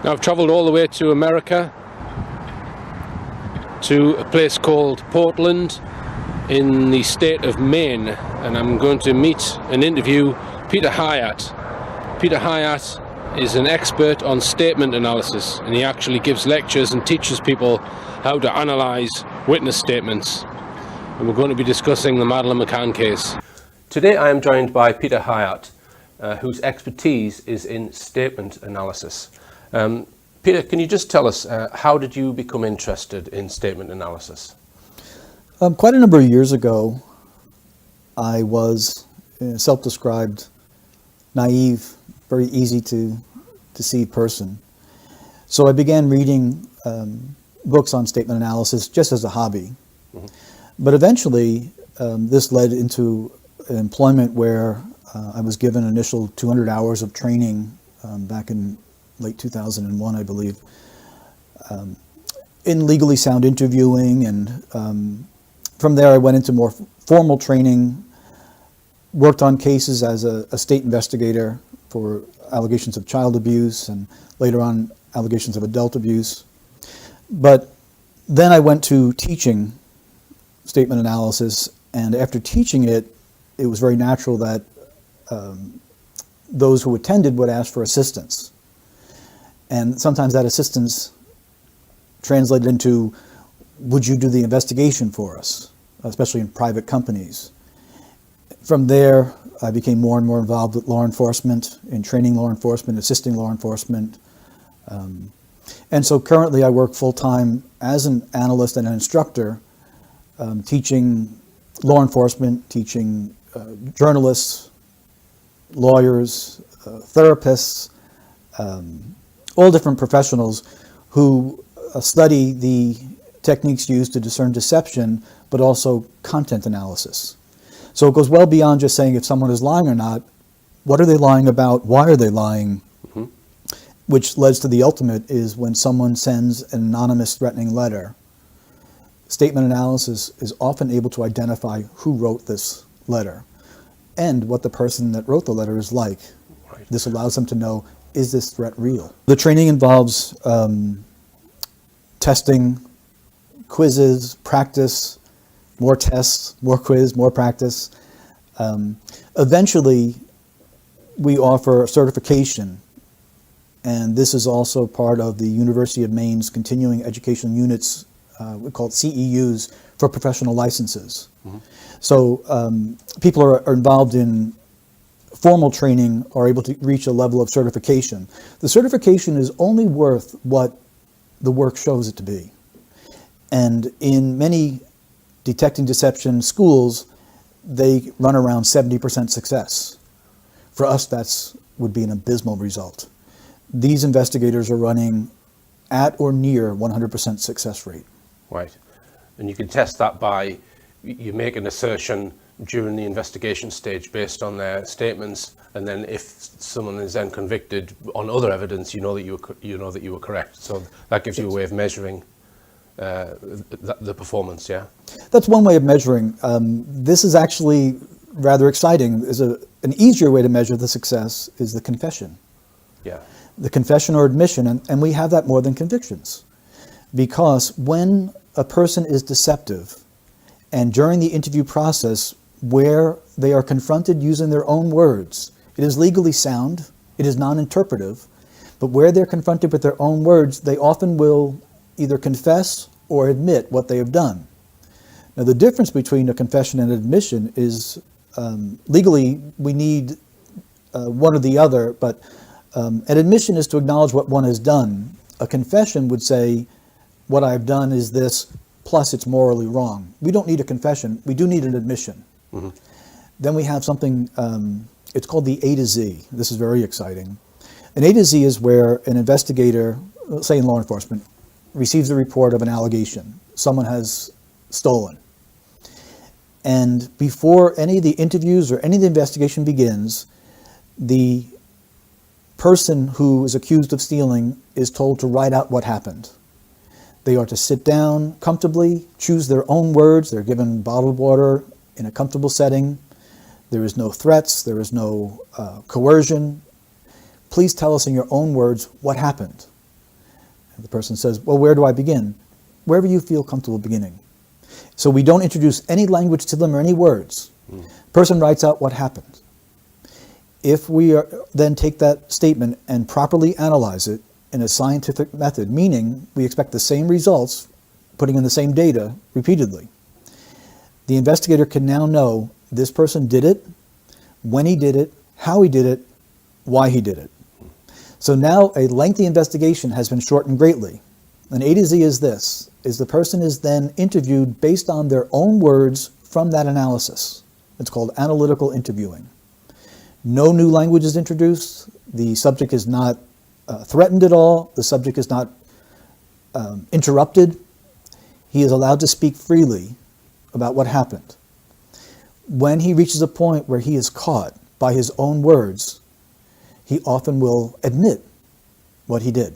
Now, I've travelled all the way to America, to a place called Portland in the state of Maine, and I'm going to meet and interview Peter Hyatt. Peter Hyatt is an expert on statement analysis, and he actually gives lectures and teaches people how to analyse witness statements. And we're going to be discussing the Madeleine McCann case. Today I am joined by Peter Hyatt, whose expertise is in statement analysis. Peter, can you just tell us, how did you become interested in statement analysis? Quite a number of years ago, I was a self-described naive, very easy to deceive person. So I began reading books on statement analysis just as a hobby. Mm-hmm. But eventually, this led into employment where I was given an initial 200 hours of training back in late 2001, I believe, in legally sound interviewing, and from there I went into more formal training, worked on cases as a state investigator for allegations of child abuse and later on allegations of adult abuse. But then I went to teaching statement analysis, and after teaching it, it was very natural that those who attended would ask for assistance. And sometimes that assistance translated into, would you do the investigation for us, especially in private companies? From there, I became more and more involved with law enforcement, in training law enforcement, assisting law enforcement. And so currently I work full-time as an analyst and an instructor, teaching law enforcement, teaching journalists, lawyers, therapists, all different professionals who study the techniques used to discern deception, but also content analysis. So it goes well beyond just saying if someone is lying or not. What are they lying about? Why are they lying? Mm-hmm. Which leads to the ultimate is when someone sends an anonymous threatening letter. Statement analysis is often able to identify who wrote this letter and what the person that wrote the letter is like. Right. This allows them to know, is this threat real? The training involves testing, quizzes, practice, more tests, more quiz, more practice. Eventually, we offer certification, and this is also part of the University of Maine's continuing education units, we call it CEUs, for professional licenses. Mm-hmm. So people are involved in formal training are able to reach a level of certification. The certification is only worth what the work shows it to be. And in many detecting deception schools, they run around 70% success. For us, that would be an abysmal result. These investigators are running at or near 100% success rate. Right. And you can test that by, you make an assertion during the investigation stage based on their statements, and then if someone is then convicted on other evidence, you know that you were correct. So that gives you a way of measuring the performance. Yeah, that's one way of measuring. This is actually rather exciting. An easier way to measure the success is the confession. Yeah, the confession or admission, and we have that more than convictions, because when a person is deceptive, and during the interview process, where they are confronted using their own words, it is legally sound, it is non-interpretive, but where they're confronted with their own words, they often will either confess or admit what they have done. Now, the difference between a confession and admission is legally we need one or the other, but an admission is to acknowledge what one has done. A confession would say, what I've done is this, plus it's morally wrong. We don't need a confession, we do need an admission. Mm-hmm. Then we have something, it's called the A to Z. This is very exciting. An A to Z is where an investigator, say in law enforcement, receives a report of an allegation. Someone has stolen. And before any of the interviews or any of the investigation begins, the person who is accused of stealing is told to write out what happened. They are to sit down comfortably, choose their own words. They're given bottled water in a comfortable setting. There is no threats. There is no coercion. Please tell us in your own words what happened. The person says, well, where do I begin? Wherever you feel comfortable beginning. So we don't introduce any language to them or any words. Person writes out what happened. If we then take that statement and properly analyze it in a scientific method, meaning we expect the same results, putting in the same data repeatedly, the investigator can now know this person did it, when he did it, how he did it, why he did it. So now a lengthy investigation has been shortened greatly. And A to Z is this, is the person is then interviewed based on their own words from that analysis. It's called analytical interviewing. No new language is introduced. The subject is not threatened at all. The subject is not interrupted. He is allowed to speak freely about what happened. When he reaches a point where he is caught by his own words, he often will admit what he did.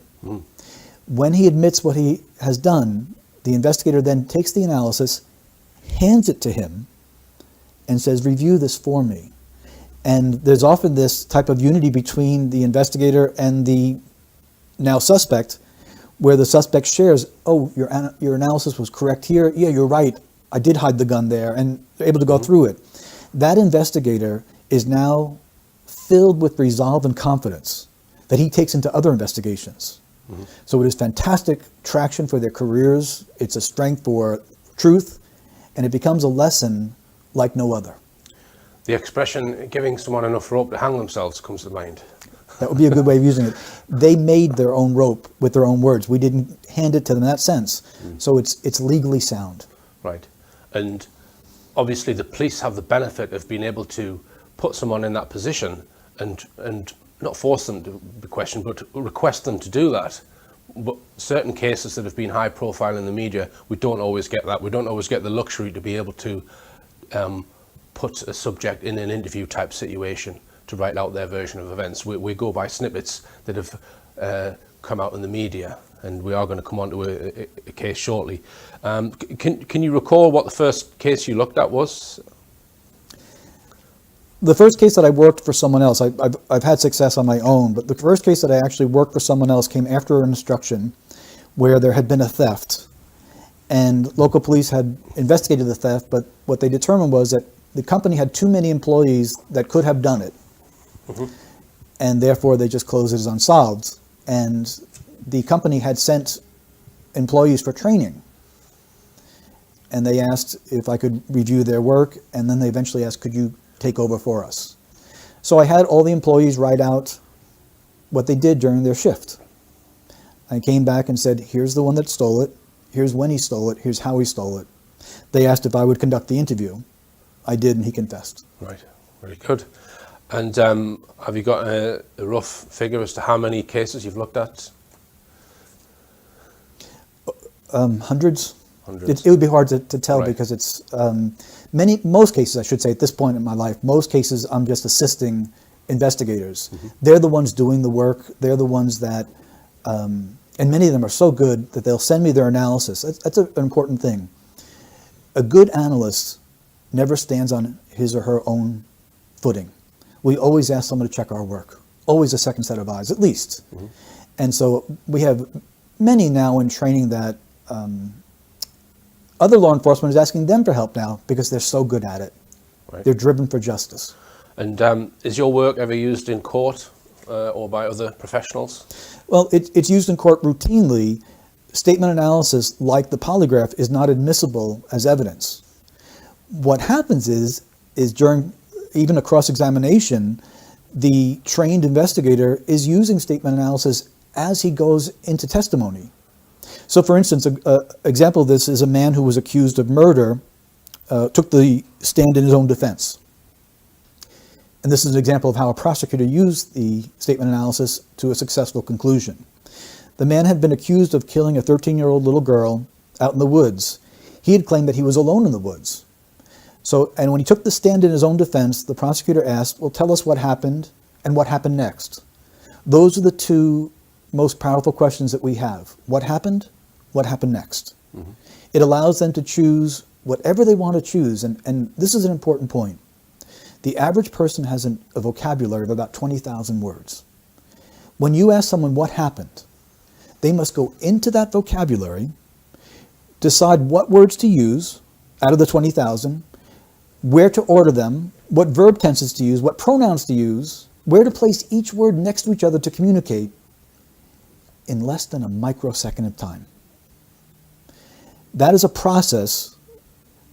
When he admits what he has done, the investigator then takes the analysis, hands it to him, and says, review this for me. And there's often this type of unity between the investigator and the now suspect, where the suspect shares, oh, your analysis was correct here. Yeah, you're right. I did hide the gun there, and able to go through it. That investigator is now filled with resolve and confidence that he takes into other investigations. So it is fantastic traction for their careers. It's a strength for truth, and it becomes a lesson like no other. The expression, giving someone enough rope to hang themselves, comes to mind. That would be a good way of using it. They made their own rope with their own words. We didn't hand it to them in that sense. So it's legally sound. Right. And obviously the police have the benefit of being able to put someone in that position and not force them to be questioned, but request them to do that. But certain cases that have been high profile in the media, we don't always get that. We don't always get the luxury to be able to put a subject in an interview type situation to write out their version of events. We go by snippets that have come out in the media, and we are going to come on to a case shortly. Can you recall what the first case you looked at was? The first case that I worked for someone else, I've had success on my own, but the first case that I actually worked for someone else came after an instruction where there had been a theft. And local police had investigated the theft, but what they determined was that the company had too many employees that could have done it. And therefore they just closed it as unsolved. And the company had sent employees for training. And they asked if I could review their work, and then they eventually asked, could you take over for us? So I had all the employees write out what they did during their shift. I came back and said, here's the one that stole it, here's when he stole it, here's how he stole it. They asked if I would conduct the interview. I did, and he confessed. Right, very good. And have you got a rough figure as to how many cases you've looked at? Hundreds. It would be hard to tell, right, because it's most cases, I should say, at this point in my life, most cases I'm just assisting investigators. They're the ones doing the work. They're the ones that, and many of them are so good that they'll send me their analysis. That's an important thing. A good analyst never stands on his or her own footing. We always ask someone to check our work. Always a second set of eyes, at least. And so we have many now in training that other law enforcement is asking them for help now because they're so good at it. Right. They're driven for justice. And is your work ever used in court or by other professionals? Well, it's used in court routinely. Statement analysis, like the polygraph, is not admissible as evidence. What happens is during even a cross-examination, the trained investigator is using statement analysis as he goes into testimony. So for instance, an example of this is a man who was accused of murder, took the stand in his own defense. And this is an example of how a prosecutor used the statement analysis to a successful conclusion. The man had been accused of killing a 13-year-old little girl out in the woods. He had claimed that he was alone in the woods. So, and when he took the stand in his own defense, the prosecutor asked, well, tell us what happened and what happened next. Those are the two most powerful questions that we have. What happened? What happened next? It allows them to choose whatever they want to choose. And this is an important point. The average person has a vocabulary of about 20,000 words. When you ask someone what happened, They must go into that vocabulary, decide what words to use out of the 20,000, where to order them, what verb tenses to use, what pronouns to use, where to place each word next to each other to communicate in less than a microsecond of time. That is a process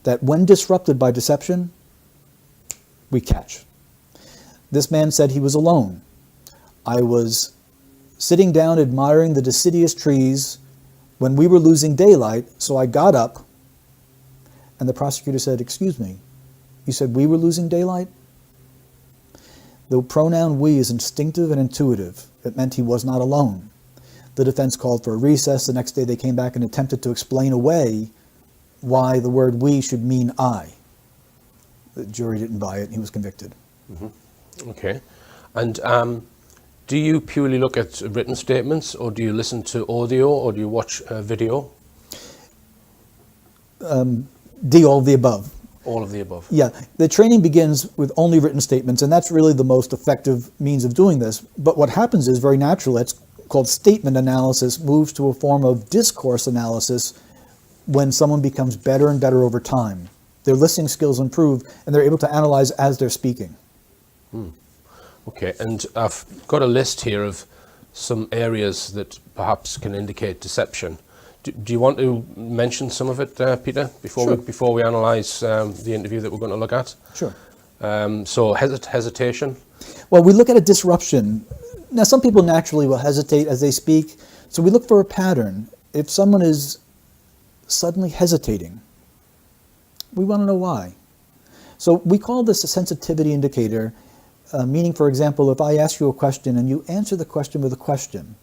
that, when disrupted by deception, we catch. This man said he was alone. I was sitting down admiring the deciduous trees when we were losing daylight, so I got up, and the prosecutor said, "Excuse me, you said we were losing daylight?" The pronoun we is instinctive and intuitive. It meant he was not alone. The defense called for a recess. The next day they came back and attempted to explain away why the word we should mean I. The jury didn't buy it, and he was convicted. Mm-hmm. Okay. And do you purely look at written statements, or do you listen to audio, or do you watch video? D, all of the above. All of the above. Yeah, the training begins with only written statements, and that's really the most effective means of doing this. But what happens is, very naturally, it's called statement analysis, moves to a form of discourse analysis when someone becomes better and better over time. Their listening skills improve, and they're able to analyze as they're speaking. Okay, and I've got a list here of some areas that perhaps can indicate deception. Do you want to mention some of it, Peter, Sure. before we analyse the interview that we're going to look at? Sure. So hesitation. Well, we look at a disruption. Now, some people naturally will hesitate as they speak, so we look for a pattern. If someone is suddenly hesitating, we want to know why. So we call this a sensitivity indicator, meaning, for example, if I ask you a question and you answer the question with a question,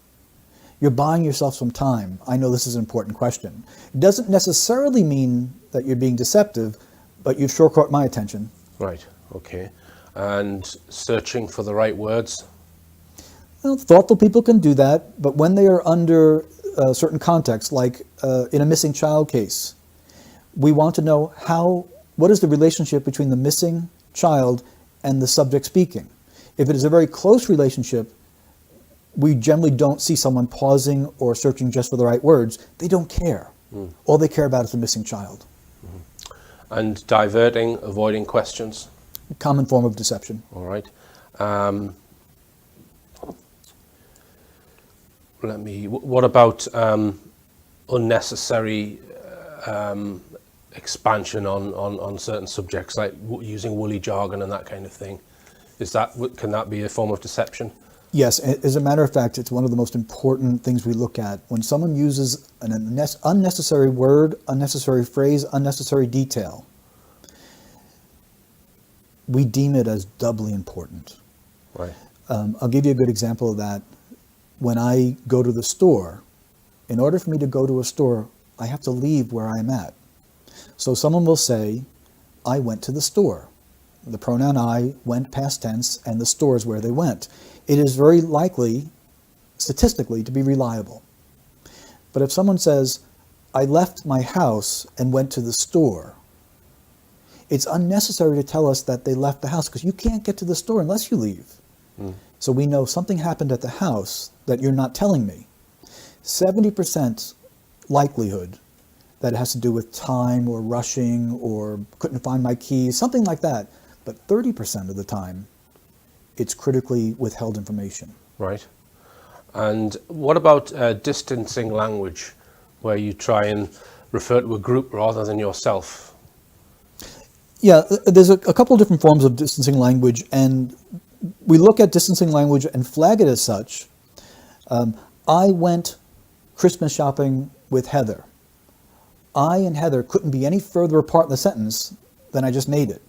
you're buying yourself some time. I know this is an important question. It doesn't necessarily mean that you're being deceptive, but you've sure caught my attention. Right, okay. And searching for the right words? Well, thoughtful people can do that, but when they are under certain contexts, like in a missing child case, we want to know what is the relationship between the missing child and the subject speaking. If it is a very close relationship, we generally don't see someone pausing or searching just for the right words. They don't care. All they care about is the missing child. And diverting, avoiding questions? A common form of deception. All right. What about unnecessary expansion on certain subjects, like using woolly jargon and that kind of thing? Can that be a form of deception? Yes, as a matter of fact, it's one of the most important things we look at. When someone uses an unnecessary word, unnecessary phrase, unnecessary detail, we deem it as doubly important. Right. I'll give you a good example of that. When I go to the store, in order for me to go to a store, I have to leave where I'm at. So someone will say, I went to the store. The pronoun I went past tense, and the store is where they went. It is very likely, statistically, to be reliable. But if someone says, I left my house and went to the store, it's unnecessary to tell us that they left the house, because you can't get to the store unless you leave. So we know something happened at the house that you're not telling me. 70% likelihood that it has to do with time or rushing or couldn't find my keys, something like that. But 30% of the time, it's critically withheld information. Right. And what about distancing language, where you try and refer to a group rather than yourself? Yeah, there's a couple different forms of distancing language, and we look at distancing language and flag it as such. I went Christmas shopping with Heather. I and Heather couldn't be any further apart in the sentence than I just made it.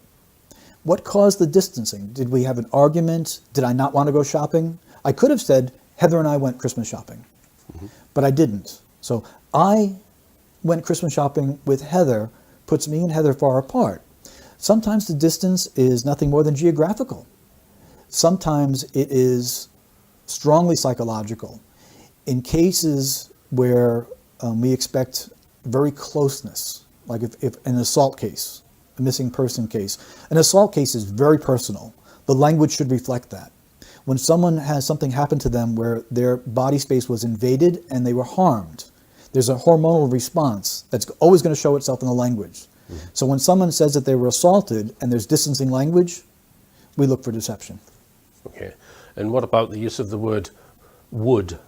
What caused the distancing? Did we have an argument? Did I not want to go shopping? I could have said, Heather and I went Christmas shopping, but I didn't. So I went Christmas shopping with Heather puts me and Heather far apart. Sometimes the distance is nothing more than geographical. Sometimes it is strongly psychological. In cases where we expect very closeness, like if an assault case, a missing person case. An assault case is very personal. The language should reflect that. When someone has something happen to them where their body space was invaded and they were harmed, there's a hormonal response that's always going to show itself in the language. So when someone says that they were assaulted and there's distancing language, we look for deception. Okay. And what about the use of the word would?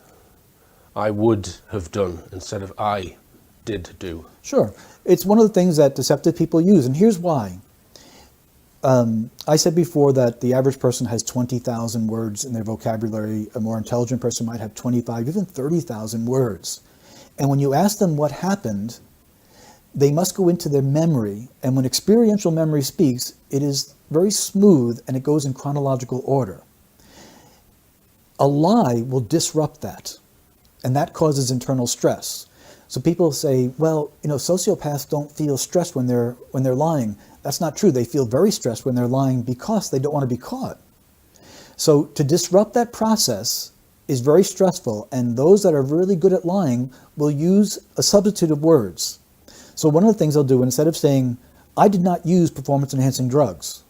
I would have done instead of I did do. Sure. It's one of the things that deceptive people use, and here's why. I said before that the average person has 20,000 words in their vocabulary. A more intelligent person might have 25, even 30,000 words. And when you ask them what happened, they must go into their memory. And when experiential memory speaks, it is very smooth and it goes in chronological order. A lie will disrupt that, and that causes internal stress. So people say, well, sociopaths don't feel stressed when they're lying. That's not true. They feel very stressed when they're lying because they don't want to be caught. So to disrupt that process is very stressful, and those that are really good at lying will use a substitute of words. So one of the things they'll do, instead of saying, I did not use performance-enhancing drugs,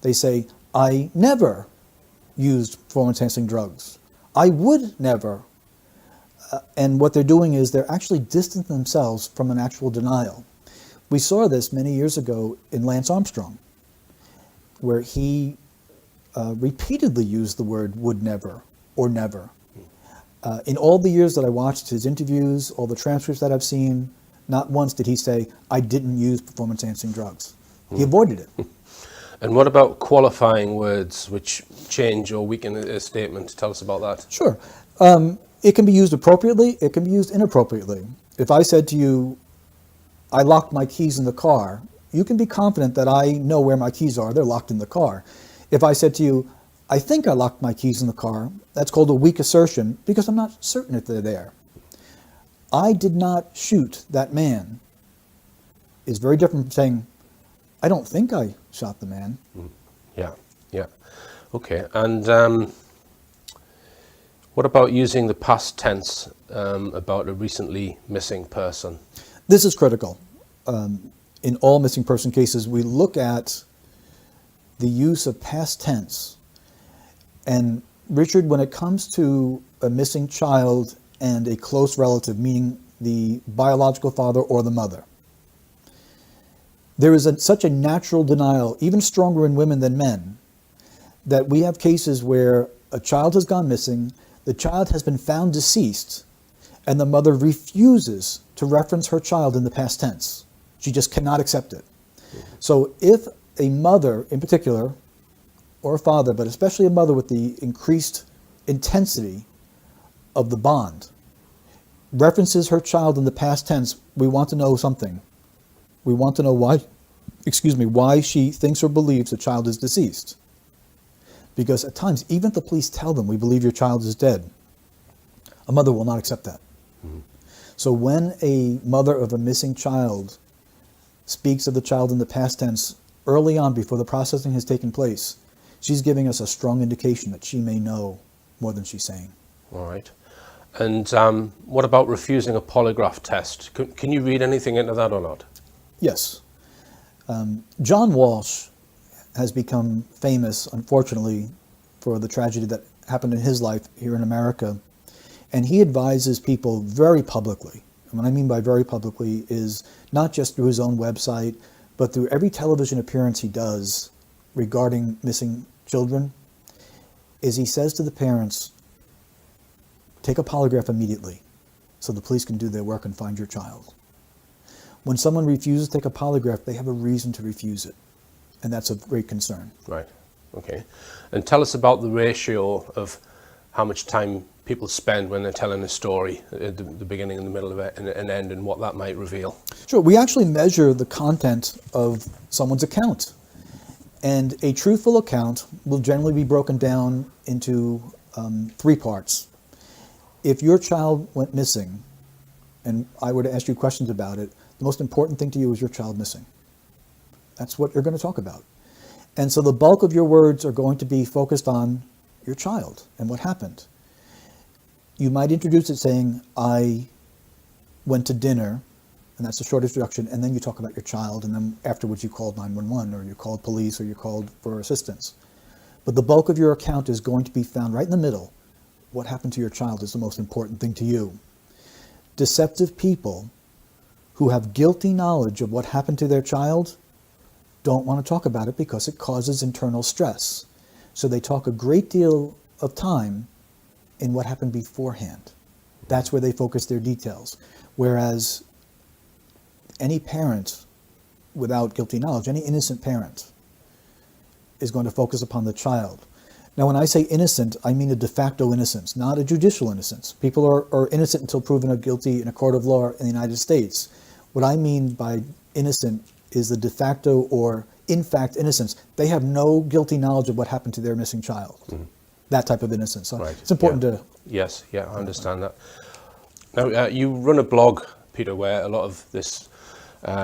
they say, I never used performance-enhancing drugs. I would never. And what they're doing is they're actually distancing themselves from an actual denial. We saw this many years ago in Lance Armstrong, where he repeatedly used the word would never or never. In all the years that I watched his interviews, all the transcripts that I've seen, not once did he say, I didn't use performance-enhancing drugs. He avoided it. And what about qualifying words which change or weaken a statement? Tell us about that. Sure. It can be used appropriately, it can be used inappropriately. If I said to you, I locked my keys in the car, you can be confident that I know where my keys are, they're locked in the car. If I said to you, I think I locked my keys in the car, that's called a weak assertion because I'm not certain if they're there. I did not shoot that man is very different from saying, I don't think I shot the man. Yeah. Okay. And what about using the past tense about a recently missing person? This is critical. In all missing person cases, we look at the use of past tense. And Richard, when it comes to a missing child and a close relative, meaning the biological father or the mother, there is such a natural denial, even stronger in women than men, that we have cases where a child has gone missing, the child has been found deceased, and the mother refuses to reference her child in the past tense. She just cannot accept it. So if a mother in particular, or a father, but especially a mother with the increased intensity of the bond, references her child in the past tense, we want to know something. We want to know why she thinks or believes the child is deceased. Because at times, even if the police tell them, we believe your child is dead, a mother will not accept that. So when a mother of a missing child speaks of the child in the past tense early on before the processing has taken place, she's giving us a strong indication that she may know more than she's saying. All right. And what about refusing a polygraph test? Can you read anything into that or not? Yes. John Walsh has become famous, unfortunately, for the tragedy that happened in his life here in America. And he advises people very publicly. And what I mean by very publicly is not just through his own website, but through every television appearance he does regarding missing children, is he says to the parents, take a polygraph immediately so the police can do their work and find your child. When someone refuses to take a polygraph, they have a reason to refuse it. And that's of great concern. Right. Okay. And tell us about the ratio of how much time people spend when they're telling a story at the beginning and the middle of it and an end, and what that might reveal. Sure. We actually measure the content of someone's account. And a truthful account will generally be broken down into 3 parts. If your child went missing, and I were to ask you questions about it, the most important thing to you is your child missing. That's what you're going to talk about. And so the bulk of your words are going to be focused on your child and what happened. You might introduce it saying, I went to dinner, and that's a short introduction, and then you talk about your child, and then afterwards you called 911, or you called police, or you called for assistance. but the bulk of your account is going to be found right in the middle. What happened to your child is the most important thing to you. Deceptive people who have guilty knowledge of what happened to their child don't want to talk about it because it causes internal stress. So they talk a great deal of time in what happened beforehand. That's where they focus their details. Whereas any parent without guilty knowledge, any innocent parent, is going to focus upon the child. Now, when I say innocent, I mean a de facto innocence, not a judicial innocence. People are innocent until proven guilty in a court of law in the United States. What I mean by innocent is the de facto or in fact innocence. They have no guilty knowledge of what happened to their missing child. Mm-hmm. That type of innocence. So right. It's important to... Yes, I understand that. Now, you run a blog, Peter, where a lot of this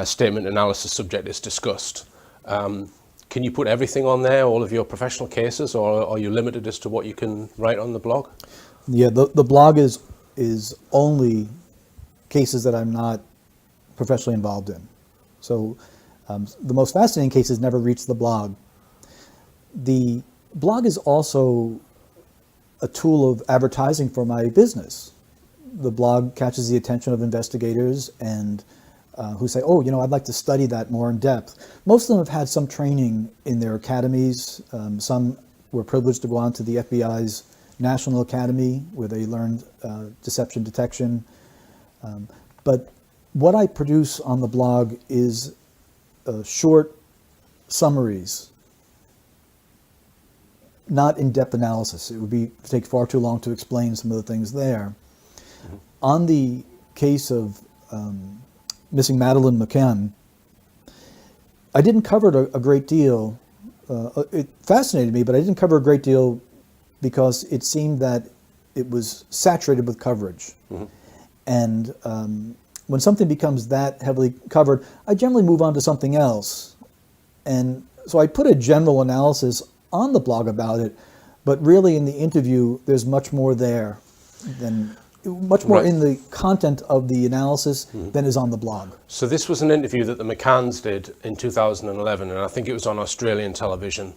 statement analysis subject is discussed. Can you put everything on there, all of your professional cases, or are you limited as to what you can write on the blog? Yeah, the blog is only cases that I'm not professionally involved in. So the most fascinating cases never reach the blog. The blog is also a tool of advertising for my business. The blog catches the attention of investigators and who say, oh, I'd like to study that more in depth. Most of them have had some training in their academies. Some were privileged to go on to the FBI's National Academy where they learned deception detection. But what I produce on the blog is short summaries, not in-depth analysis. It would take far too long to explain some of the things there. Mm-hmm. On the case of missing Madeleine McCann, I didn't cover it a great deal. It fascinated me, but I didn't cover a great deal because it seemed that it was saturated with coverage. Mm-hmm. And when something becomes that heavily covered, I generally move on to something else. And so I put a general analysis on the blog about it, but really in the interview, there's much more there than... much more right. In the content of the analysis mm-hmm. than is on the blog. So this was an interview that the McCann's did in 2011, and I think it was on Australian television.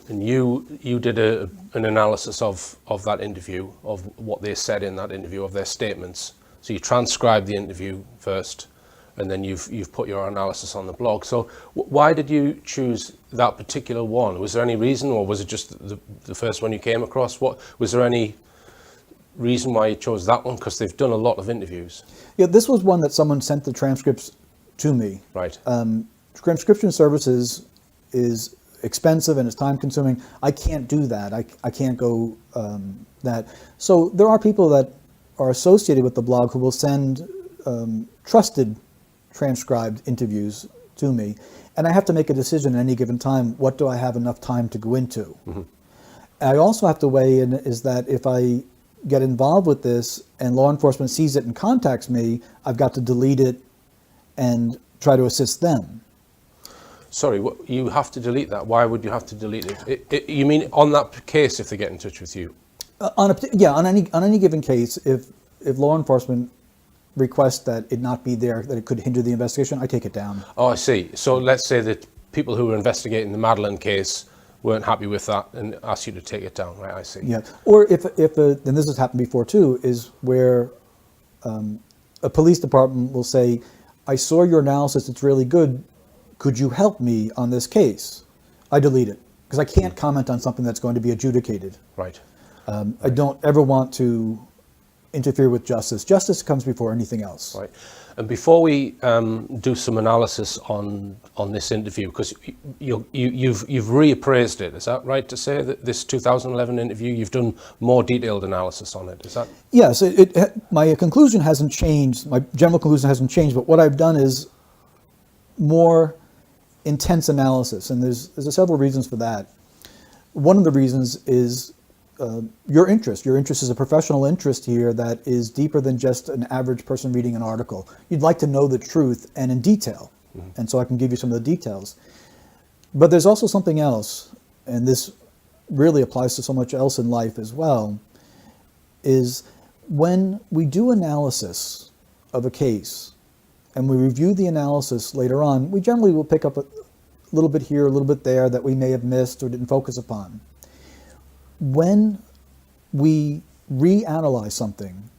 And you did an analysis of that interview, of what they said in that interview, of their statements. So you transcribed the interview first, and then you've put your analysis on the blog. So why did you choose that particular one? Was there any reason, or was it just the first one you came across? Was there any reason why you chose that one? Because they've done a lot of interviews. Yeah, this was one that someone sent the transcripts to me. Right. Transcription services is expensive and it's time consuming. I can't do that. I can't go that. So there are people that are associated with the blog who will send trusted transcribed interviews to me. And I have to make a decision at any given time, what do I have enough time to go into? Mm-hmm. I also have to weigh in is that if I get involved with this and law enforcement sees it and contacts me, I've got to delete it and try to assist them. Sorry, you have to delete that. Why would you have to delete it? You mean on that case if they get in touch with you? On any given case, if law enforcement requests that it not be there, that it could hinder the investigation, I take it down. Oh, I see. So let's say that people who were investigating the Madeleine case weren't happy with that and asked you to take it down, right? I see. Yeah. Or if and this has happened before too, is where a police department will say, I saw your analysis, it's really good. Could you help me on this case? I delete it because I can't comment on something that's going to be adjudicated. Right. I don't ever want to interfere with justice. Justice comes before anything else. Right. And before we do some analysis on this interview, because you've reappraised it, is that right to say that this 2011 interview, you've done more detailed analysis on it? Is that? Yes. My conclusion hasn't changed. My general conclusion hasn't changed. But what I've done is more intense analysis, and there's several reasons for that. One of the reasons is your interest. Your interest is a professional interest here that is deeper than just an average person reading an article. You'd like to know the truth and in detail, mm-hmm. and so I can give you some of the details. But there's also something else, and this really applies to so much else in life as well, is when we do analysis of a case and we review the analysis later on, we generally will pick up a little bit here, a little bit there that we may have missed or didn't focus upon. when we reanalyze something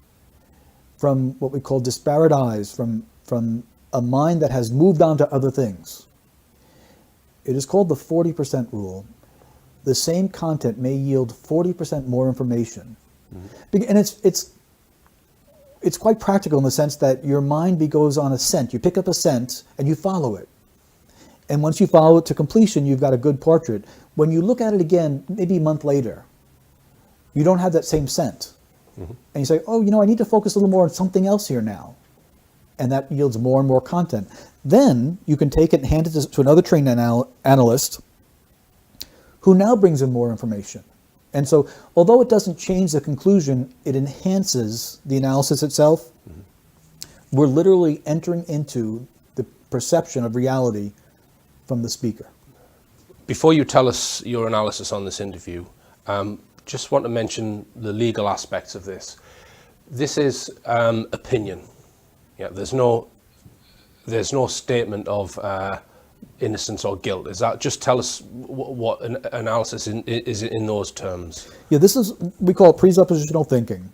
from what we call disparate eyes, from a mind that has moved on to other things, it is called the 40% rule. The same content may yield 40% more information. Mm-hmm. And it's quite practical in the sense that your mind goes on a scent. You pick up a scent and you follow it. And once you follow it to completion, you've got a good portrait. When you look at it again, maybe a month later, you don't have that same scent. Mm-hmm. And you say, oh, I need to focus a little more on something else here now. And that yields more and more content. Then you can take it and hand it to another trained analyst who now brings in more information. And so, although it doesn't change the conclusion, it enhances the analysis itself. Mm-hmm. We're literally entering into the perception of reality from the speaker. Before you tell us your analysis on this interview, just want to mention the legal aspects of this. This is opinion. Yeah, there's no statement of innocence or guilt. Is that, just tell us what an analysis is in those terms? Yeah, this is, we call it presuppositional thinking.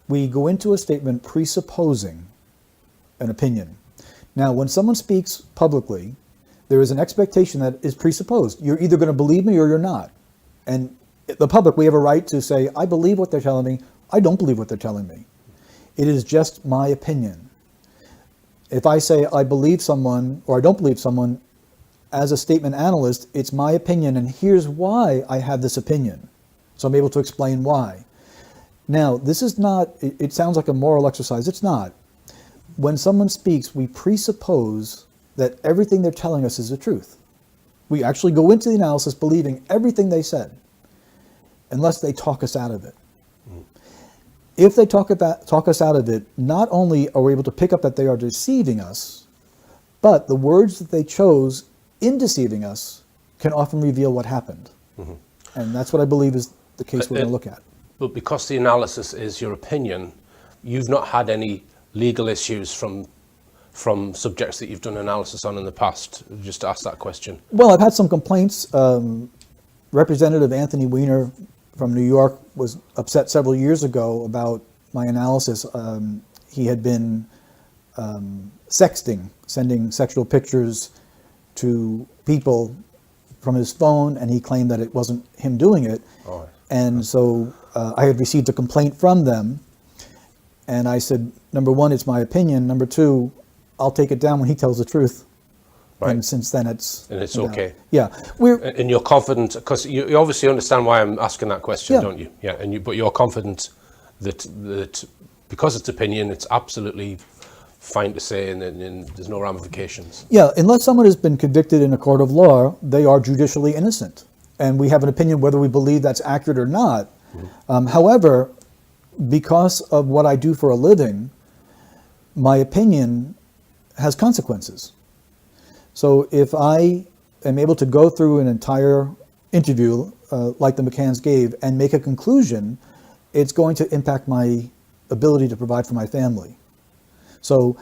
We go into a statement presupposing an opinion. Now, when someone speaks publicly, there is an expectation that is presupposed. You're either going to believe me or you're not. And the public, we have a right to say, I believe what they're telling me, I don't believe what they're telling me. It is just my opinion. If I say I believe someone or I don't believe someone, as a statement analyst, it's my opinion and here's why I have this opinion. So I'm able to explain why. Now, this is not, it sounds like a moral exercise. It's not. When someone speaks, we presuppose that everything they're telling us is the truth. We actually go into the analysis believing everything they said, unless they talk us out of it. If they talk us out of it, not only are we able to pick up that they are deceiving us, but the words that they chose in deceiving us can often reveal what happened. Mm-hmm. And that's what I believe is the case we're going to look at. But because the analysis is your opinion, you've not had any legal issues from subjects that you've done analysis on in the past, just to ask that question. Well, I've had some complaints. Representative Anthony Weiner from New York was upset several years ago about my analysis. He had been sexting, sending sexual pictures to people from his phone, and he claimed that it wasn't him doing it. Oh. And so I had received a complaint from them, and I said, number one, it's my opinion. Number two, I'll take it down when he tells the truth. Right. And since then, it's okay. Yeah, and you're confident, because you obviously understand why I'm asking that question, don't you? Yeah, but you're confident that because it's opinion, it's absolutely fine to say, and there's no ramifications. Yeah, unless someone has been convicted in a court of law, they are judicially innocent, and we have an opinion whether we believe that's accurate or not. Mm-hmm. However, because of what I do for a living, my opinion has consequences. So if I am able to go through an entire interview like the McCann's gave and make a conclusion, it's going to impact my ability to provide for my family. So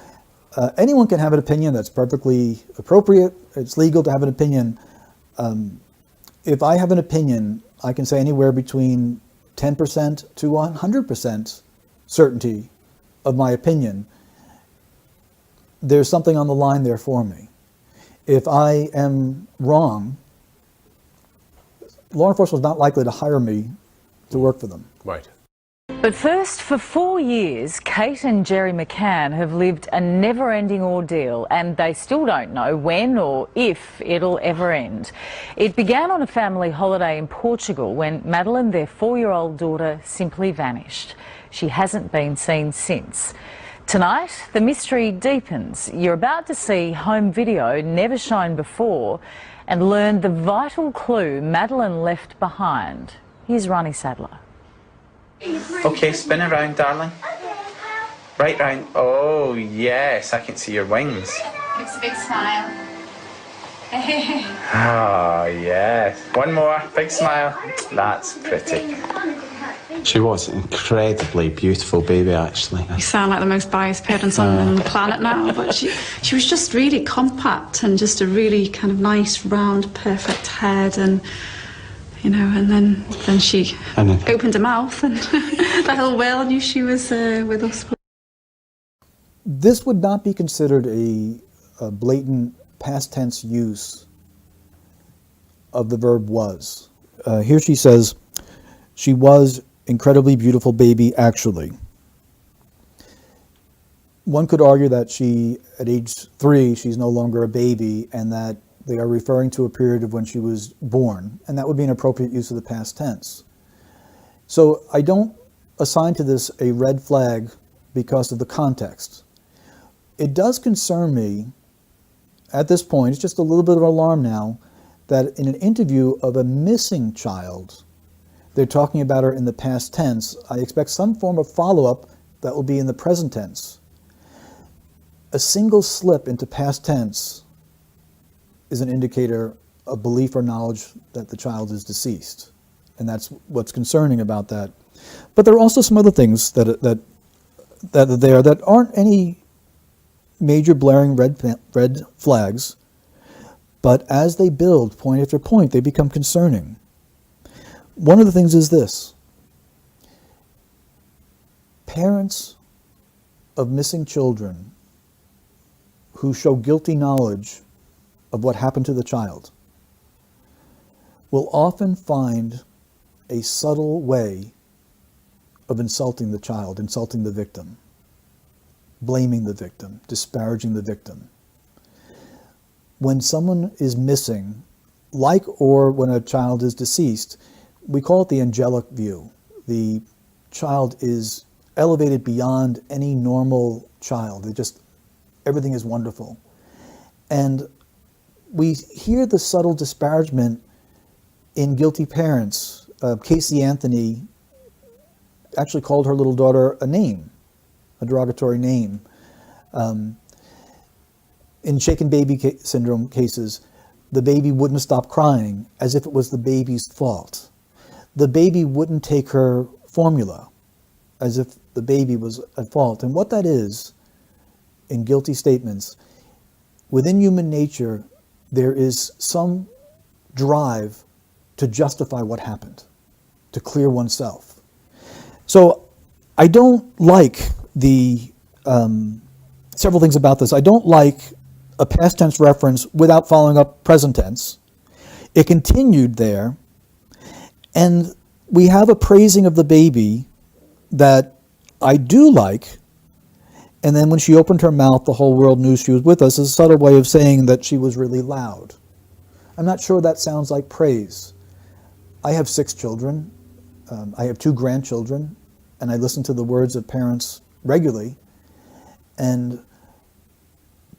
anyone can have an opinion that's perfectly appropriate. It's legal to have an opinion. If I have an opinion, I can say anywhere between 10% to 100% certainty of my opinion. There's something on the line there for me. If I am wrong, law enforcement is not likely to hire me to work for them. Right. But first, for 4 years, Kate and Jerry McCann have lived a never-ending ordeal, and they still don't know when or if it'll ever end. It began on a family holiday in Portugal when Madeline, their 4-year-old daughter, simply vanished. She hasn't been seen since. Tonight, the mystery deepens. You're about to see home video never shown before and learn the vital clue Madeline left behind. Here's Ronnie Sadler. Okay, spin around, darling. Right round. Oh, yes, I can see your wings. It's a big smile. Ah, yes. One more, big smile. That's pretty. She was an incredibly beautiful baby, actually. You sound like the most biased parents on the planet now, but she was just really compact and just a really kind of nice, round, perfect head, and you know, and then she opened her mouth and the whole world knew she was with us. This would not be considered a blatant past tense use of the verb was. Here she says, she was incredibly beautiful baby, actually. One could argue that she, at age 3, she's no longer a baby, and that they are referring to a period of when she was born, and that would be an appropriate use of the past tense. So I don't assign to this a red flag because of the context. It does concern me at this point, it's just a little bit of alarm now, that in an interview of a missing child, they're talking about her in the past tense. I expect some form of follow-up that will be in the present tense. A single slip into past tense is an indicator of belief or knowledge that the child is deceased. And that's what's concerning about that. But there are also some other things that are there that aren't any major blaring red flags, but as they build point after point, they become concerning. One of the things is this: parents of missing children who show guilty knowledge of what happened to the child will often find a subtle way of insulting the child, insulting the victim, blaming the victim, disparaging the victim. When someone is missing, like or when a child is deceased, we call it the angelic view. The child is elevated beyond any normal child. Everything is wonderful. And we hear the subtle disparagement in guilty parents. Casey Anthony actually called her little daughter a name, a derogatory name. In shaken baby syndrome cases, the baby wouldn't stop crying as if it was the baby's fault. The baby wouldn't take her formula as if the baby was at fault. And what that is, in guilty statements, within human nature, there is some drive to justify what happened, to clear oneself. So I don't like several things about this. I don't like a past tense reference without following up present tense. It continued there, and we have a praising of the baby that I do like, and then when she opened her mouth, the whole world knew she was with us, is a subtle way of saying that she was really loud. I'm not sure that sounds like praise. I have 6 children. I have 2 grandchildren, and I listen to the words of parents regularly. And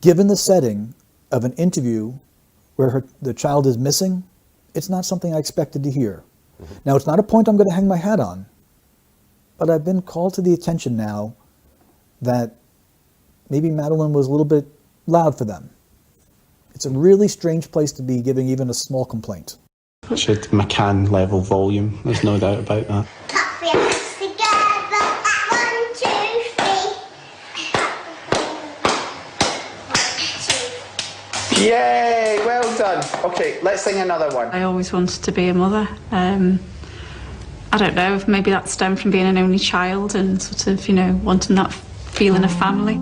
given the setting of an interview where the child is missing, it's not something I expected to hear. Mm-hmm. Now, it's not a point I'm going to hang my hat on, but I've been called to the attention now that maybe Madeline was a little bit loud for them. It's a really strange place to be giving even a small complaint. She had McCann level volume, there's no doubt about that. Clap your hands together, 1, 2, 3. Yay, well done. Okay, let's sing another one. I always wanted to be a mother. I don't know if maybe that stemmed from being an only child and sort of, you know, wanting that feeling of family.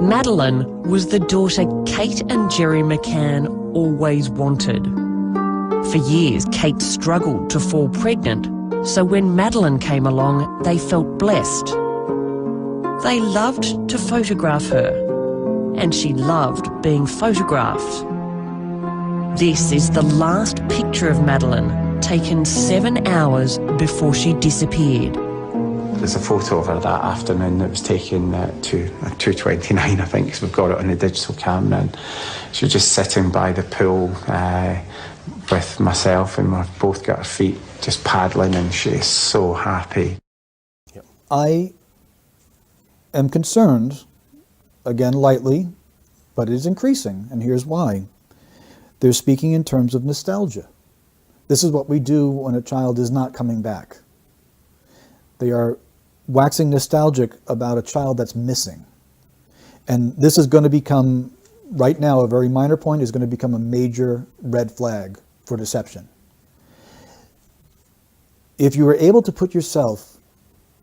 Madeline was the daughter Kate and Jerry McCann always wanted. For years, Kate struggled to fall pregnant, so when Madeline came along, they felt blessed. They loved to photograph her, and she loved being photographed. This is the last picture of Madeline, taken 7 hours before she disappeared. There's a photo of her that afternoon that was taken at 2:29, I think, because we've got it on the digital camera. And she was just sitting by the pool with myself, and we've both got our feet just paddling, and she is so happy. I am concerned, again lightly, but it is increasing, and here's why. They're speaking in terms of nostalgia. This is what we do when a child is not coming back. They are waxing nostalgic about a child that's missing. And this is going to become right now a very minor point is going to become a major red flag for deception. If you were able to put yourself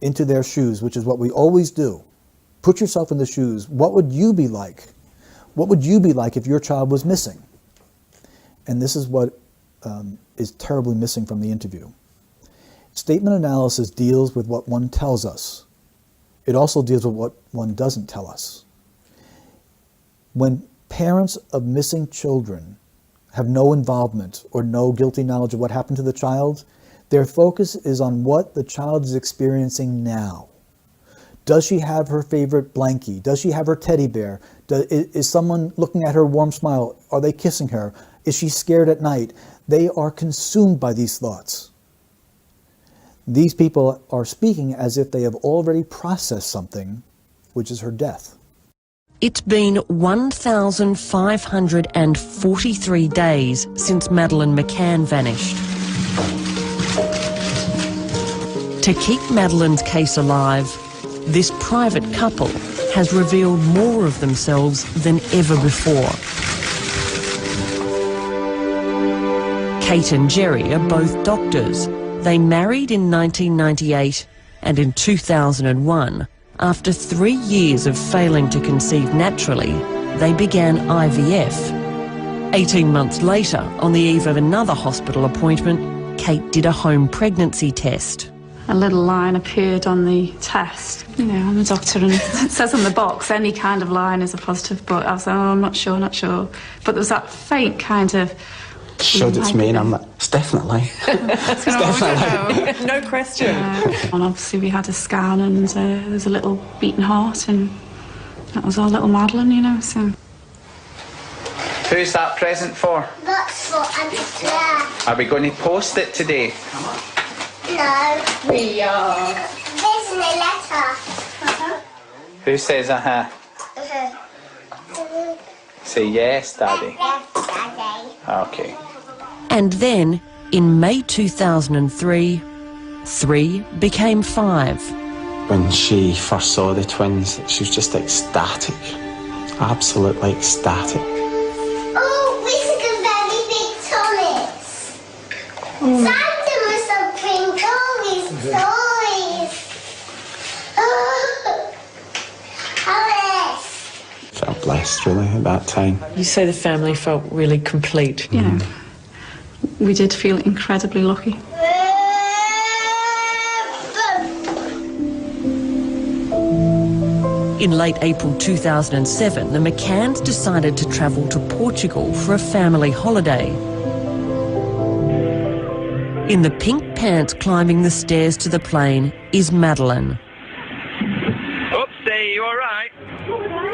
into their shoes, which is what we always do, put yourself in the shoes, what would you be like? What would you be like if your child was missing? And this is what is terribly missing from the interview. Statement analysis deals with what one tells us. It also deals with what one doesn't tell us. When parents of missing children have no involvement or no guilty knowledge of what happened to the child, their focus is on what the child is experiencing now. Does she have her favorite blankie? Does she have her teddy bear? Is someone looking at her warm smile? Are they kissing her? Is she scared at night? They are consumed by these thoughts. These people are speaking as if they have already processed something, which is her death. It's been 1,543 days since Madeleine McCann vanished. To keep Madeleine's case alive, this private couple has revealed more of themselves than ever before. Kate and Jerry are both doctors. They married in 1998, and in 2001, after 3 years of failing to conceive naturally, they began IVF. 18 months later, on the eve of another hospital appointment, Kate did a home pregnancy test. A little line appeared on the test. You know, I'm a doctor and it says on the box any kind of line is a positive, but I was like, oh, I'm not sure. But there was that faint kind of... Showed it's me and I'm like, it's definitely. It's definitely. No question. And obviously we had a scan and there's a little beating heart and that was our little Madeleine, you know, so... Who's that present for? That's for Auntie Claire. Are we going to post it today? No. We are. There's a letter. Who says uh-huh? Say yes, Daddy. Yes, Daddy. Okay. And then, in May 2003, 3 became 5. When she first saw the twins, she was just ecstatic. Absolutely ecstatic. Oh, we took a very big tonics. Santa must have bring all these toys. Alice. Felt blessed, really, at that time. You say the family felt really complete. You know, we did feel incredibly lucky. In late April 2007, the McCanns decided to travel to Portugal for a family holiday. In the pink pants climbing the stairs to the plane is Madeleine. Oopsie, you all right?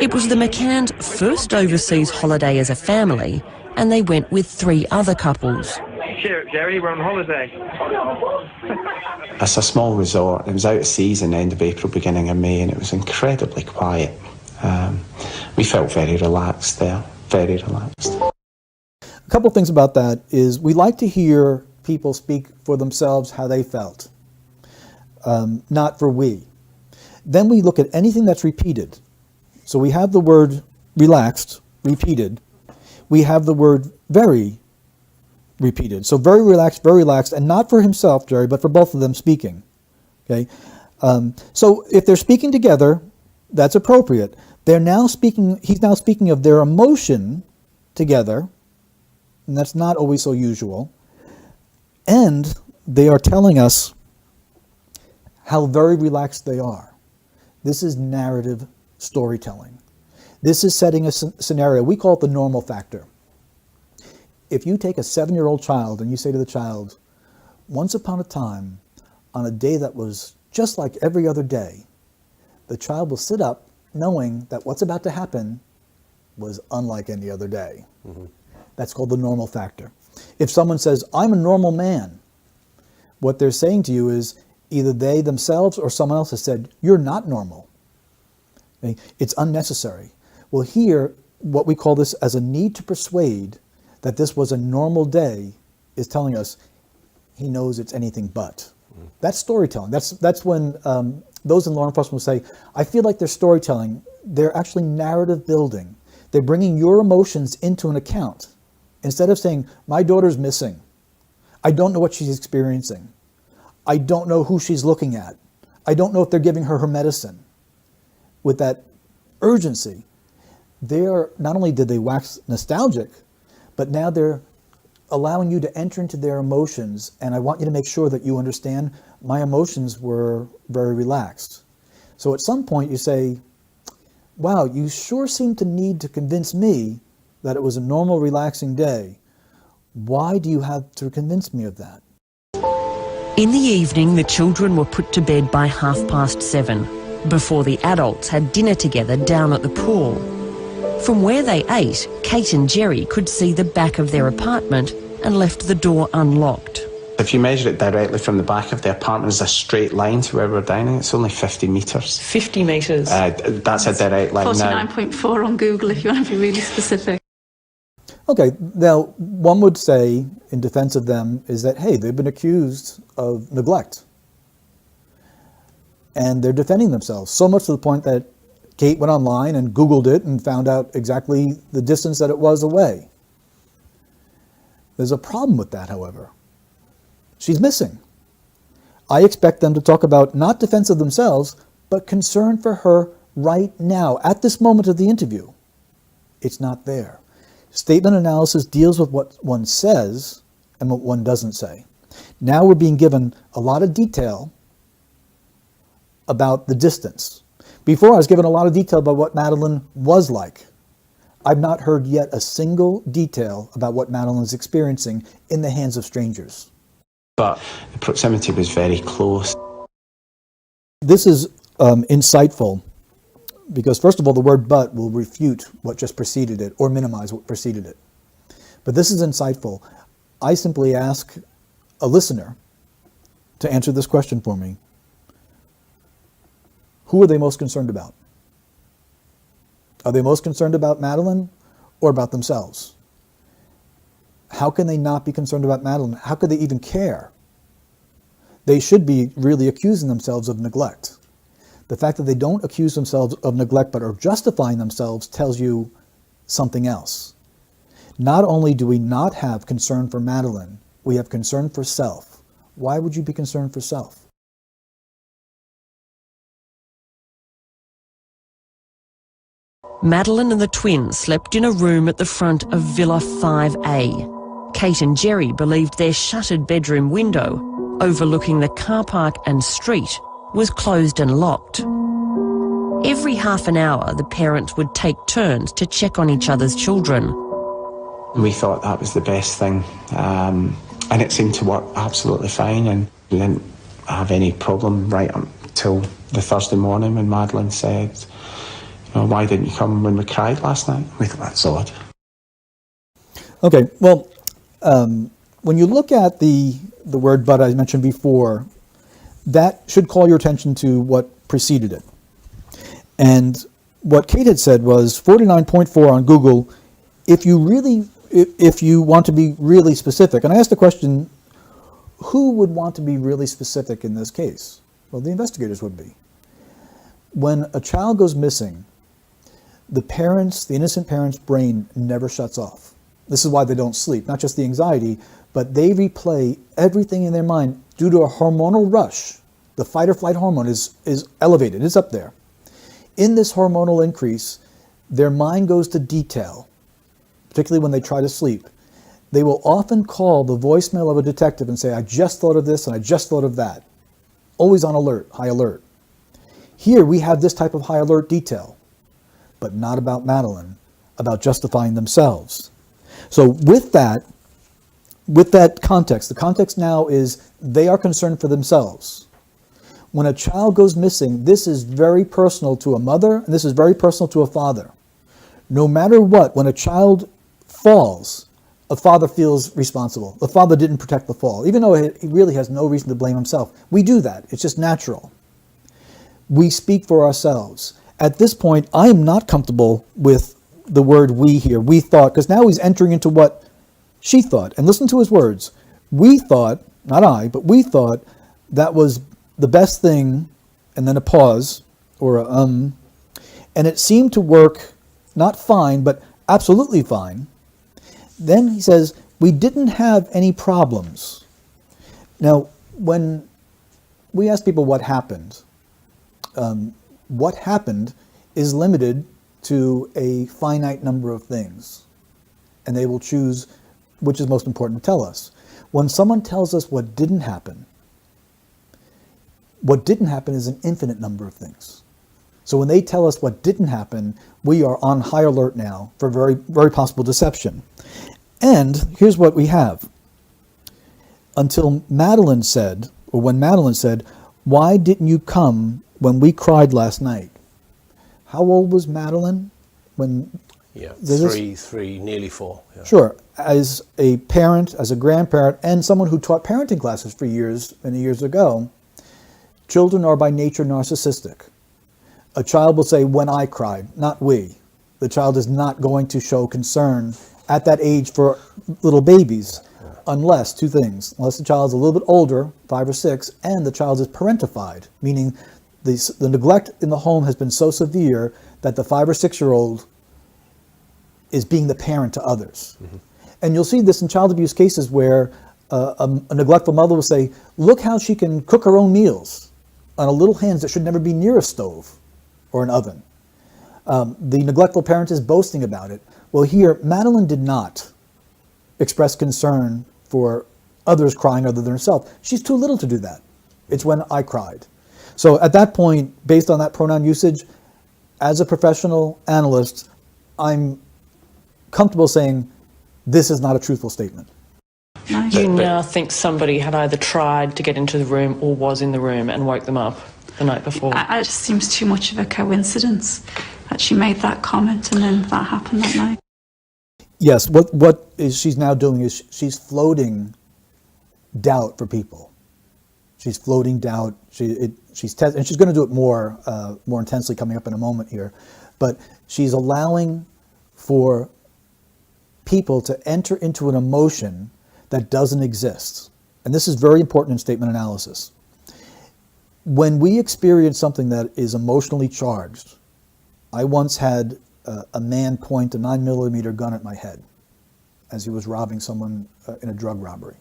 It was the McCanns' first overseas holiday as a family, and they went with 3 other couples. Cheer up, Jerry, we're on holiday. It's a small resort. It was out of season, end of April, beginning of May, and it was incredibly quiet. We felt very relaxed there, very relaxed. A couple things about that is we like to hear people speak for themselves how they felt, not for we. Then we look at anything that's repeated. So we have the word relaxed, repeated. We have the word very repeated. So very relaxed, and not for himself, Jerry, but for both of them speaking. Okay. So if they're speaking together, that's appropriate. They're now speaking. He's now speaking of their emotion together, and that's not always so usual. And they are telling us how very relaxed they are. This is narrative storytelling. This is setting a scenario. We call it the normal factor. If you take a 7-year-old child and you say to the child, once upon a time, on a day that was just like every other day, the child will sit up knowing that what's about to happen was unlike any other day. Mm-hmm. That's called the normal factor. If someone says, I'm a normal man, what they're saying to you is either they themselves or someone else has said, you're not normal. Okay? It's unnecessary. Well, here, what we call this as a need to persuade that this was a normal day is telling us he knows it's anything but. Mm. That's storytelling. That's when those in law enforcement will say, I feel like they're storytelling. They're actually narrative building. They're bringing your emotions into an account. Instead of saying, my daughter's missing. I don't know what she's experiencing. I don't know who she's looking at. I don't know if they're giving her medicine. With that urgency, not only did they wax nostalgic, but now they're allowing you to enter into their emotions, and I want you to make sure that you understand my emotions were very relaxed. So at some point you say, wow, you sure seem to need to convince me that it was a normal, relaxing day. Why do you have to convince me of that? In the evening, the children were put to bed by 7:30, before the adults had dinner together down at the pool. From where they ate, Kate and Jerry could see the back of their apartment and left the door unlocked. If you measure it directly from the back of the apartment as a straight line to where we're dining, it's only 50 metres. 50 metres? That's a direct line now. 49.4 on Google if you want to be really specific. Okay, now one would say in defense of them is that, hey, they've been accused of neglect. And they're defending themselves, so much to the point that Kate went online and Googled it and found out exactly the distance that it was away. There's a problem with that, however. She's missing. I expect them to talk about not defense of themselves, but concern for her right now, at this moment of the interview. It's not there. Statement analysis deals with what one says and what one doesn't say. Now we're being given a lot of detail about the distance. Before I was given a lot of detail about what Madeline was like. I've not heard yet a single detail about what Madeline is experiencing in the hands of strangers. But the proximity was very close. This is insightful because, first of all, the word but will refute what just preceded it or minimize what preceded it. But this is insightful. I simply ask a listener to answer this question for me. Who are they most concerned about? Are they most concerned about Madeline or about themselves? How can they not be concerned about Madeline? How could they even care? They should be really accusing themselves of neglect. The fact that they don't accuse themselves of neglect but are justifying themselves tells you something else. Not only do we not have concern for Madeline, we have concern for self. Why would you be concerned for self? Madeline and the twins slept in a room at the front of Villa 5A. Kate and Jerry believed their shuttered bedroom window, overlooking the car park and street, was closed and locked. Every half an hour, the parents would take turns to check on each other's children. We thought that was the best thing, and it seemed to work absolutely fine, and we didn't have any problem right until the Thursday morning when Madeline said, why didn't you come when we cried last night? We thought, that's odd. Okay, well, when you look at the word but I mentioned before, that should call your attention to what preceded it. And what Kate had said was 49.4 on Google, if you want to be really specific. And I asked the question, who would want to be really specific in this case? Well, the investigators would be. When a child goes missing, the innocent parent's brain never shuts off. This is why they don't sleep, not just the anxiety, but they replay everything in their mind due to a hormonal rush. The fight or flight hormone is elevated, it's up there. In this hormonal increase, their mind goes to detail, particularly when they try to sleep. They will often call the voicemail of a detective and say, I just thought of this and I just thought of that. Always on alert, high alert. Here we have this type of high alert detail, but not about Madeline, about justifying themselves. So with that context, the context now is they are concerned for themselves. When a child goes missing, this is very personal to a mother, and this is very personal to a father. No matter what, when a child falls, a father feels responsible. The father didn't protect the fall, even though he really has no reason to blame himself. We do that. It's just natural. We speak for ourselves. At this point, I am not comfortable with the word we here. We thought, because now he's entering into what she thought. And listen to his words. We thought, not I, but we thought that was the best thing, and then a pause, or a and it seemed to work not fine, but absolutely fine. Then he says, we didn't have any problems. Now, when we ask people what happened is limited to a finite number of things. And they will choose which is most important to tell us. When someone tells us what didn't happen is an infinite number of things. So when they tell us what didn't happen, we are on high alert now for very, very possible deception. And here's what we have. Until Madeline said, or when Madeline said, why didn't you come when we cried last night? How old was Madeline when... Yeah, three, nearly 4. Yeah. Sure. As a parent, as a grandparent, and someone who taught parenting classes for years, many years ago, children are by nature narcissistic. A child will say, when I cried, not we. The child is not going to show concern at that age for little babies, unless two things. Unless the child is a little bit older, 5 or 6, and the child is parentified, meaning the neglect in the home has been so severe that the 5 or 6-year-old is being the parent to others. Mm-hmm. And you'll see this in child abuse cases where a neglectful mother will say, look how she can cook her own meals on a little hands that should never be near a stove or an oven. The neglectful parent is boasting about it. Well, here, Madeline did not express concern for others crying other than herself. She's too little to do that. It's when I cried. So at that point, based on that pronoun usage, as a professional analyst, I'm comfortable saying this is not a truthful statement. You now think somebody had either tried to get into the room or was in the room and woke them up the night before? It just seems too much of a coincidence that she made that comment and then that happened that night. Yes, what she's now doing is she's floating doubt for people. She's floating doubt. And she's going to do it more intensely coming up in a moment here. But she's allowing for people to enter into an emotion that doesn't exist. And this is very important in statement analysis. When we experience something that is emotionally charged, I once had a man point a 9mm gun at my head as he was robbing someone in a drug robbery.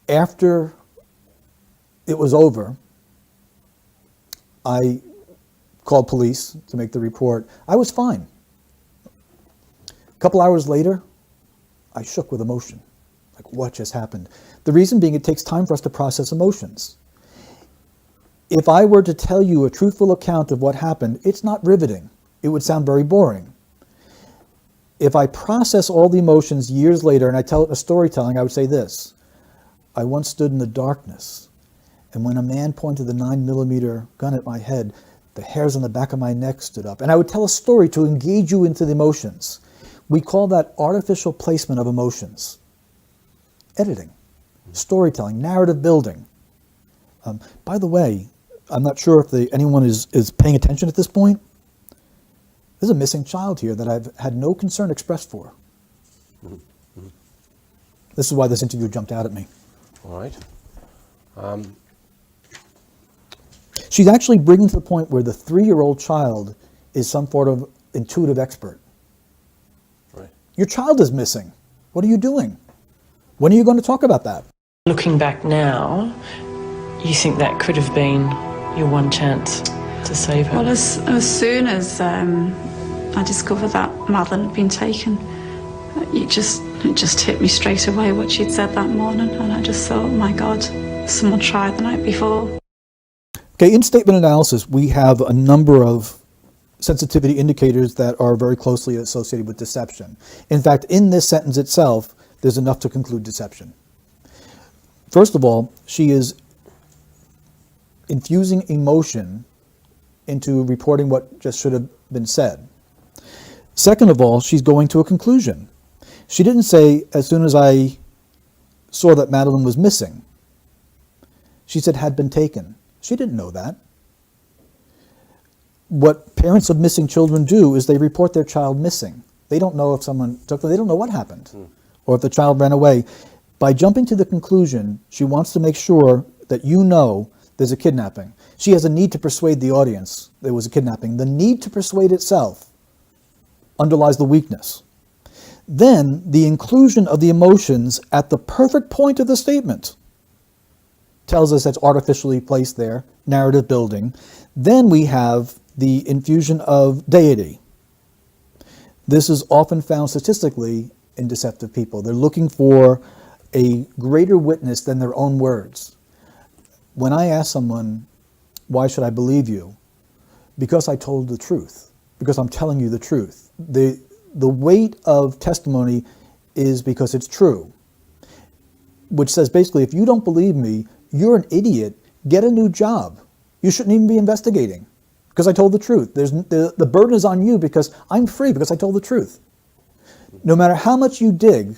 After it was over, I called police to make the report. I was fine. A couple hours later, I shook with emotion. Like, what just happened? The reason being, it takes time for us to process emotions. If I were to tell you a truthful account of what happened, it's not riveting. It would sound very boring. If I process all the emotions years later and I tell it in a storytelling, I would say this. I once stood in the darkness, and when a man pointed the 9mm gun at my head, the hairs on the back of my neck stood up. And I would tell a story to engage you into the emotions. We call that artificial placement of emotions. Editing, storytelling, narrative building. By the way, I'm not sure if anyone is paying attention at this point. There's a missing child here that I've had no concern expressed for. Mm-hmm. This is why this interview jumped out at me. All right. She's actually bringing to the point where the 3-year-old child is some sort of intuitive expert. Right. Your child is missing. What are you doing? When are you going to talk about that? Looking back now, you think that could have been your one chance to save her? Well, as soon as I discovered that Madeline had been taken, it just hit me straight away what she'd said that morning, and I just thought, oh my God, someone tried the night before. Okay, in statement analysis, we have a number of sensitivity indicators that are very closely associated with deception. In fact, in this sentence itself, there's enough to conclude deception. First of all, she is infusing emotion into reporting what just should have been said. Second of all, she's going to a conclusion. She didn't say, as soon as I saw that Madeline was missing. She said, had been taken. She didn't know that. What parents of missing children do is they report their child missing. They don't know if someone took them. They don't know what happened or if the child ran away. By jumping to the conclusion, she wants to make sure that you know there's a kidnapping. She has a need to persuade the audience there was a kidnapping. The need to persuade itself underlies the weakness. Then the inclusion of the emotions at the perfect point of the statement tells us that's artificially placed there, narrative building. Then we have the infusion of deity. This is often found statistically in deceptive people. They're looking for a greater witness than their own words. When I ask someone, why should I believe you? Because I told the truth, because I'm telling you the truth. The weight of testimony is because it's true, which says basically, if you don't believe me, you're an idiot, get a new job. You shouldn't even be investigating because I told the truth. The burden is on you because I'm free because I told the truth. No matter how much you dig,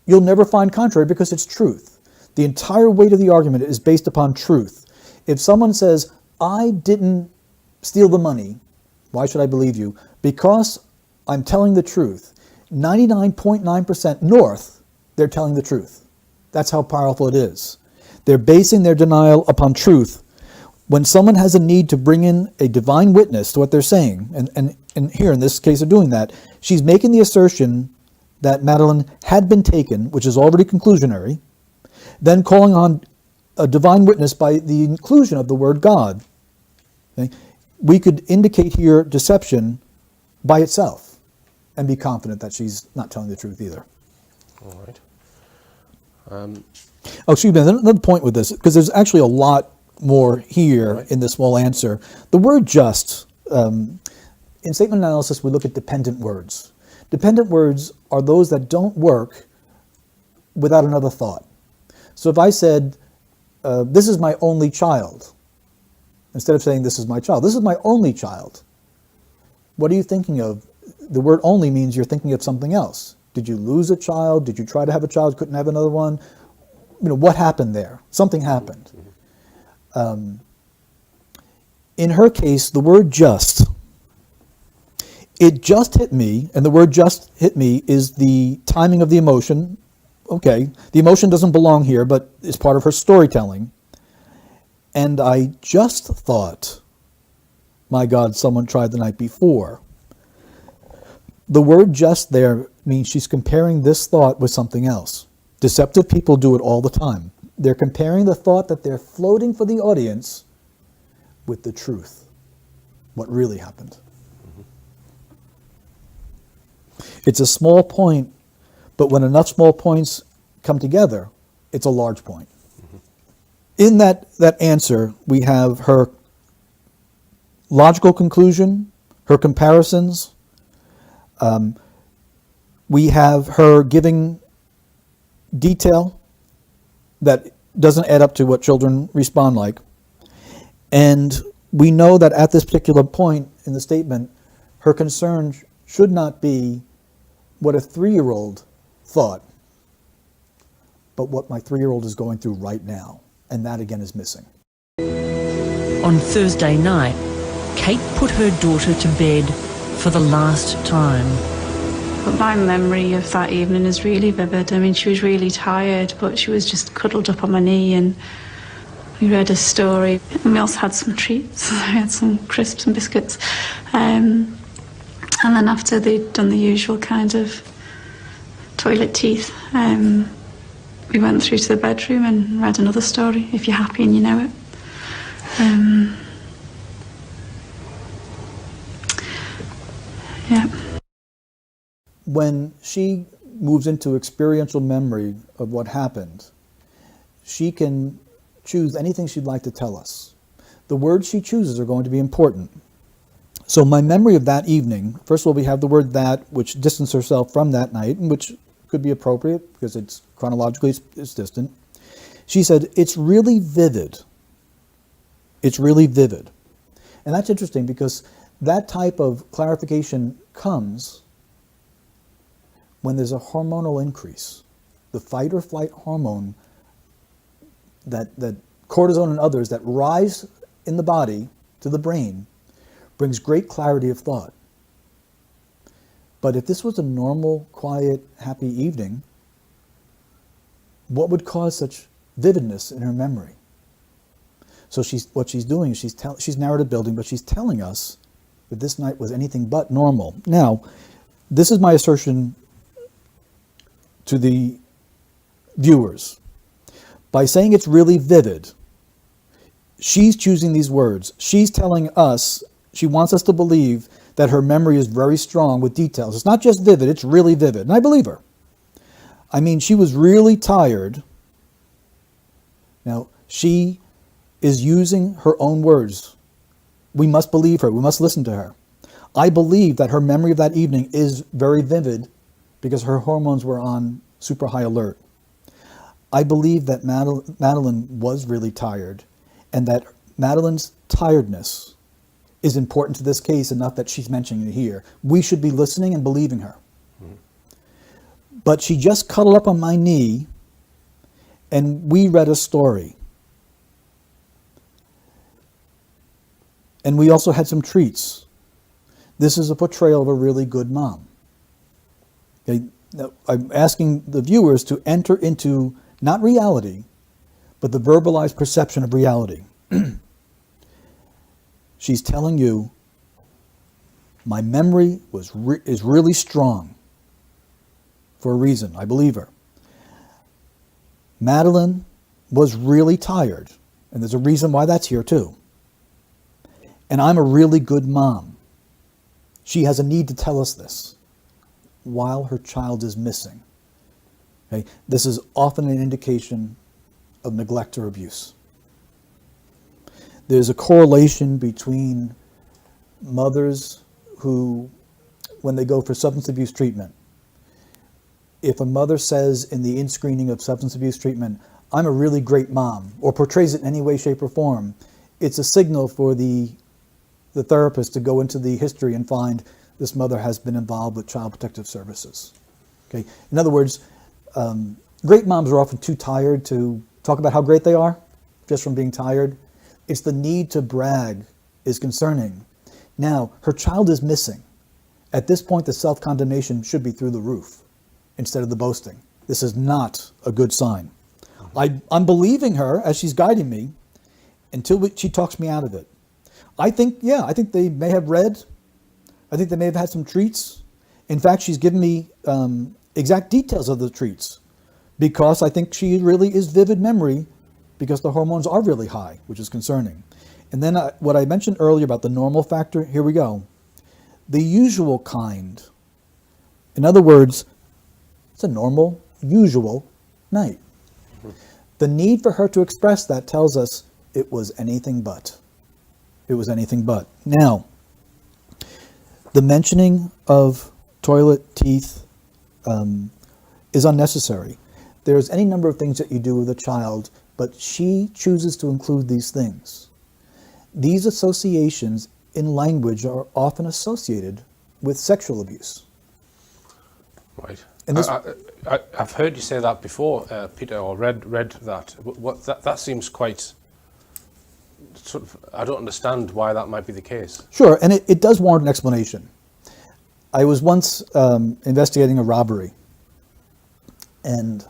you'll never find contrary because it's truth. The entire weight of the argument is based upon truth. If someone says, I didn't steal the money, why should I believe you? Because I'm telling the truth. 99.9% north, they're telling the truth. That's how powerful it is. They're basing their denial upon truth. When someone has a need to bring in a divine witness to what they're saying, and here in this case of doing that, she's making the assertion that Madeline had been taken, which is already conclusionary, then calling on a divine witness by the inclusion of the word God. Okay? We could indicate here deception by itself and be confident that she's not telling the truth either. All right. Oh, excuse me, another point with this, because there's actually a lot more here in this small answer. The word just, in statement analysis, we look at dependent words. Dependent words are those that don't work without another thought. So if I said, this is my only child, instead of saying this is my child, this is my only child, what are you thinking of? The word only means you're thinking of something else. Did you lose a child? Did you try to have a child, couldn't have another one? You know, what happened there? Something happened. In her case, the word just, it just hit me, and the word just hit me is the timing of the emotion. Okay, the emotion doesn't belong here, but it's part of her storytelling. And I just thought, my God, someone tried the night before. The word just there means she's comparing this thought with something else. Deceptive people do it all the time. They're comparing the thought that they're floating for the audience with the truth, what really happened. It's a small point, but when enough small points come together, it's a large point. In that answer, we have her logical conclusion, her comparisons. We have her giving detail that doesn't add up to what children respond like. And we know that at this particular point in the statement, her concern should not be what a 3-year-old thought, but what my 3-year-old is going through right now. And that again is missing. On Thursday night, Kate put her daughter to bed for the last time. But my memory of that evening is really vivid. I mean, she was really tired, but she was just cuddled up on my knee and we read a story. And we also had some treats. We had some crisps and biscuits. And then after they'd done the usual kind of toilet teeth, we went through to the bedroom and read another story, If You're Happy and You Know It. Yeah. When she moves into experiential memory of what happened, she can choose anything she'd like to tell us. The words she chooses are going to be important. So my memory of that evening, first of all, we have the word that, which distanced herself from that night, and which could be appropriate because it's chronologically it's distant. She said, it's really vivid. It's really vivid. And that's interesting because that type of clarification comes when there's a hormonal increase. The fight or flight hormone, that cortisol and others that rise in the body to the brain, brings great clarity of thought. But if this was a normal, quiet, happy evening, what would cause such vividness in her memory? So what she's doing is she's narrative building, but she's telling us that this night was anything but normal. Now, this is my assertion to the viewers. By saying it's really vivid, she's choosing these words. She's telling us, she wants us to believe that her memory is very strong with details. It's not just vivid, it's really vivid. And I believe her. I mean, she was really tired. Now, she is using her own words. We must believe her. We must listen to her. I believe that her memory of that evening is very vivid because her hormones were on super high alert. I believe that Madeline was really tired, and that Madeline's tiredness is important to this case enough that she's mentioning it here. We should be listening and believing her. But she just cuddled up on my knee, and we read a story. And we also had some treats. This is a portrayal of a really good mom. Okay? Now, I'm asking the viewers to enter into not reality, but the verbalized perception of reality. She's telling you, my memory is really strong for a reason. I believe her. Madeline was really tired, and there's a reason why that's here too. And I'm a really good mom. She has a need to tell us this while her child is missing. Okay? This is often an indication of neglect or abuse. There's a correlation between mothers who, when they go for substance abuse treatment, if a mother says in the in-screening of substance abuse treatment, I'm a really great mom, or portrays it in any way, shape, or form, it's a signal for the therapist to go into the history and find this mother has been involved with Child Protective Services. Okay? In other words, great moms are often too tired to talk about how great they are, just from being tired. It's the need to brag is concerning. Now, her child is missing. At this point, the self-condemnation should be through the roof instead of the boasting. This is not a good sign. I'm believing her as she's guiding me until she talks me out of it. I think they may have read. I think they may have had some treats. In fact, she's given me exact details of the treats because I think she really is vivid memory because the hormones are really high, which is concerning. And then what I mentioned earlier about the normal factor, here we go. The usual kind. In other words, it's a normal, usual night. The need for her to express that tells us it was anything but. It was anything but. Now, the mentioning of toilet, teeth is unnecessary. There's any number of things that you do with a child, but she chooses to include these things. These associations in language are often associated with sexual abuse. Right. And this, I've heard you say that before, Peter, or read that. That seems quite sort of, I don't understand why that might be the case. Sure, and it does warrant an explanation. I was once investigating a robbery, and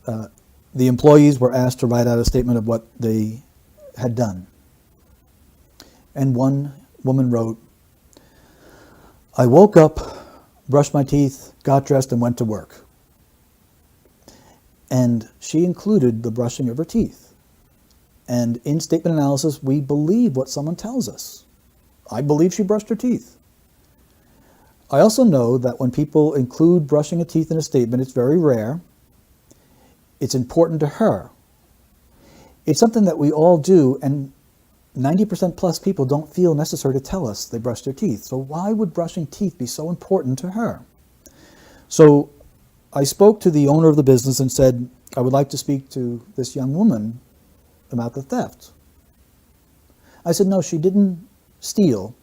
the employees were asked to write out a statement of what they had done. And one woman wrote, I woke up, brushed my teeth, got dressed, and went to work. And she included the brushing of her teeth. And in statement analysis, we believe what someone tells us. I believe she brushed her teeth. I also know that when people include brushing of teeth in a statement, it's very rare. It's important to her. It's something that we all do, and 90% plus people don't feel necessary to tell us they brush their teeth. So why would brushing teeth be so important to her? So I spoke to the owner of the business and said, I would like to speak to this young woman about the theft. I said, no, she didn't steal,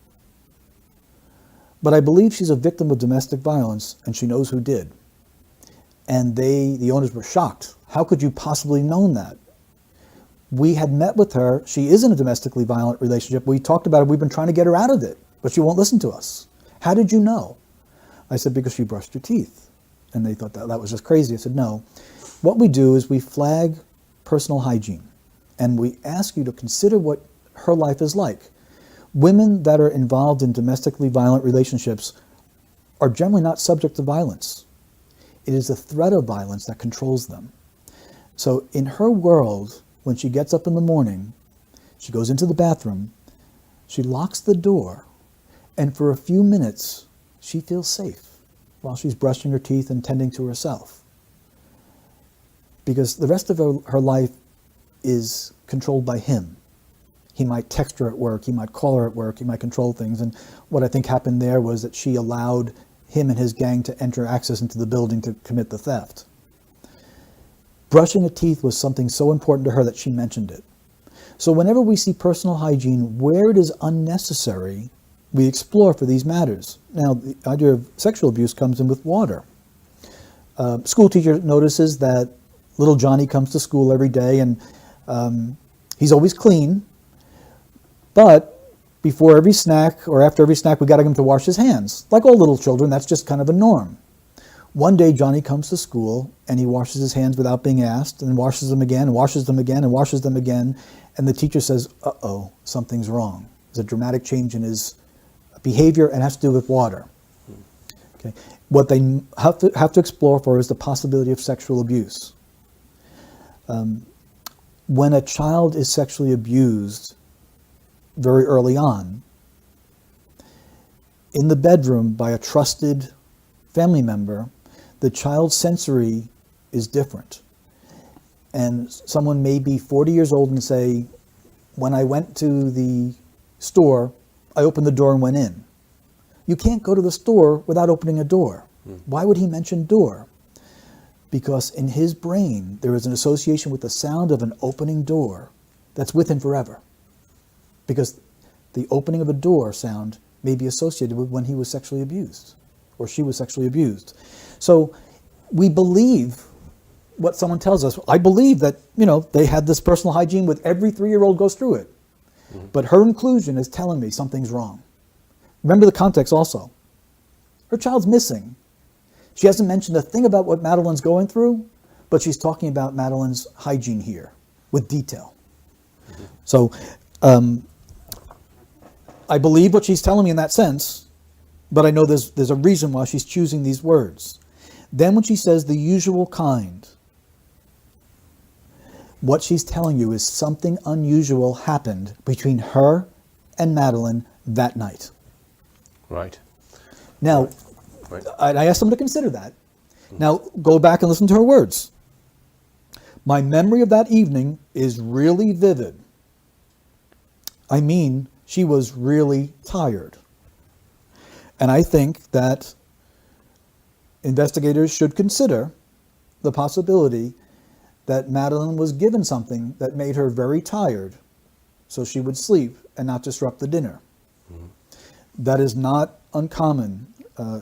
but I believe she's a victim of domestic violence and she knows who did. And the owners were shocked. How could you possibly known that? We had met with her. She is in a domestically violent relationship. We talked about it. We've been trying to get her out of it, but she won't listen to us. How did you know? I said, because she brushed her teeth. And they thought that was just crazy. I said, no. What we do is we flag personal hygiene. And we ask you to consider what her life is like. Women that are involved in domestically violent relationships are generally not subject to violence. It is the threat of violence that controls them. So in her world, when she gets up in the morning, she goes into the bathroom, she locks the door, and for a few minutes, she feels safe while she's brushing her teeth and tending to herself. Because the rest of her life is controlled by him. He might text her at work, he might call her at work, he might control things. And what I think happened there was that she allowed him and his gang to enter access into the building to commit the theft. Brushing her teeth was something so important to her that she mentioned it. So whenever we see personal hygiene, where it is unnecessary, we explore for these matters. Now, the idea of sexual abuse comes in with water. School teacher notices that little Johnny comes to school every day and he's always clean, but before every snack or after every snack, we got to get him to wash his hands. Like all little children, that's just kind of a norm. One day, Johnny comes to school and he washes his hands without being asked, and washes them again, and washes them again, and washes them again. And the teacher says, uh-oh, something's wrong. There's a dramatic change in his behavior, and it has to do with water. Okay. What they have to explore for is the possibility of sexual abuse. When a child is sexually abused very early on, in the bedroom by a trusted family member, the child's sensory is different. And someone may be 40 years old and say, when I went to the store, I opened the door and went in. You can't go to the store without opening a door. Why would he mention door? Because in his brain, there is an association with the sound of an opening door that's with him forever. Because the opening of a door sound may be associated with when he was sexually abused, or she was sexually abused. So we believe what someone tells us. I believe that, they had this personal hygiene with every 3-year-old goes through it. But her inclusion is telling me something's wrong. Remember the context also. Her child's missing. She hasn't mentioned a thing about what Madeline's going through, but she's talking about Madeline's hygiene here with detail. So I believe what she's telling me in that sense, but I know there's a reason why she's choosing these words. Then when she says the usual kind, what she's telling you is something unusual happened between her and Madeline that night. Right. Now, Right. I asked them to consider that. Now, go back and listen to her words. My memory of that evening is really vivid. I mean, she was really tired. And I think that investigators should consider the possibility that Madeline was given something that made her very tired so she would sleep and not disrupt the dinner. That is not uncommon.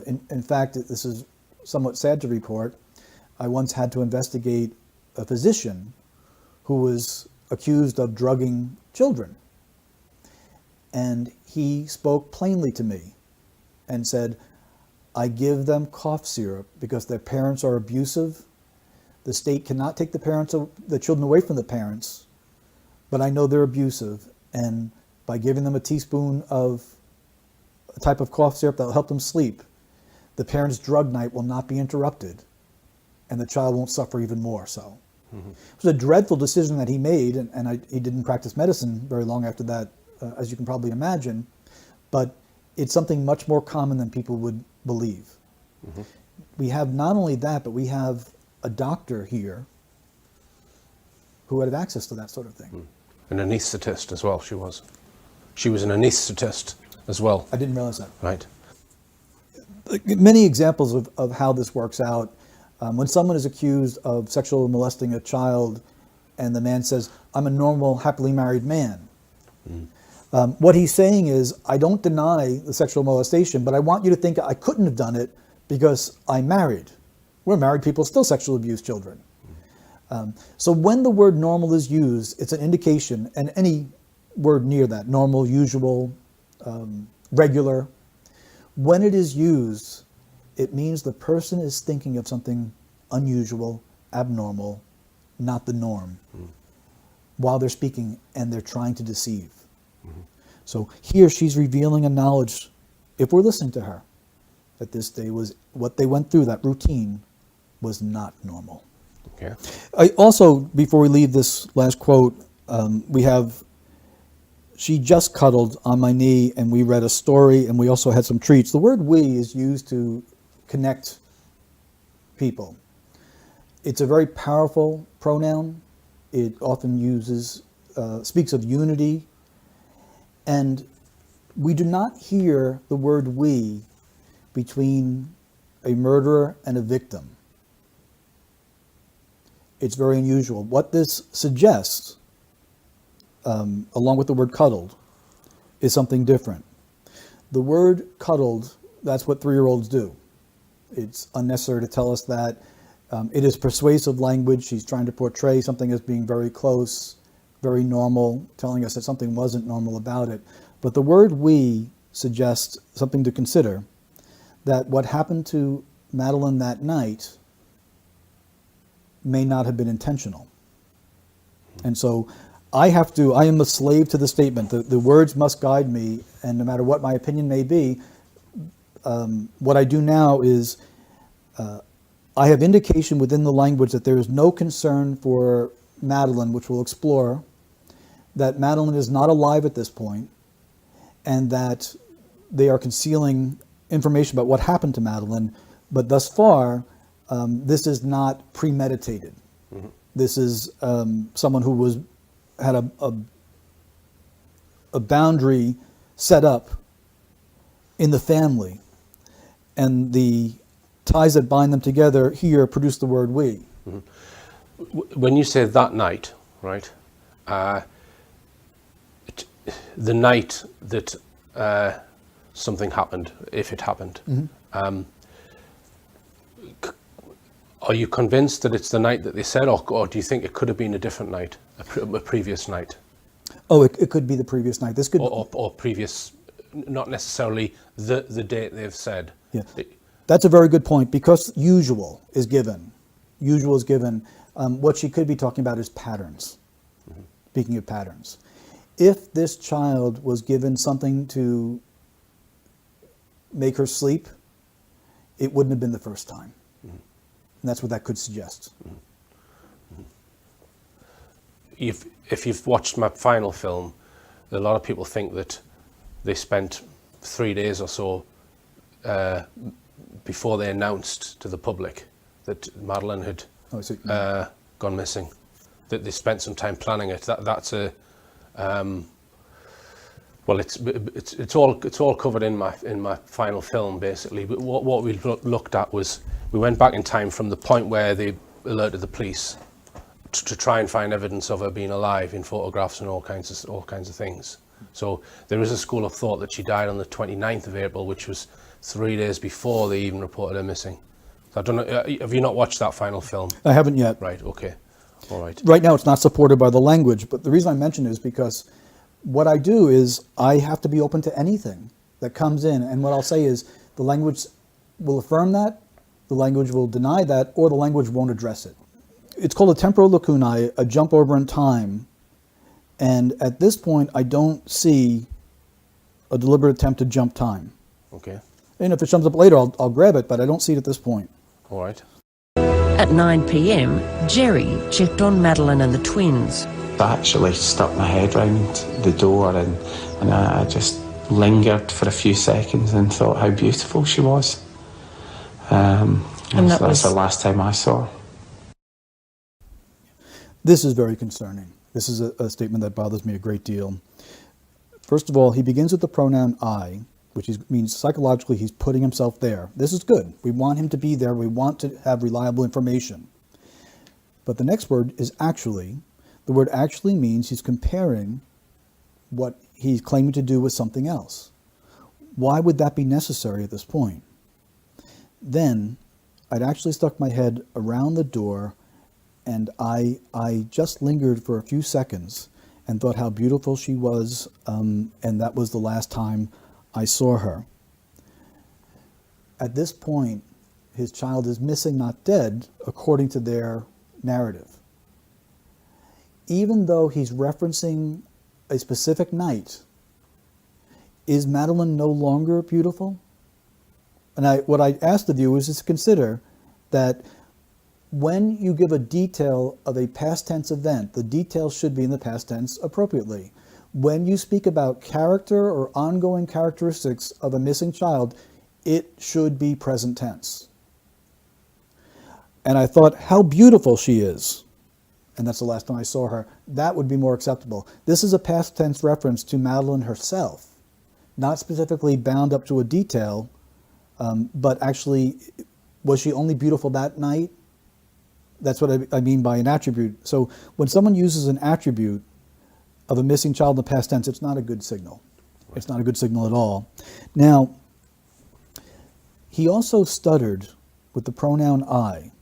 In fact, this is somewhat sad to report. I once had to investigate a physician who was accused of drugging children. And he spoke plainly to me and said, I give them cough syrup because their parents are abusive. The state cannot take the children away from the parents, but I know they're abusive. And by giving them a teaspoon of a type of cough syrup that will help them sleep, the parents' drug night will not be interrupted, and the child won't suffer even more so. It was a dreadful decision that he made, and he didn't practice medicine very long after that, as you can probably imagine, but it's something much more common than people would believe. We have not only that, but we have a doctor here who had access to that sort of thing. An anaesthetist as well, she was. She was an anaesthetist as well. I didn't realize that. Right. Many examples of how this works out. When someone is accused of sexually molesting a child and the man says, I'm a normal, happily married man. What he's saying is, I don't deny the sexual molestation, but I want you to think I couldn't have done it because I'm married. We're married people, still sexually abuse children. So when the word normal is used, it's an indication, and any word near that, normal, usual, regular, when it is used, it means the person is thinking of something unusual, abnormal, not the norm. while they're speaking, and they're trying to deceive. So here she's revealing a knowledge, if we're listening to her, that this day was what they went through, that routine was not normal. Okay. I also, before we leave this last quote, we have, she just cuddled on my knee and we read a story and we also had some treats. The word we is used to connect people. It's a very powerful pronoun. It often speaks of unity. And we do not hear the word we between a murderer and a victim. It's very unusual. What this suggests, along with the word cuddled, is something different. The word cuddled, that's what 3-year-olds do. It's unnecessary to tell us that. It is persuasive language. She's trying to portray something as being very close, very normal, telling us that something wasn't normal about it. But the word we suggests something to consider, that what happened to Madeline that night may not have been intentional. And so I am a slave to the statement. The words must guide me, and no matter what my opinion may be, what I do now is I have indication within the language that there is no concern for Madeline, which we'll explore, that Madeline is not alive at this point, and that they are concealing information about what happened to Madeline, but thus far, this is not premeditated. Mm-hmm. This is someone who had a boundary set up in the family, and the ties that bind them together here produce the word we. Mm-hmm. When you say that night, right, the night that something happened, if it happened, mm-hmm. Are you convinced that it's the night that they said, or do you think it could have been a different night, a previous night? Oh, it could be the previous night. This could or previous, not necessarily the date they've said. Yeah, that's a very good point, because usual is given. Usual is given. What she could be talking about is patterns. Mm-hmm. Speaking of patterns, if this child was given something to make her sleep, it wouldn't have been the first time. Mm-hmm. And that's what that could suggest. Mm-hmm. If you've watched my final film, a lot of people think that they spent 3 days or so before they announced to the public that Madeline had gone missing, that they spent some time planning it. That's a well, it's all covered in my final film, basically. But what we looked at was, we went back in time from the point where they alerted the police to try and find evidence of her being alive in photographs and all kinds of things. So there is a school of thought that she died on the 29th of April, which was 3 days before they even reported her missing. So I don't know, have you not watched that final film? I haven't yet. Right, okay. All right. Right now it's not supported by the language, but the reason I mention it is because what I do is I have to be open to anything that comes in, and what I'll say is the language will affirm that, the language will deny that, or the language won't address it. It's called a temporal lacunae, a jump over in time, and at this point I don't see a deliberate attempt to jump time. Okay. And if it comes up later, I'll grab it, but I don't see it at this point. All right. At 9 p.m, Jerry checked on Madeline and the twins. I actually stuck my head round the door and I just lingered for a few seconds and thought how beautiful she was. And that's the last time I saw her. This is very concerning. This is a statement that bothers me a great deal. First of all, he begins with the pronoun I, which means psychologically he's putting himself there. This is good. We want him to be there. We want to have reliable information. But the next word is actually. The word actually means he's comparing what he's claiming to do with something else. Why would that be necessary at this point? Then I'd actually stuck my head around the door, and I just lingered for a few seconds and thought how beautiful she was, and that was the last time I saw her. At this point, his child is missing, not dead, according to their narrative. even though he's referencing a specific night, is Madeline no longer beautiful? And what I ask the viewers is to consider that when you give a detail of a past tense event, the detail should be in the past tense appropriately. When you speak about character or ongoing characteristics of a missing child, it should be present tense. And I thought, how beautiful she is. And that's the last time I saw her. That would be more acceptable. This is a past tense reference to Madeline herself, not specifically bound up to a detail, but actually, was she only beautiful that night? That's what I mean by an attribute. So when someone uses an attribute of a missing child in the past tense, it's not a good signal. It's not a good signal at all. Now, he also stuttered with the pronoun I.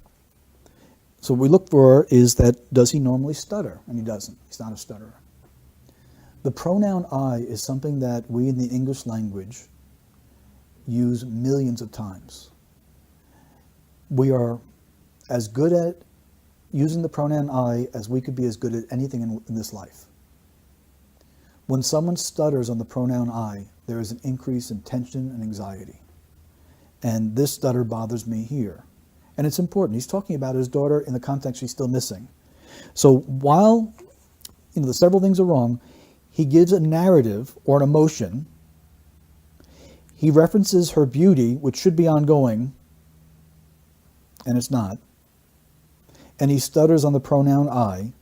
So what we look for is that, does he normally stutter? And he doesn't. He's not a stutterer. The pronoun I is something that we in the English language use millions of times. We are as good at using the pronoun I as we could be as good at anything in this life. When someone stutters on the pronoun I, there is an increase in tension and anxiety. And this stutter bothers me here. And it's important. He's talking about his daughter in the context she's still missing. So while the several things are wrong, he gives a narrative or an emotion. He references her beauty, which should be ongoing, and it's not. And he stutters on the pronoun I.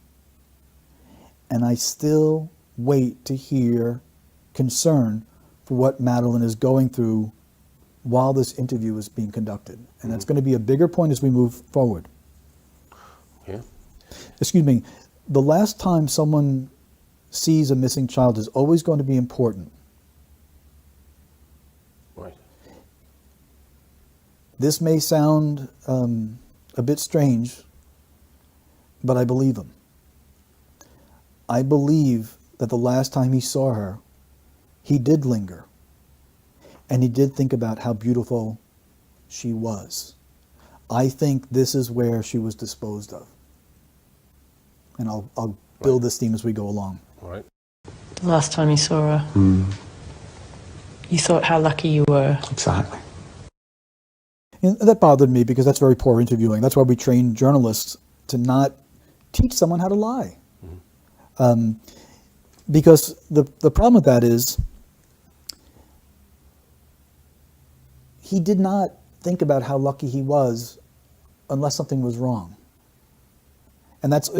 And I still wait to hear concern for what Madeline is going through while this interview is being conducted. And that's going to be a bigger point as we move forward. Yeah. Excuse me. The last time someone sees a missing child is always going to be important. Right. This may sound a bit strange, but I believe him. I believe that the last time he saw her, he did linger. And he did think about how beautiful she was. I think this is where she was disposed of. And I'll build this theme as we go along. Right. The last time you saw her, you thought how lucky you were. Exactly. And that bothered me because that's very poor interviewing. That's why we train journalists to not teach someone how to lie. Because the problem with that is he did not think about how lucky he was unless something was wrong. And that's,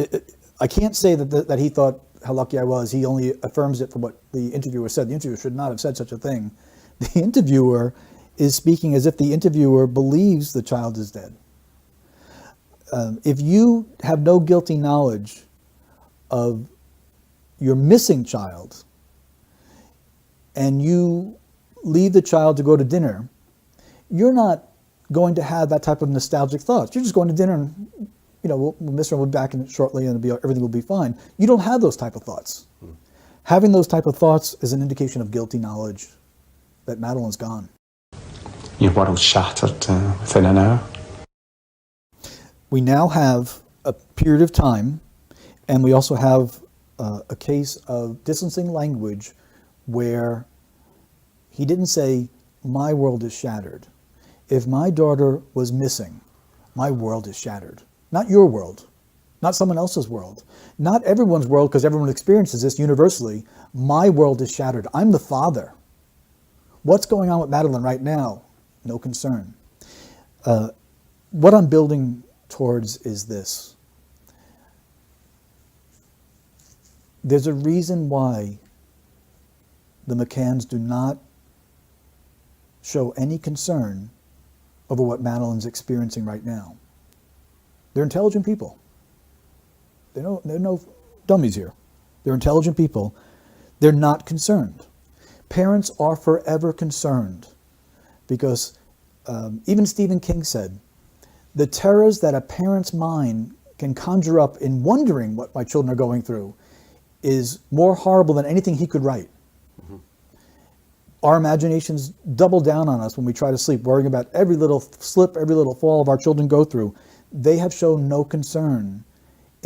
I can't say that he thought how lucky I was. He only affirms it for what the interviewer said. The interviewer should not have said such a thing. The interviewer is speaking as if the interviewer believes the child is dead. If you have no guilty knowledge of your missing child and you leave the child to go to dinner, you're not going to have that type of nostalgic thoughts. You're just going to dinner and, we'll miss her, we'll be back in shortly and everything will be fine. You don't have those type of thoughts. Having those type of thoughts is an indication of guilty knowledge that Madeline's gone. Your world shattered within an hour. We now have a period of time, and we also have a case of distancing language where he didn't say, my world is shattered. If my daughter was missing, my world is shattered. Not your world, not someone else's world, not everyone's world, because everyone experiences this universally. My world is shattered. I'm the father. What's going on with Madeline right now? No concern. What I'm building towards is this. There's a reason why the McCann's do not show any concern over what Madeline's experiencing right now. They're intelligent people. They're no dummies here. They're intelligent people. They're not concerned. Parents are forever concerned because even Stephen King said, the terrors that a parent's mind can conjure up in wondering what my children are going through is more horrible than anything he could write. Our imaginations double down on us when we try to sleep, worrying about every little slip, every little fall of our children go through. They have shown no concern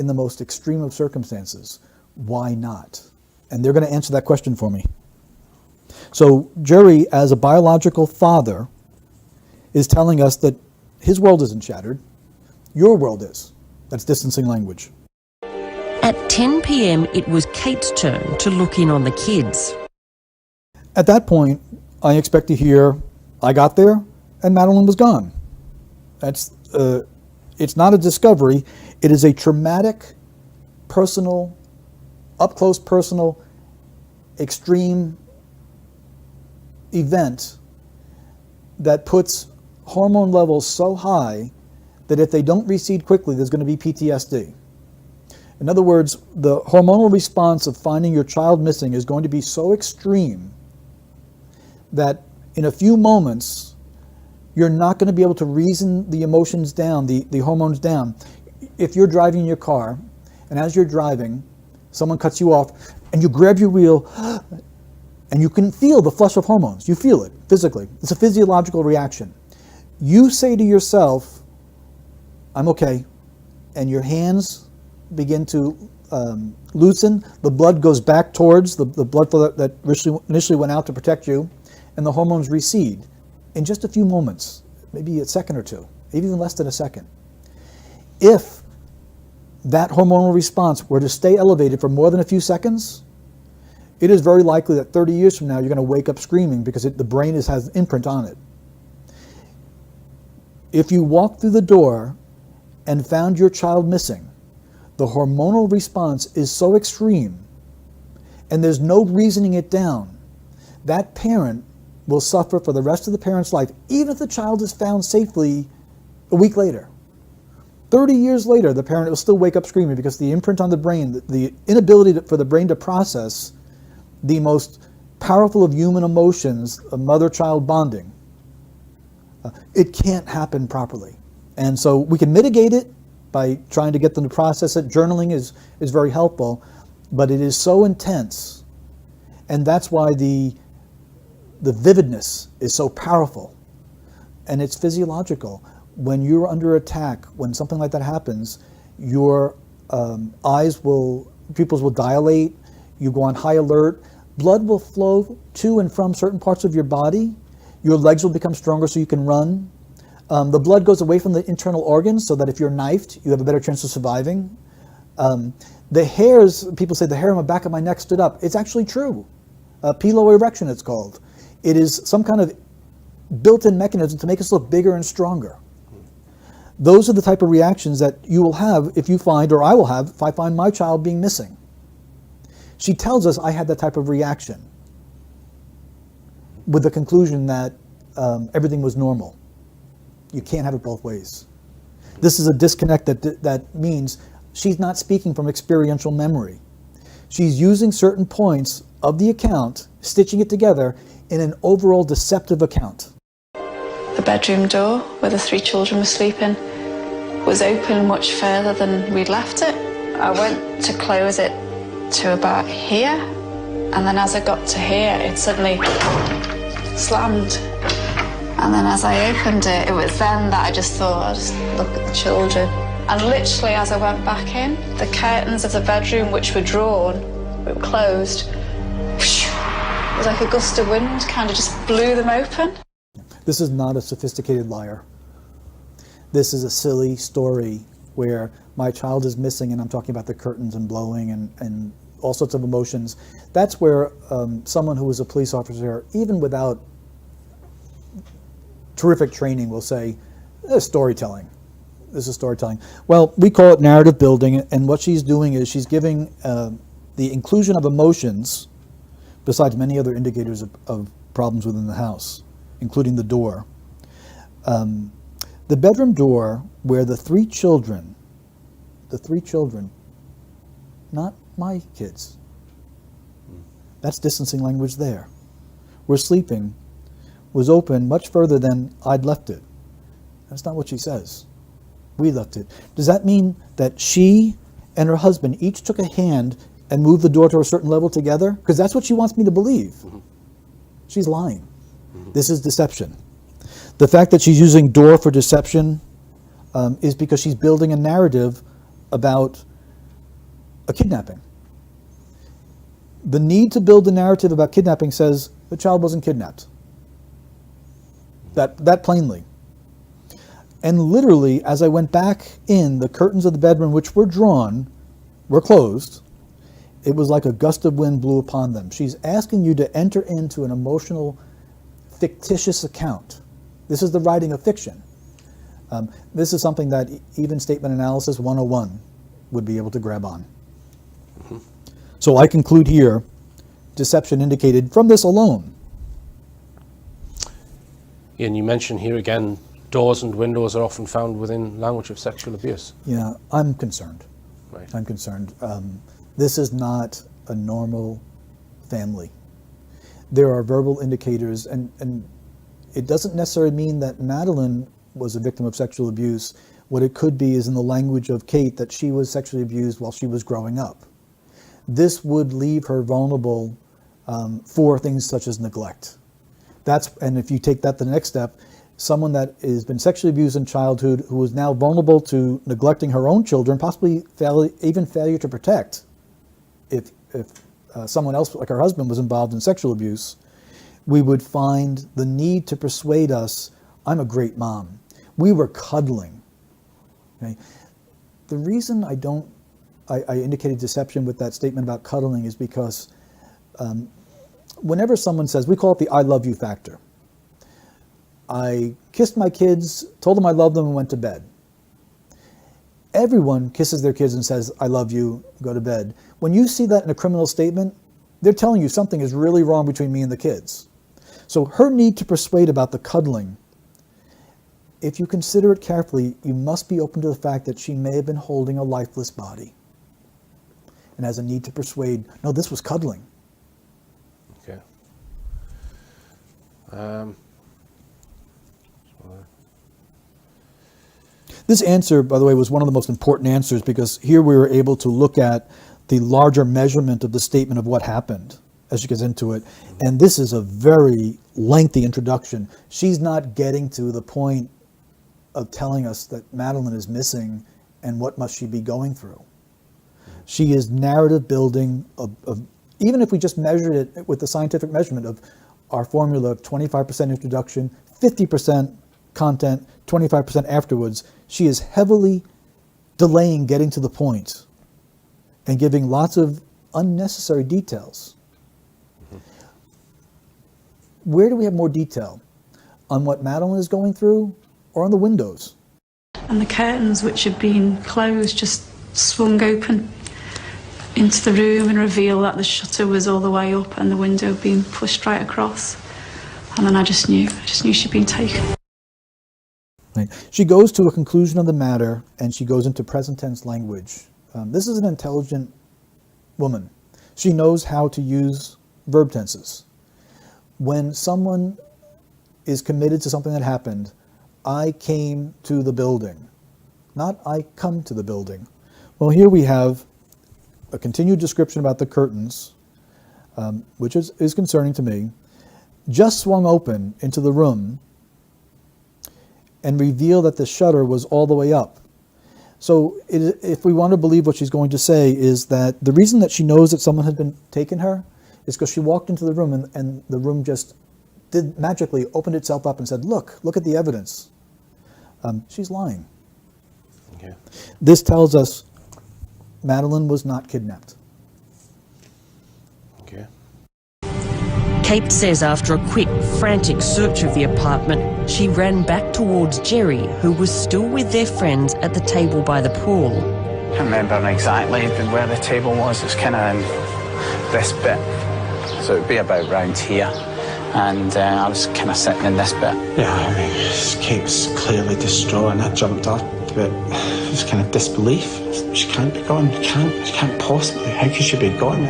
in the most extreme of circumstances, why not? And they're going to answer that question for me. So Jerry, as a biological father, is telling us that his world isn't shattered. Your world is. That's distancing language. At 10 p.m, it was Kate's turn to look in on the kids. At that point, I expect to hear, I got there and Madeline was gone. That's, it's not a discovery. It is a traumatic, personal, up-close personal, extreme event that puts hormone levels so high that if they don't recede quickly, there's going to be PTSD. In other words, the hormonal response of finding your child missing is going to be so extreme that in a few moments, you're not going to be able to reason the emotions down, the hormones down. If you're driving your car, and as you're driving, someone cuts you off, and you grab your wheel, and you can feel the flush of hormones. You feel it physically. It's a physiological reaction. You say to yourself, I'm okay, and your hands begin to loosen. The blood goes back towards the blood flow that initially went out to protect you, and the hormones recede in just a few moments, maybe a second or two, maybe even less than a second. If that hormonal response were to stay elevated for more than a few seconds, it is very likely that 30 years from now you're going to wake up screaming because the brain has an imprint on it. If you walk through the door and found your child missing, the hormonal response is so extreme and there's no reasoning it down, that parent will suffer for the rest of the parent's life, even if the child is found safely a week later. 30 years later, the parent will still wake up screaming because the imprint on the brain, the inability for the brain to process the most powerful of human emotions, of mother-child bonding, it can't happen properly. And so we can mitigate it by trying to get them to process it. Journaling is very helpful, but it is so intense. And that's why the vividness is so powerful. And it's physiological. When you're under attack, when something like that happens, your pupils will dilate, you go on high alert, blood will flow to and from certain parts of your body, your legs will become stronger so you can run. The blood goes away from the internal organs so that if you're knifed, you have a better chance of surviving. The hairs, people say the hair on the back of my neck stood up. It's actually true. Piloerection it's called. It is some kind of built-in mechanism to make us look bigger and stronger. Those are the type of reactions that you will have if you find, or I will have, if I find my child being missing. She tells us I had that type of reaction with the conclusion that everything was normal. You can't have it both ways. This is a disconnect that means she's not speaking from experiential memory. She's using certain points of the account, stitching it together in an overall deceptive account. The bedroom door where the 3 children were sleeping was open much further than we'd left it. I went to close it to about here, and then as I got to here, it suddenly slammed. And then as I opened it, it was then that I just thought, I'll just look at the children. And literally as I went back in, the curtains of the bedroom, which were drawn, were closed. It was like a gust of wind, kind of just blew them open. This is not a sophisticated liar. This is a silly story where my child is missing and I'm talking about the curtains and blowing and all sorts of emotions. That's where someone who was a police officer, even without terrific training, will say, this is storytelling. This is storytelling. Well, we call it narrative building, and what she's doing is she's giving the inclusion of emotions, besides many other indicators of problems within the house, including the door. The bedroom door where the three children, not my kids, that's distancing language there, were sleeping, was open much further than I'd left it. That's not what she says. We left it. Does that mean that she and her husband each took a hand and moved the door to a certain level together? Because that's what she wants me to believe. Mm-hmm. She's lying. Mm-hmm. This is deception. The fact that she's using door for deception is because she's building a narrative about a kidnapping. The need to build a narrative about kidnapping says the child wasn't kidnapped. That plainly. And literally, as I went back in, the curtains of the bedroom, which were drawn, were closed. It was like a gust of wind blew upon them. She's asking you to enter into an emotional, fictitious account. This is the writing of fiction. This is something that even Statement Analysis 101 would be able to grab on. Mm-hmm. So I conclude here, deception indicated from this alone. And you mentioned here again, doors and windows are often found within language of sexual abuse. Yeah, I'm concerned. Right. I'm concerned. This is not a normal family. There are verbal indicators, and it doesn't necessarily mean that Madeline was a victim of sexual abuse. What it could be is in the language of Kate that she was sexually abused while she was growing up. This would leave her vulnerable for things such as neglect. And if you take that to the next step, someone that has been sexually abused in childhood who is now vulnerable to neglecting her own children, possibly even failure to protect, if someone else like her husband was involved in sexual abuse, we would find the need to persuade us, I'm a great mom. We were cuddling. Okay? The reason I indicated deception with that statement about cuddling is because whenever someone says, we call it the I love you factor. I kissed my kids, told them I loved them, and went to bed. Everyone kisses their kids and says, I love you, go to bed. When you see that in a criminal statement, they're telling you something is really wrong between me and the kids. So her need to persuade about the cuddling, if you consider it carefully, you must be open to the fact that she may have been holding a lifeless body and has a need to persuade, no, this was cuddling. Okay. This answer, by the way, was one of the most important answers because here we were able to look at the larger measurement of the statement of what happened as she gets into it. And this is a very lengthy introduction. She's not getting to the point of telling us that Madeline is missing and what must she be going through. She is narrative building of even if we just measured it with the scientific measurement of our formula of 25% introduction, 50% content, 25% afterwards, she is heavily delaying getting to the point and giving lots of unnecessary details. Where do we have more detail? On what Madeline is going through or on the windows? And the curtains, which had been closed, just swung open into the room and revealed that the shutter was all the way up and the window being pushed right across. And then I just knew she'd been taken. Right. She goes to a conclusion of the matter and she goes into present tense language. This is an intelligent woman. She knows how to use verb tenses. When someone is committed to something that happened, I came to the building, not I come to the building. Well, here we have a continued description about the curtains, which is concerning to me, just swung open into the room and reveal that the shutter was all the way up. So if we want to believe what she's going to say is that the reason that she knows that someone had been taken her is because she walked into the room and the room just magically opened itself up and said, look at the evidence. She's lying. Okay. This tells us Madeline was not kidnapped. Okay. Kate says after a quick, frantic search of the apartment, she ran back towards Jerry, who was still with their friends at the table by the pool. I can't remember exactly where the table was. It's kind of in this bit. So it'd be about round here. And I was kind of sitting in this bit. Yeah, I mean, Kate was clearly distraught and I jumped up, but it was kind of disbelief. She can't be gone. She can't possibly. How could she be gone?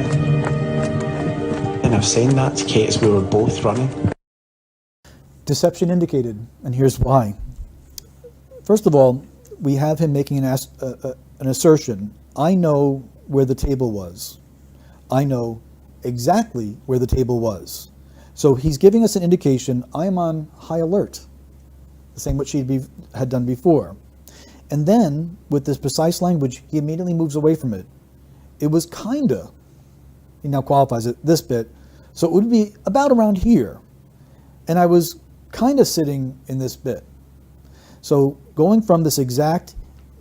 And I was saying that to Kate as we were both running. Deception indicated, and here's why. First of all, we have him making an assertion. I know where the table was. I know exactly where the table was. So he's giving us an indication, I am on high alert, the same what she had done before. And then, with this precise language, he immediately moves away from it it was kinda, he now qualifies it, this bit, so it would be about around here. And I was kinda sitting in this bit. So going from this exact,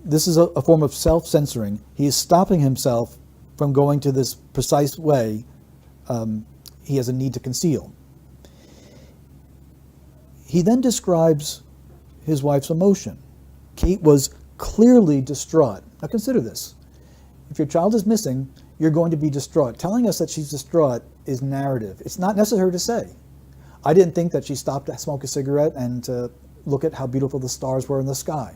this is a form of self-censoring. He is stopping himself from going to this precise way he has a need to conceal. He then describes his wife's emotion. Kate was clearly distraught. Now consider this. If your child is missing, you're going to be distraught. Telling us that she's distraught is narrative. It's not necessary to say. I didn't think that she stopped to smoke a cigarette and to look at how beautiful the stars were in the sky.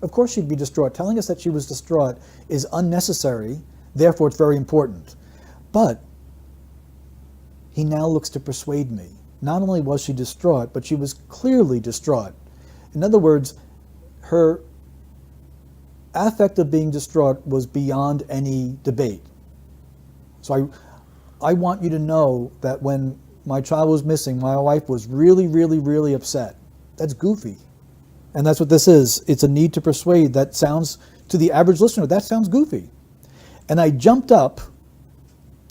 Of course she'd be distraught. Telling us that she was distraught is unnecessary, therefore it's very important. But he now looks to persuade me. Not only was she distraught, but she was clearly distraught. In other words, her affect of being distraught was beyond any debate. So I want you to know that when my child was missing, my wife was really, really, really upset. That's goofy. And that's what this is. It's a need to persuade. That sounds, to the average listener, that sounds goofy. And I jumped up.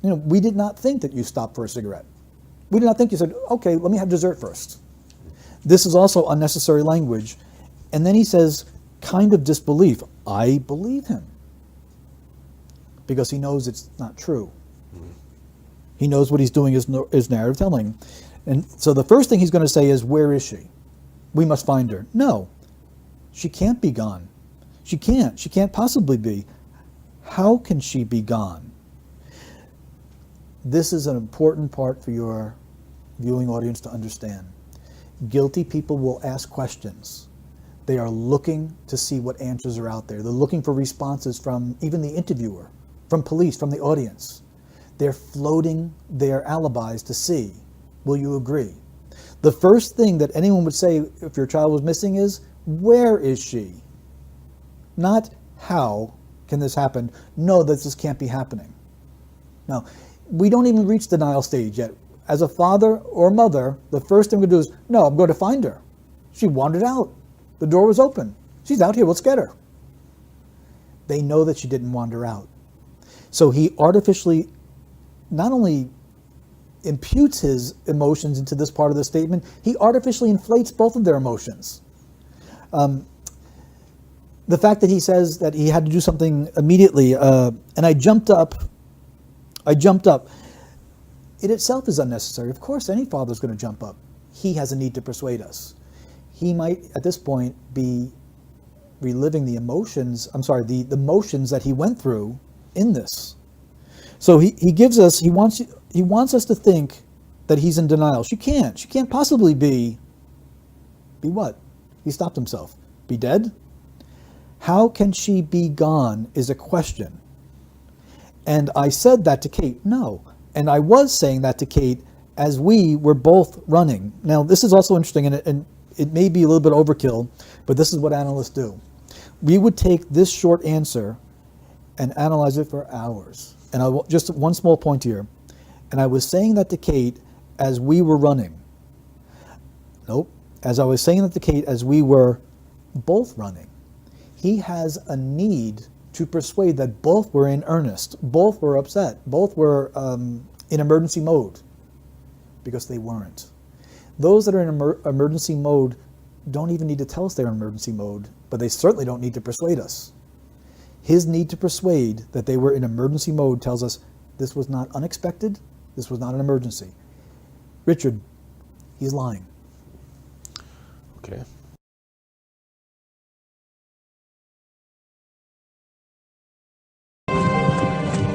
You know, we did not think that you stopped for a cigarette. We did not think you said, okay, let me have dessert first. This is also unnecessary language. And then he says, kind of disbelief. I believe him. Because he knows it's not true. He knows what he's doing is narrative telling. And so the first thing he's going to say is, where is she? We must find her. No, she can't be gone. She can't. She can't possibly be. How can she be gone? This is an important part for your viewing audience to understand. Guilty people will ask questions. They are looking to see what answers are out there. They're looking for responses from even the interviewer, from police, from the audience. They're floating their alibis to see, will you agree? The first thing that anyone would say if your child was missing is, where is she? Not how can this happen? No, that this can't be happening. Now, we don't even reach denial stage yet. As a father or mother, the first thing we do is, no, I'm going to find her. She wandered out. The door was open. She's out here, let's get her. They know that she didn't wander out. So he artificially not only imputes his emotions into this part of the statement, he artificially inflates both of their emotions. The fact that he says that he had to do something immediately, and I jumped up, it itself is unnecessary. Of course, any father is going to jump up. He has a need to persuade us. He might, at this point, be reliving the emotions, the motions that he went through in this. So he gives us, he wants us to think that he's in denial. She can't possibly be what? He stopped himself. Be dead? How can she be gone is a question. And I said that to Kate, no. And I was saying that to Kate as we were both running. Now, this is also interesting, and it may be a little bit overkill, but this is what analysts do. We would take this short answer and analyze it for hours. And just one small point here. And I was saying that to Kate as we were running. Nope. As I was saying that to Kate as we were both running. He has a need to persuade that both were in earnest, both were upset, both were in emergency mode, because they weren't. Those that are in emergency mode don't even need to tell us they're in emergency mode, but they certainly don't need to persuade us. His need to persuade that they were in emergency mode tells us this was not unexpected, this was not an emergency. Richard, he's lying. Okay.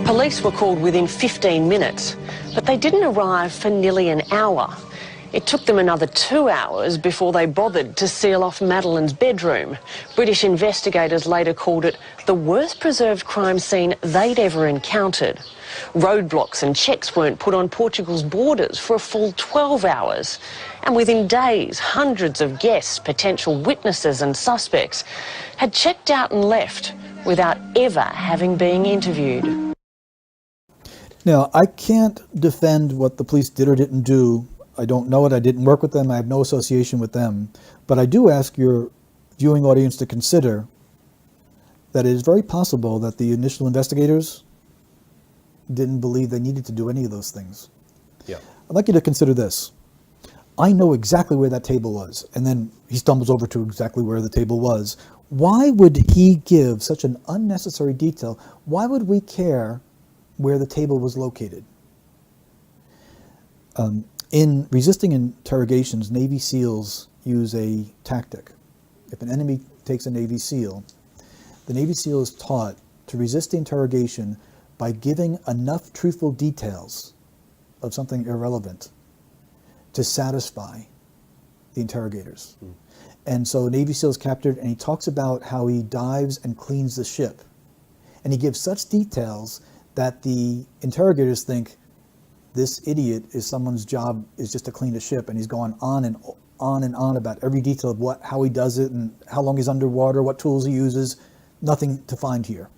Police were called within 15 minutes, but they didn't arrive for nearly an hour. It took them another 2 hours before they bothered to seal off Madeleine's bedroom. British investigators later called it the worst preserved crime scene they'd ever encountered. Roadblocks and checks weren't put on Portugal's borders for a full 12 hours. And within days, hundreds of guests, potential witnesses and suspects had checked out and left without ever having been interviewed. Now, I can't defend what the police did or didn't do. I don't know it. I didn't work with them. I have no association with them. But I do ask your viewing audience to consider that it is very possible that the initial investigators didn't believe they needed to do any of those things. Yeah. I'd like you to consider this. I know exactly where that table was. And then he stumbles over to exactly where the table was. Why would he give such an unnecessary detail? Why would we care where the table was located? In resisting interrogations, Navy SEALs use a tactic. If an enemy takes a Navy SEAL, the Navy SEAL is taught to resist the interrogation by giving enough truthful details of something irrelevant to satisfy the interrogators. And so Navy SEAL is captured, and he talks about how he dives and cleans the ship. And he gives such details that the interrogators think this idiot is someone's job is just to clean the ship, and he's going on and on about every detail of how he does it and how long he's underwater, what tools he uses. Nothing to find here.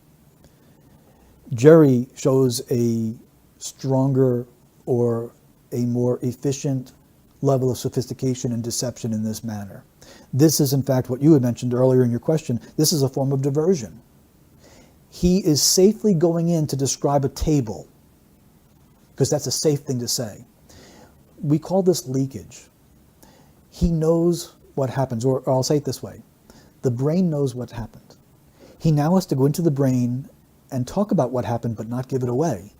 Jerry shows a stronger or a more efficient level of sophistication and deception in this manner. This is, in fact, what you had mentioned earlier in your question. This is a form of diversion. He is safely going in to describe a table, because that's a safe thing to say. We call this leakage. He knows what happens, or I'll say it this way. The brain knows what happened. He now has to go into the brain and talk about what happened, but not give it away.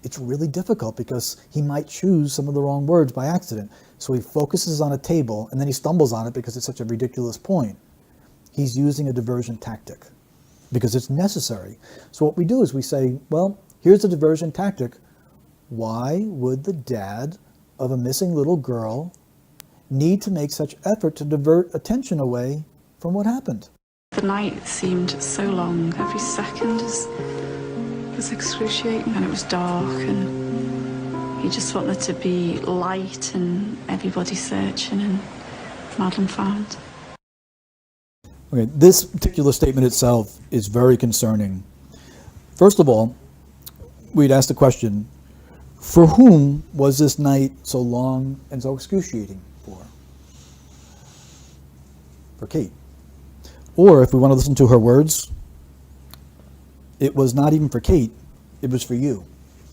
It's really difficult because he might choose some of the wrong words by accident. So he focuses on a table, and then he stumbles on it because it's such a ridiculous point. He's using a diversion tactic because it's necessary. So what we do is we say, well, here's a diversion tactic. Why would the dad of a missing little girl need to make such effort to divert attention away from what happened? The night seemed so long. Every second was excruciating, and it was dark, and he just wanted to be light and everybody searching, and Madeline found. Okay, this particular statement itself is very concerning. First of all, we'd ask the question, for whom was this night so long and so excruciating for? For Kate. Or if we want to listen to her words, it was not even for Kate, it was for you.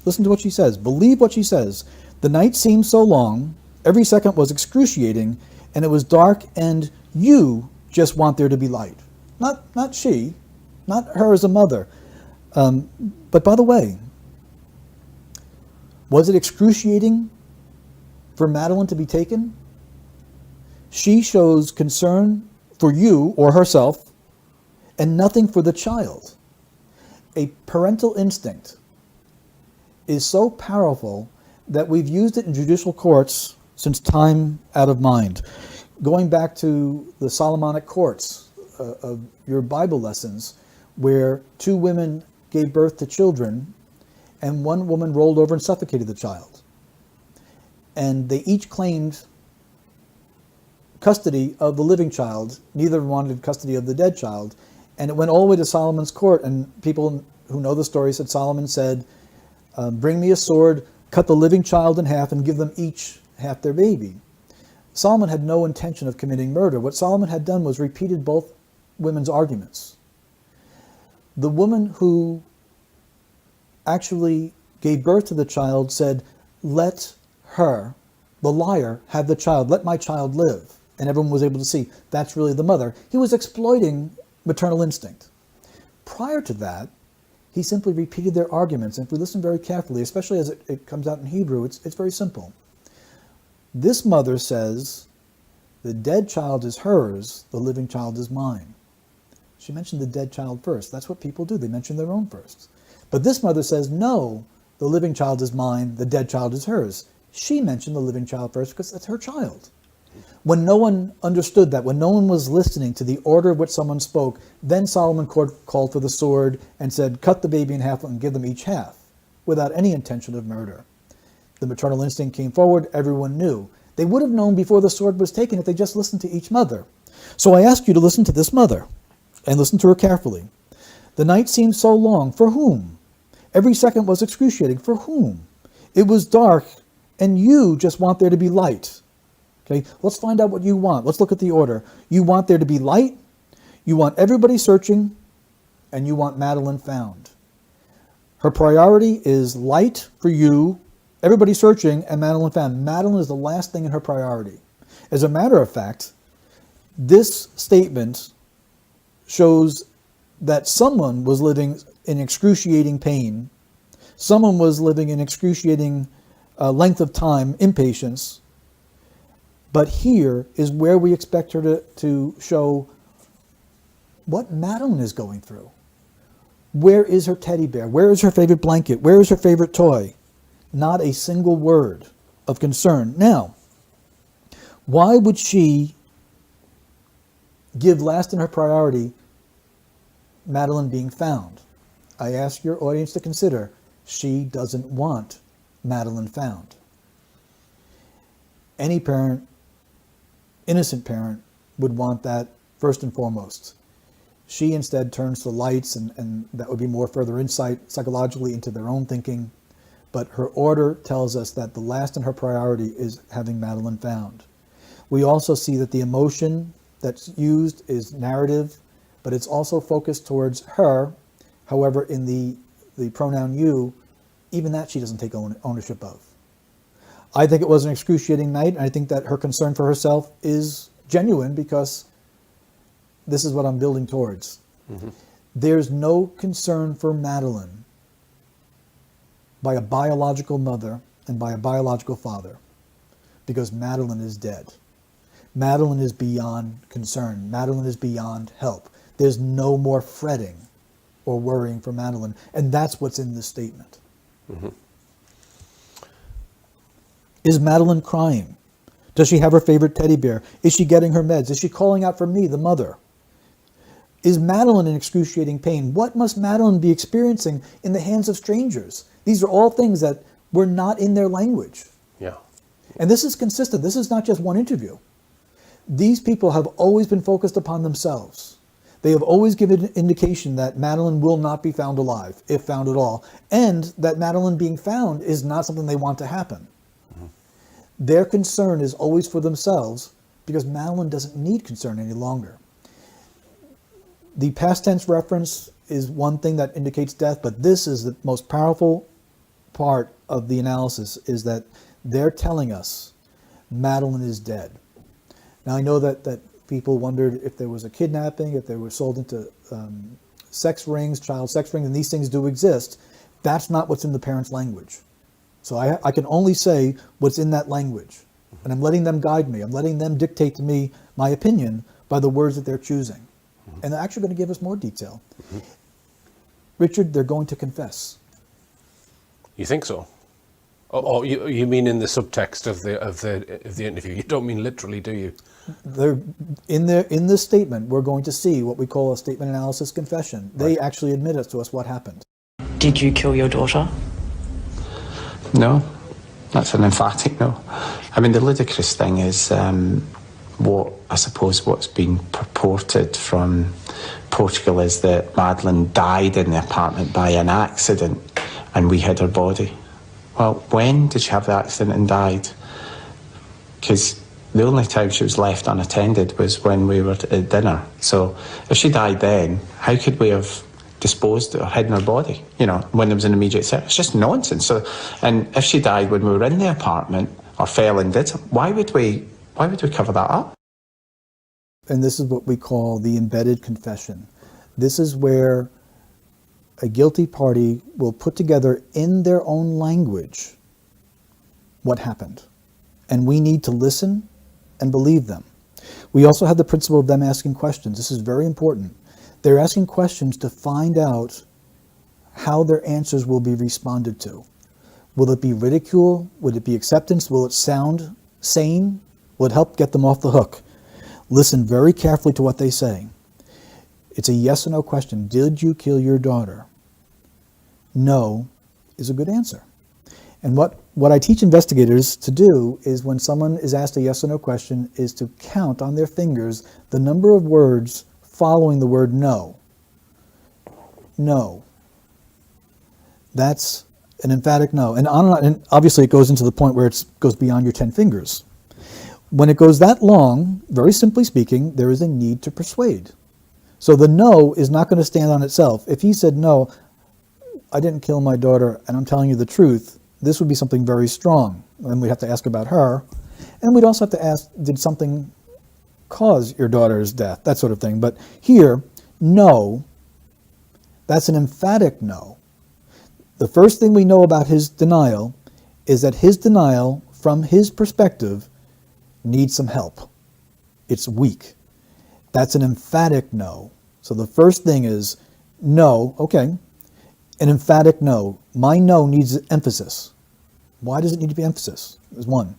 Listen to what she says. Believe what she says. The night seemed so long, every second was excruciating, and it was dark, and you just want there to be light. Not she, not her as a mother. But by the way, was it excruciating for Madeline to be taken? She shows concern for you or herself, and nothing for the child. A parental instinct is so powerful that we've used it in judicial courts since time out of mind. Going back to the Solomonic courts of your Bible lessons, where two women gave birth to children, and one woman rolled over and suffocated the child. And they each claimed custody of the living child. Neither wanted custody of the dead child. And it went all the way to Solomon's court, and people who know the story said Solomon said, bring me a sword, cut the living child in half, and give them each half their baby. Solomon had no intention of committing murder. What Solomon had done was repeated both women's arguments. The woman who actually gave birth to the child said, let her, the liar, have the child. Let my child live. And everyone was able to see that's really the mother. He was exploiting maternal instinct. Prior to that, he simply repeated their arguments. And if we listen very carefully, especially as it comes out in Hebrew, it's very simple. This mother says, the dead child is hers, the living child is mine. She mentioned the dead child first. That's what people do. They mention their own first. But this mother says, no, the living child is mine, the dead child is hers. She mentioned the living child first because that's her child. When no one understood that, when no one was listening to the order of which someone spoke, then Solomon called for the sword and said, cut the baby in half and give them each half, without any intention of murder. The maternal instinct came forward, everyone knew. They would have known before the sword was taken if they just listened to each mother. So I ask you to listen to this mother, and listen to her carefully. The night seemed so long, for whom? Every second was excruciating, for whom? It was dark, and you just want there to be light. Okay, let's find out what you want. Let's look at the order. You want there to be light, you want everybody searching, and you want Madeline found. Her priority is light for you, everybody searching, and Madeline found. Madeline is the last thing in her priority. As a matter of fact, this statement shows that someone was living in excruciating pain. Someone was living in excruciating length of time, impatience. But here is where we expect her to show what Madeline is going through. Where is her teddy bear? Where is her favorite blanket? Where is her favorite toy? Not a single word of concern. Now, why would she give last in her priority Madeline being found? I ask your audience to consider, she doesn't want Madeline found. Any parent, innocent parent, would want that first and foremost. She instead turns to lights, and that would be more further insight psychologically into their own thinking. But her order tells us that the last in her priority is having Madeline found. We also see that the emotion that's used is narrative, but it's also focused towards her. However, in the pronoun you, even that she doesn't take ownership of. I think it was an excruciating night, and I think that her concern for herself is genuine because this is what I'm building towards. Mm-hmm. There's no concern for Madeline by a biological mother and by a biological father because Madeline is dead. Madeline is beyond concern. Madeline is beyond help. There's no more fretting or worrying for Madeline, and that's what's in this statement. Mm-hmm. Is Madeline crying? Does she have her favorite teddy bear? Is she getting her meds? Is she calling out for me, the mother? Is Madeline in excruciating pain? What must Madeline be experiencing in the hands of strangers? These are all things that were not in their language. Yeah. And this is consistent. This is not just one interview. These people have always been focused upon themselves. They have always given indication that Madeline will not be found alive, if found at all, and that Madeline being found is not something they want to happen. Mm-hmm. Their concern is always for themselves because Madeline doesn't need concern any longer. The past tense reference is one thing that indicates death, but this is the most powerful part of the analysis, is that they're telling us Madeline is dead. Now, I know that people wondered if there was a kidnapping, if they were sold into sex rings, child sex rings, and these things do exist. That's not what's in the parents' language. So I can only say what's in that language. And I'm letting them guide me. I'm letting them dictate to me my opinion by the words that they're choosing. And they're actually going to give us more detail. Mm-hmm. Richard, they're going to confess. You think so? Oh, you mean in the subtext of the interview? You don't mean literally, do you? They're in this statement, we're going to see what we call a statement analysis confession. They actually admit it to us what happened. Did you kill your daughter? No, that's an emphatic no. I mean, the ludicrous thing is what's been purported from Portugal is that Madeline died in the apartment by an accident and we hid her body. Well, when did she have the accident and died? Because the only time she was left unattended was when we were at dinner. So if she died then, how could we have disposed or hidden her body, when there was an immediate threat? It's just nonsense. So, and if she died when we were in the apartment or fell and did something, why would we cover that up? And this is what we call the embedded confession. This is where a guilty party will put together in their own language what happened. And we need to listen and believe them. We also have the principle of them asking questions. This is very important. They're asking questions to find out how their answers will be responded to. Will it be ridicule? Would it be acceptance? Will it sound sane? Will it help get them off the hook? Listen very carefully to what they say. It's a yes or no question. Did you kill your daughter? No is a good answer. And what I teach investigators to do is when someone is asked a yes or no question is to count on their fingers the number of words following the word no. No. That's an emphatic no. And on and on, and obviously it goes into the point where it goes beyond your 10 fingers. When it goes that long, very simply speaking, there is a need to persuade. So the no is not going to stand on itself. If he said no, I didn't kill my daughter and I'm telling you the truth, this would be something very strong. And we'd have to ask about her. And we'd also have to ask, did something cause your daughter's death? That sort of thing. But here, no, that's an emphatic no. The first thing we know about his denial is that his denial, from his perspective, needs some help. It's weak. That's an emphatic no. So the first thing is no, okay, an emphatic no. My no needs emphasis. Why does it need to be emphasis? Is one.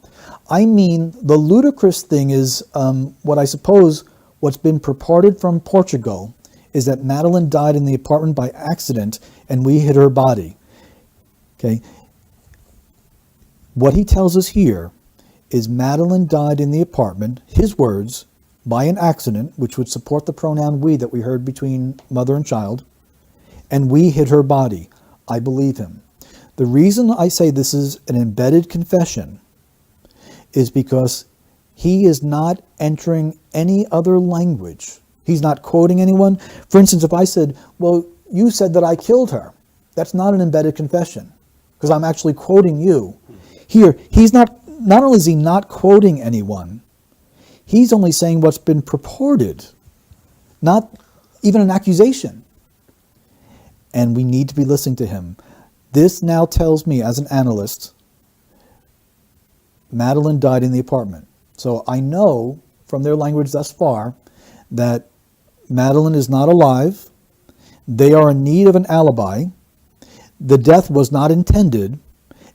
I mean, the ludicrous thing is what I suppose what's been purported from Portugal is that Madeline died in the apartment by accident and we hid her body. Okay. What he tells us here is Madeline died in the apartment, his words, by an accident, which would support the pronoun we that we heard between mother and child, and we hid her body. I believe him. The reason I say this is an embedded confession is because he is not entering any other language. He's not quoting anyone. For instance, if I said, well, you said that I killed her, that's not an embedded confession because I'm actually quoting you. Here, he's not only is he not quoting anyone, he's only saying what's been purported, not even an accusation. And we need to be listening to him. This now tells me, as an analyst, Madeline died in the apartment. So I know from their language thus far that Madeline is not alive. They are in need of an alibi. The death was not intended,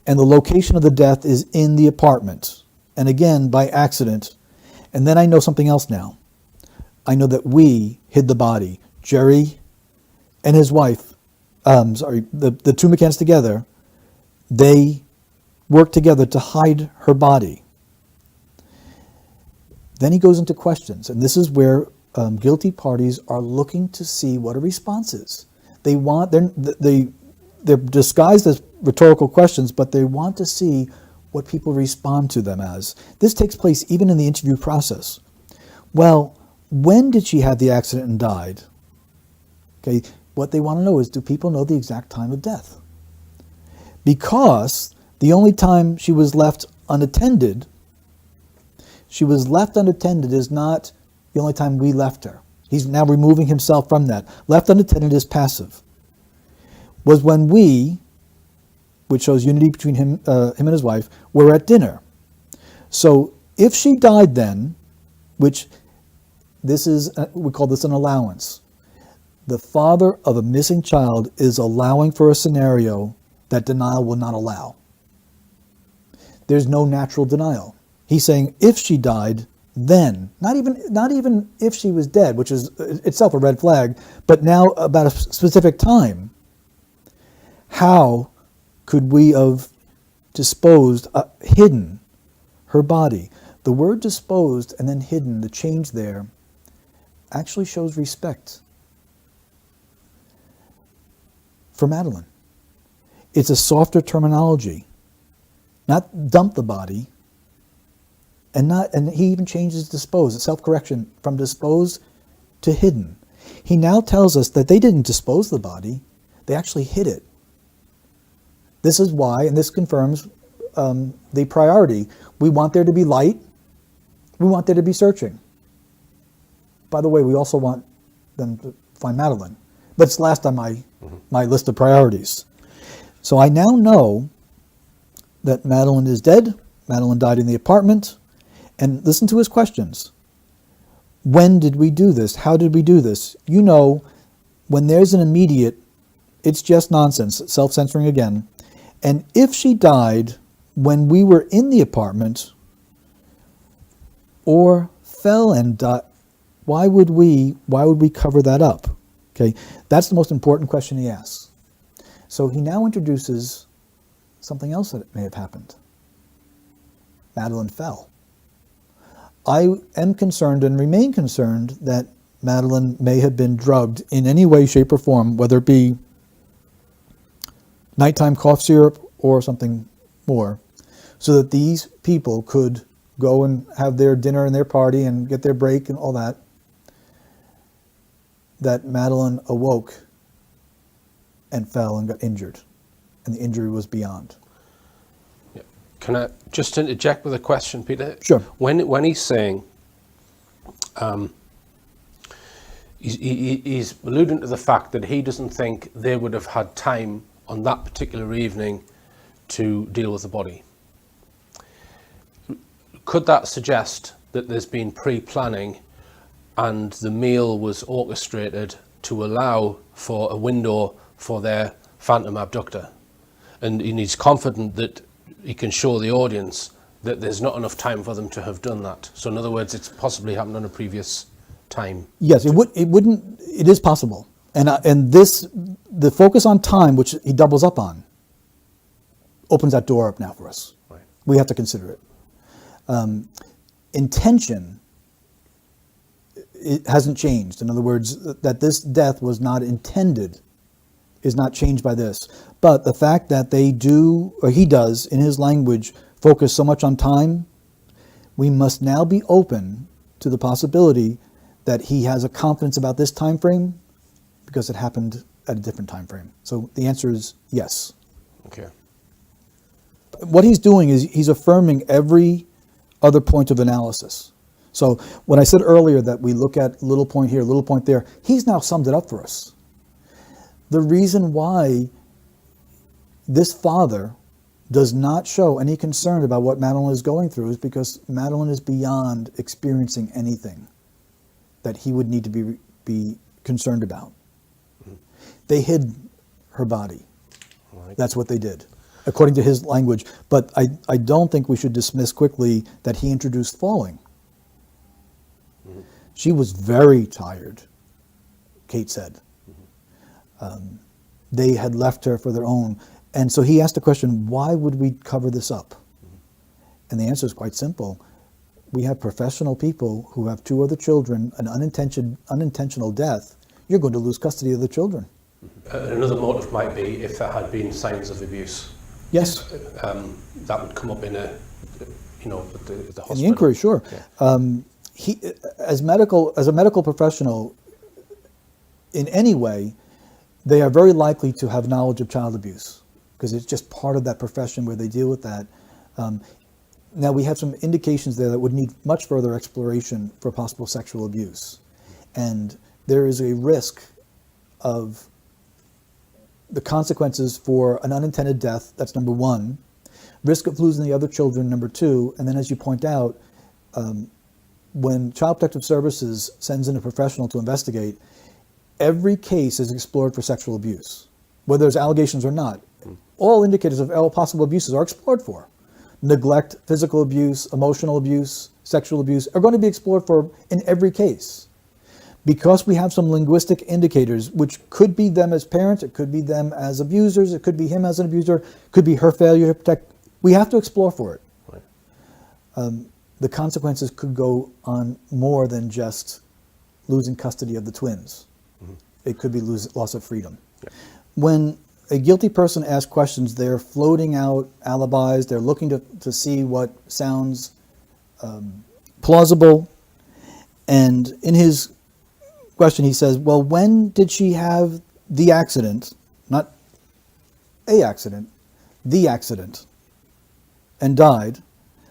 and the location of the death is in the apartment. And again, by accident. And then I know something else now. I know that we hid the body. Jerry and his wife, the two McCann's together, they worked together to hide her body. Then he goes into questions, and this is where guilty parties are looking to see what a response is. They're disguised as rhetorical questions, but they want to see what people respond to them as. This takes place even in the interview process. Well, when did she have the accident and died? Okay, what they want to know is, do people know the exact time of death? Because the only time she was left unattended is not the only time we left her. He's now removing himself from that. Left unattended is passive. Was when we, which shows unity between him and his wife, were at dinner. So if she died then, which this is, we call this an allowance. The father of a missing child is allowing for a scenario that denial will not allow. There's no natural denial. He's saying if she died, then, not even if she was dead, which is itself a red flag, but now about a specific time. How could we have disposed, hidden her body? The word disposed and then hidden, the change there, actually shows respect for Madeline. It's a softer terminology. Not dump the body, and he even changes dispose, it's self-correction, from disposed to hidden. He now tells us that they didn't dispose the body, they actually hid it. This is why, and this confirms the priority. We want there to be light. We want there to be searching. By the way, we also want them to find Madeline. But it's last on my list of priorities. So I now know that Madeline is dead. Madeline died in the apartment. And listen to his questions. When did we do this? How did we do this? You know, when there's an immediate, it's just nonsense, self-censoring again. And if she died when we were in the apartment or fell and died, why would we cover that up? Okay, that's the most important question he asks. So he now introduces something else that may have happened. Madeline fell. I am concerned and remain concerned that Madeline may have been drugged in any way, shape, or form, whether it be nighttime cough syrup or something more, so that these people could go and have their dinner and their party and get their break and all that, that Madeline awoke and fell and got injured, and the injury was beyond. Yeah. Can I just interject with a question, Peter? Sure. When he's saying, he's alluding to the fact that he doesn't think they would have had time on that particular evening to deal with the body. Could that suggest that there's been pre-planning and the meal was orchestrated to allow for a window for their phantom abductor? And he's confident that he can show the audience that there's not enough time for them to have done that. So in other words, it's possibly happened on a previous time. Yes, it is possible. And the focus on time, which he doubles up on, opens that door up now for us. Right. We have to consider it. Intention, it hasn't changed. In other words, that this death was not intended is not changed by this. But the fact that they do, or he does, in his language, focus so much on time, we must now be open to the possibility that he has a confidence about this time frame because it happened at a different time frame. So the answer is yes. Okay. What he's doing is he's affirming every other point of analysis. So when I said earlier that we look at little point here, little point there, he's now summed it up for us. The reason why this father does not show any concern about what Madeline is going through is because Madeline is beyond experiencing anything that he would need to be concerned about. Mm-hmm. They hid her body. Right. That's what they did, according to his language. But I don't think we should dismiss quickly that he introduced falling. Mm-hmm. She was very tired, Kate said. Mm-hmm. They had left her for their own. And so he asked the question, why would we cover this up? Mm-hmm. And the answer is quite simple. We have professional people who have 2 other children, an unintentional death. You're going to lose custody of the children. Another motive might be if there had been signs of abuse. Yes. That would come up in the hospital. In the inquiry, sure. Yeah. He, as a medical professional, in any way, they are very likely to have knowledge of child abuse because it's just part of that profession where they deal with that. Now we have some indications there that would need much further exploration for possible sexual abuse. And there is a risk of the consequences for an unintended death, that's number 1. Risk of losing the other children, number 2. And then as you point out, when Child Protective Services sends in a professional to investigate, every case is explored for sexual abuse, whether there's allegations or not. All indicators of all possible abuses are explored for. Neglect, physical abuse, emotional abuse, sexual abuse are going to be explored for in every case. Because we have some linguistic indicators, which could be them as parents, it could be them as abusers, it could be him as an abuser, it could be her failure to protect. We have to explore for it. Right. The consequences could go on more than just losing custody of the twins. Mm-hmm. It could be loss of freedom. Yeah. When a guilty person asks questions, they're floating out alibis, they're looking to see what sounds plausible. And in his question, he says, well, when did she have the accident, not a accident, the accident, and died?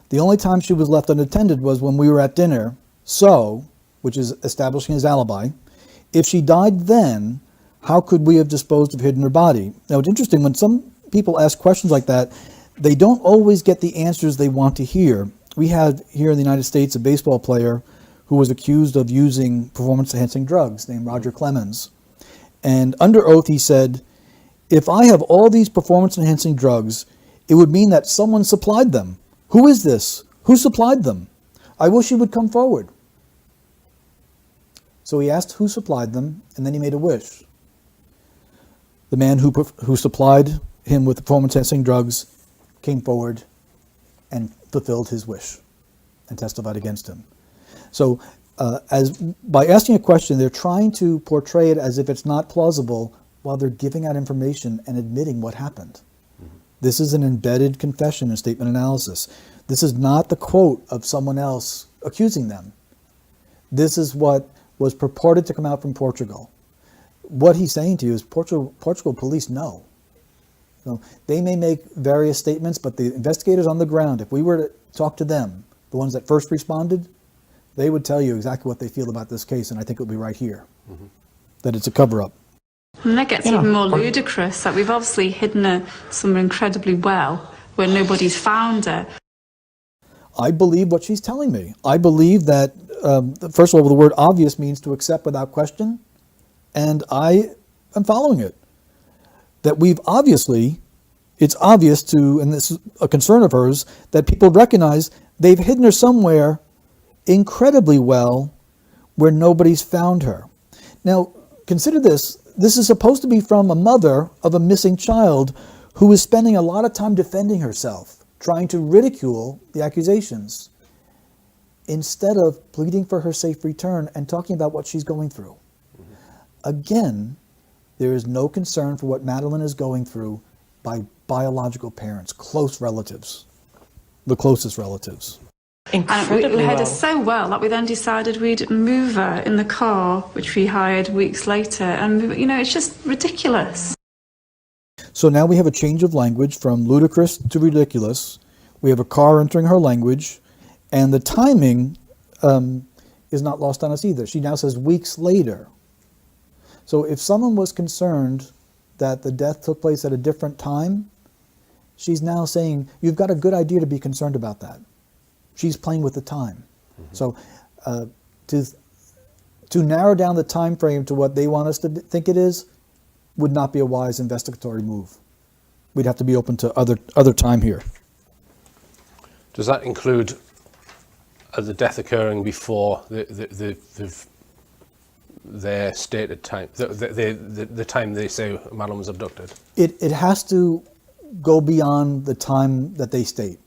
The only time she was left unattended was when we were at dinner, so, which is establishing his alibi. If she died then, how could we have disposed of hidden her body? Now, it's interesting, when some people ask questions like that, they don't always get the answers they want to hear. We had here in the United States a baseball player who was accused of using performance-enhancing drugs named Roger Clemens. And under oath he said, if I have all these performance-enhancing drugs, it would mean that someone supplied them. Who is this? Who supplied them? I wish he would come forward. So he asked who supplied them, and then he made a wish. The man who supplied him with performance-enhancing drugs came forward and fulfilled his wish and testified against him. So by asking a question, they're trying to portray it as if it's not plausible while they're giving out information and admitting what happened. Mm-hmm. This is an embedded confession and statement analysis. This is not the quote of someone else accusing them. This is what was purported to come out from Portugal. what he's saying to you is Portugal police know. So they may make various statements, but the investigators on the ground, if we were to talk to them, the ones that first responded, they would tell you exactly what they feel about this case, and I think it would be right here, that it's a cover-up. And that gets even more ludicrous, that we've obviously hidden her somewhere incredibly well, where nobody's found her. I believe what she's telling me. I believe that, first of all, the word obvious means to accept without question, and I am following it. That we've obviously, it's obvious to, and this is a concern of hers, that people recognize they've hidden her somewhere incredibly well where nobody's found her. Now, consider this. This is supposed to be from a mother of a missing child who is spending a lot of time defending herself, trying to ridicule the accusations, instead of pleading for her safe return and talking about what she's going through. Again, there is no concern for what Madeline is going through by biological parents, close relatives, the closest relatives. And we had her so well that we then decided we'd move her in the car, which we hired weeks later. And, you know, it's just ridiculous. So now we have a change of language from ludicrous to ridiculous. We have a car entering her language, and the timing is not lost on us either. She now says weeks later. So if someone was concerned that the death took place at a different time, she's now saying, you've got a good idea to be concerned about that. She's playing with the time. So to narrow down the time frame to what they want us to think it is would not be a wise investigatory move. We'd have to be open to other time here. Does that include the death occurring before their stated time, the time they say Madeline was abducted? It has to go beyond the time that they state.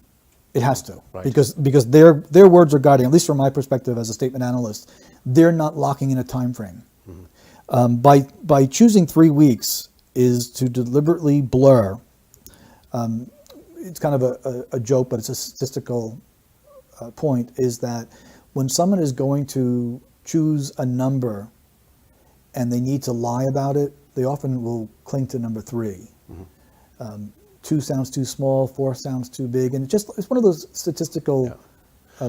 It has to, right. because their words are guiding, at least from my perspective as a statement analyst. They're not locking in a time frame. By choosing 3 weeks is to deliberately blur. It's kind of a joke, but it's a statistical point, is that when someone is going to choose a number and they need to lie about it, they often will cling to number 3. 2 sounds too small, 4 sounds too big, and it's one of those statistical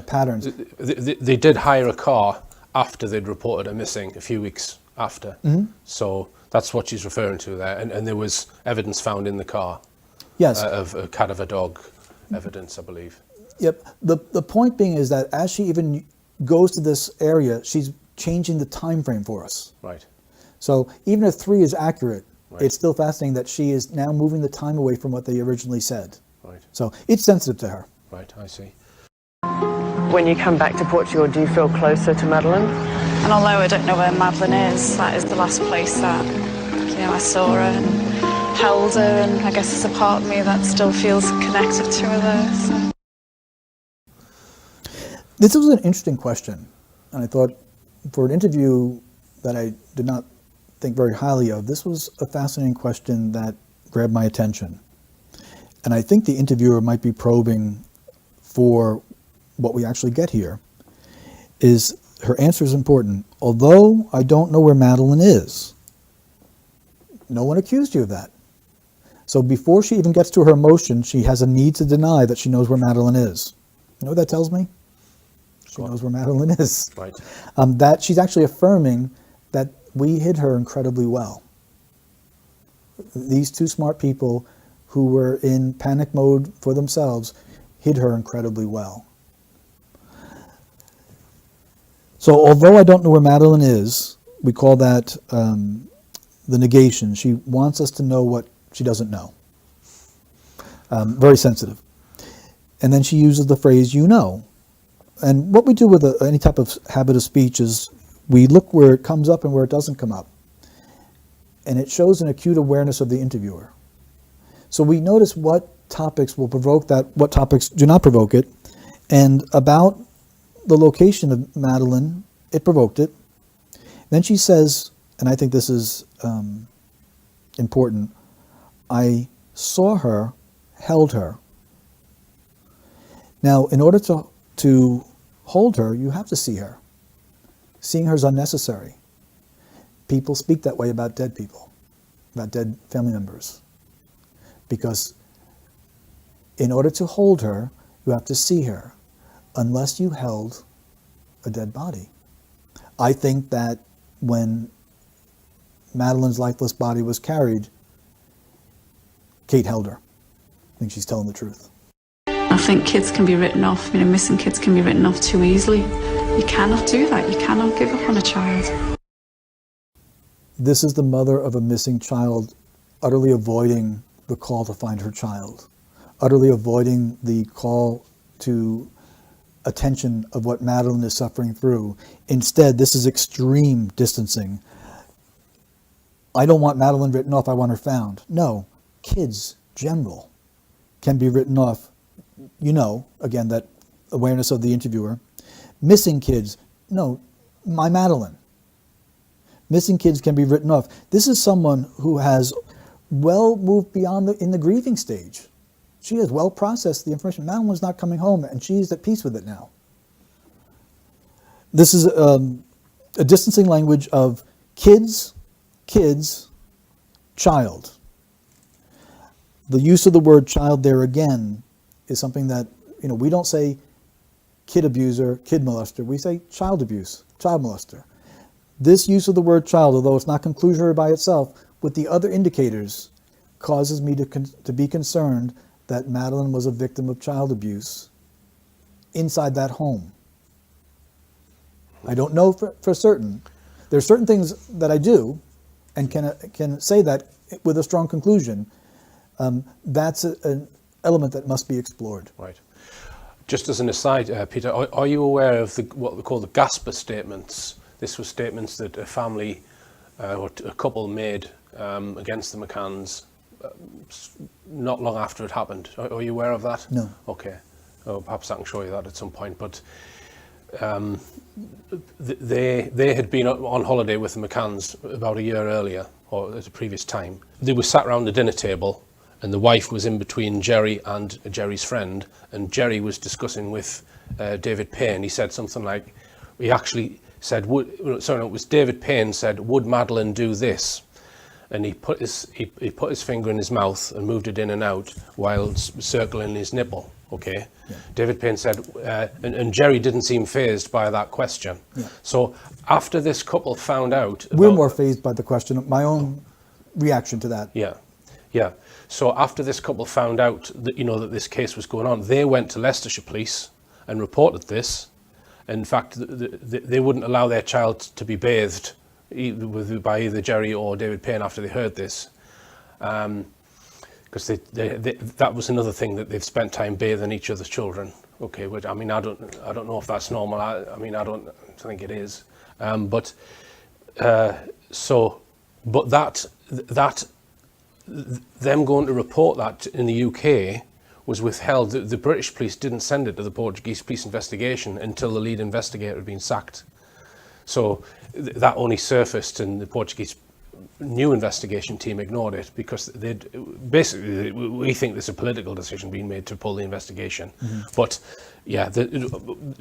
patterns. They did hire a car after they'd reported her missing, a few weeks after. So that's what she's referring to there, and there was evidence found in the car. Yes. Of a cat of a dog evidence, I believe. Yep. The point being is that as she even goes to this area, she's changing the time frame for us. Right. So even if 3 is accurate, right. It's still fascinating that she is now moving the time away from what they originally said. Right. So it's sensitive to her. Right, I see. When you come back to Portugal, do you feel closer to Madeline? And although I don't know where Madeline is, that is the last place that, you know, I saw her and held her, and I guess there's a part of me that still feels connected to her there. So. This was an interesting question, and I thought for an interview that I did not think very highly of, this was a fascinating question that grabbed my attention. And I think the interviewer might be probing for what we actually get here. Is her answer is important. Although I don't know where Madeline is, no one accused you of that. So before she even gets to her emotion, she has a need to deny that she knows where Madeline is. You know what that tells me? She knows where Madeline is. Right. That she's actually affirming that we hid her incredibly well. These 2 smart people who were in panic mode for themselves hid her incredibly well. So although I don't know where Madeline is, we call that the negation. She wants us to know what she doesn't know. Very sensitive. And then she uses the phrase, you know. And what we do with any type of habit of speech is we look where it comes up and where it doesn't come up. And it shows an acute awareness of the interviewer. So we notice what topics will provoke that, what topics do not provoke it. And about the location of Madeline, it provoked it. Then she says, and I think this is important, I saw her, held her. Now, in order to hold her, you have to see her. Seeing her is unnecessary. people speak that way about dead people, about dead family members. Because in order to hold her, you have to see her, unless you held a dead body. I think that when Madeline's lifeless body was carried, Kate held her. I think she's telling the truth. I think kids can be written off, missing kids can be written off too easily. You cannot do that. You cannot give up on a child. This is the mother of a missing child, utterly avoiding the call to find her child, utterly avoiding the call to attention of what Madeline is suffering through. Instead, this is extreme distancing. I don't want Madeline written off, I want her found. No, kids, general, can be written off. Again, that awareness of the interviewer. Missing kids, no, my Madeline. Missing kids can be written off. This is someone who has well moved beyond in the grieving stage. She has well processed the information. Madeline's not coming home, and she's at peace with it now. This is a distancing language of kids, child. The use of the word child there again is something that, we don't say kid abuser, kid molester. We say child abuse, child molester. This use of the word child, although it's not conclusionary by itself, with the other indicators, causes me to be concerned that Madeline was a victim of child abuse inside that home. I don't know for certain. There's certain things that I do and can say that with a strong conclusion. That's an element that must be explored. Right. Just as an aside, Peter, are you aware of what we call the Gasper statements? This was statements that a family or a couple made against the McCann's not long after it happened. Are you aware of that? No. Okay. Oh, perhaps I can show you that at some point. But they had been on holiday with the McCann's about a year earlier, or at a previous time. They were sat around the dinner table, and the wife was in between Jerry and Jerry's friend, and Jerry was discussing with David Payne. He said something like, he actually said, it was David Payne said, "Would Madeline do this?" And he put his finger in his mouth and moved it in and out while circling his nipple. Okay. Yeah. David Payne said, and Jerry didn't seem fazed by that question. Yeah. So after this couple found out, we're more fazed by the question. My own reaction to that. Yeah. Yeah. So after this couple found out that that this case was going on, they went to Leicestershire Police and reported this. In fact, they wouldn't allow their child to be bathed by either Jerry or David Payne after they heard this, because that was another thing that they've spent time bathing each other's children. Okay, which I don't know if that's normal. I don't think it is. But them going to report that in the UK was withheld. The British police didn't send it to the Portuguese police investigation until the lead investigator had been sacked. So that only surfaced, and the Portuguese new investigation team ignored it because we think there's a political decision being made to pull the investigation. Mm-hmm. But yeah,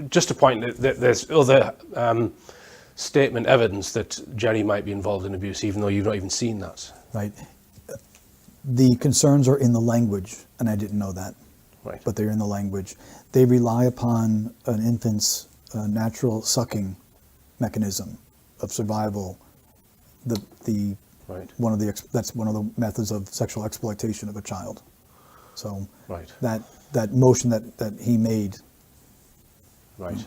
just a point that there's other statement evidence that Jerry might be involved in abuse, even though you've not even seen that. Right. The concerns are in the language, and I didn't know that. Right. But they're in the language. They rely upon an infant's natural sucking mechanism of survival. Right. That's one of the methods of sexual exploitation of a child. So right. that motion that he made, right.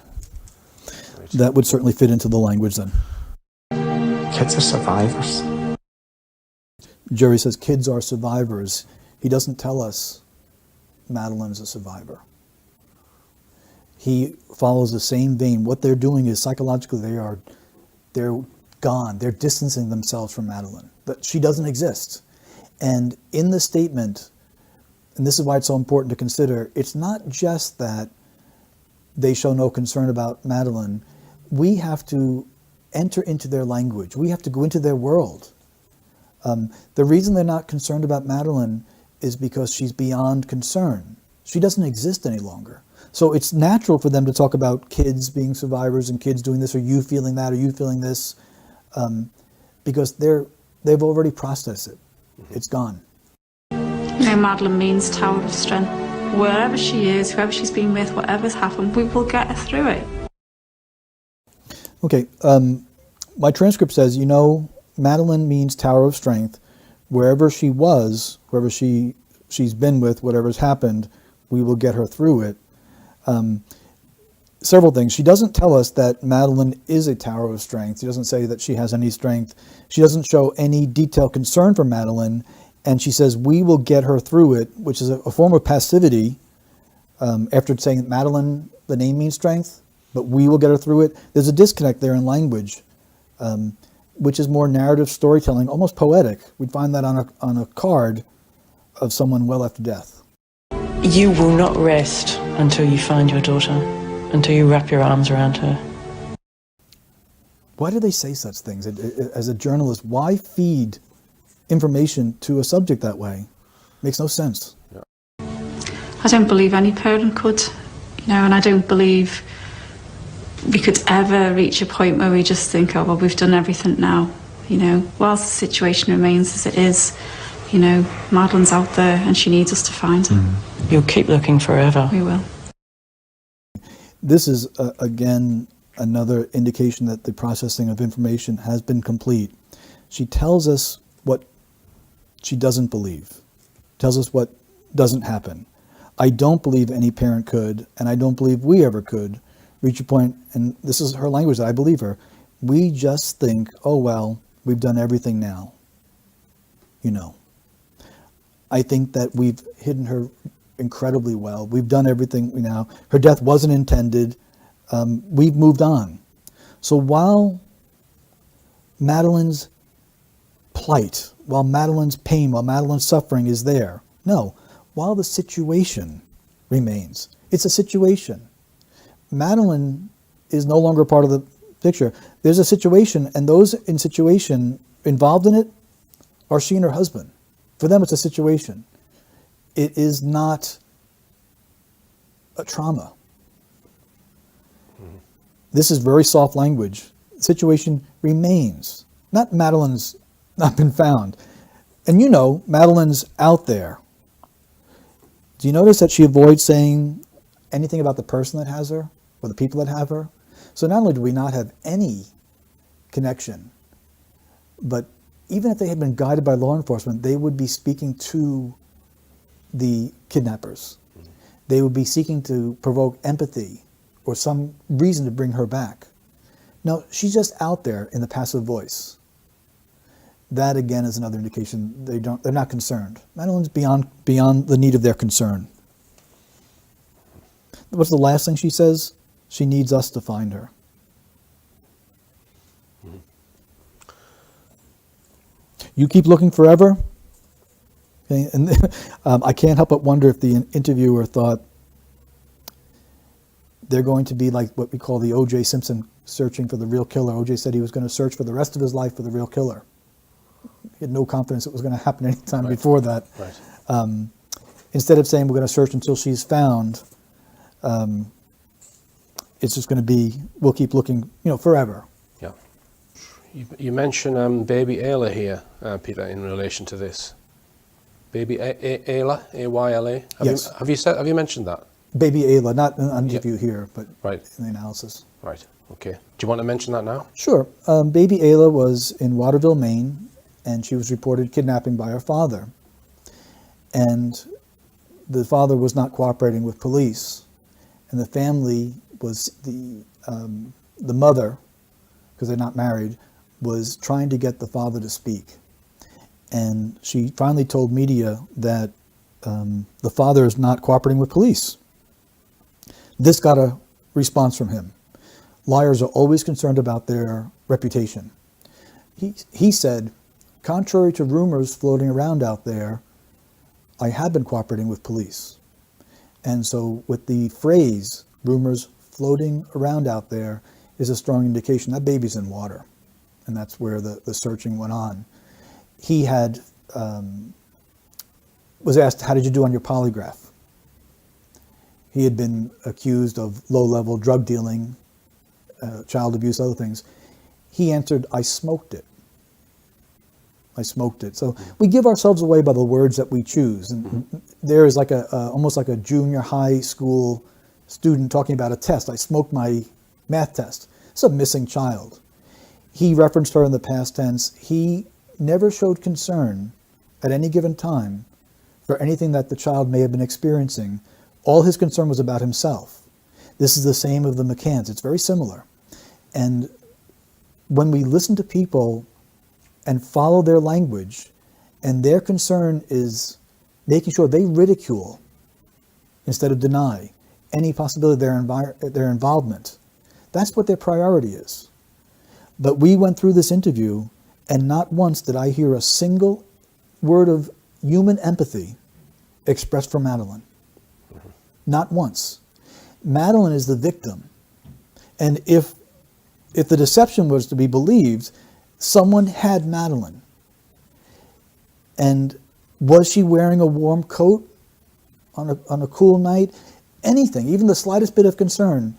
That would certainly fit into the language then. Kids are survivors. Jerry says kids are survivors. He doesn't tell us Madeline's a survivor. He follows the same vein. What they're doing is psychologically they're gone. They're distancing themselves from Madeline. That she doesn't exist. And in the statement, and this is why it's so important to consider, it's not just that they show no concern about Madeline. We have to enter into their language. We have to go into their world. The reason they're not concerned about Madeline is because she's beyond concern. She doesn't exist any longer. So it's natural for them to talk about kids being survivors and kids doing this, or you feeling that, or you feeling this. because they've already processed it. It's gone. Madeline means tower of strength. Wherever she is, whoever she's been with, whatever's happened, we will get her through it. Okay, my transcript says, Madeline means tower of strength. Wherever she was, whoever she's been with, whatever's happened, we will get her through it. Several things. She doesn't tell us that Madeline is a tower of strength. She doesn't say that she has any strength. She doesn't show any detailed concern for Madeline. And she says, we will get her through it, which is a form of passivity after saying that Madeline, the name means strength, but we will get her through it. There's a disconnect there in language, which is more narrative storytelling, almost poetic. We'd find that on a card of someone well after death. You will not rest until you find your daughter, until you wrap your arms around her. Why do they say such things? As a journalist, why feed information to a subject that way? Makes no sense. I don't believe any parent could, and I don't believe we could ever reach a point where we just think, oh, well, we've done everything now. Whilst the situation remains as it is, Madeline's out there and she needs us to find her. You'll keep looking forever. We will. This is, again, another indication that the processing of information has been complete. She tells us what she doesn't believe, tells us what doesn't happen. I don't believe any parent could, and I don't believe we ever could, reach a point, and this is her language that I believe her, we just think, oh, well, we've done everything now. I think that we've hidden her incredibly well. We've done everything now. Her death wasn't intended. We've moved on. So while Madeline's plight, while Madeline's pain, while Madeline's suffering is there, no, while the situation remains, it's a situation. Madeline is no longer part of the picture. There's a situation, and those in situation involved in it are she and her husband. For them, it's a situation. It is not a trauma. This is very soft language. The situation remains. Not Madeline's not been found. And Madeline's out there. Do you notice that she avoids saying anything about the person that has her or the people that have her? So not only do we not have any connection, but even if they had been guided by law enforcement, they would be speaking to the kidnappers. They would be seeking to provoke empathy or some reason to bring her back. No, she's just out there in the passive voice. That again is another indication they're not concerned. Madeline's beyond the need of their concern. What's the last thing she says? She needs us to find her. You keep looking forever. Okay? And I can't help but wonder if the interviewer thought they're going to be like what we call the O.J. Simpson searching for the real killer. O.J. said he was going to search for the rest of his life for the real killer. He had no confidence it was going to happen any time before that. Right. Instead of saying we're going to search until she's found, it's just going to be, we'll keep looking, forever. Yeah. You mentioned baby Ayla here, Peter, in relation to this. Baby Ayla, A-Y-L-A. Yes. Have you mentioned that? Baby Ayla, not in the interview here, but right. in the analysis. Right, okay. Do you want to mention that now? Sure. Baby Ayla was in Waterville, Maine, and she was reported kidnapping by her father. And the father was not cooperating with police. And the family was, the mother, because they're not married, was trying to get the father to speak. And she finally told media that the father is not cooperating with police. This got a response from him. Liars are always concerned about their reputation. He said, contrary to rumors floating around out there, I have been cooperating with police. And so with the phrase, rumors floating around out there, is a strong indication that baby's in water. And that's where the searching went on. He had, was asked, how did you do on your polygraph? He had been accused of low-level drug dealing, child abuse, other things. He answered, I smoked it. I smoked it. So we give ourselves away by the words that we choose. And there is like almost like a junior high school student talking about a test. I smoked my math test. It's a missing child. He referenced her in the past tense. He never showed concern at any given time for anything that the child may have been experiencing. All his concern was about himself. This is the same of the McCann's. It's very similar. And when we listen to people and follow their language, and their concern is making sure they ridicule instead of deny any possibility of their involvement, that's what their priority is. But we went through this interview, and not once did I hear a single word of human empathy expressed from Madeline. Not once. Madeline is the victim. And if the deception was to be believed, someone had Madeline. And was she wearing a warm coat on a cool night? Anything, even the slightest bit of concern,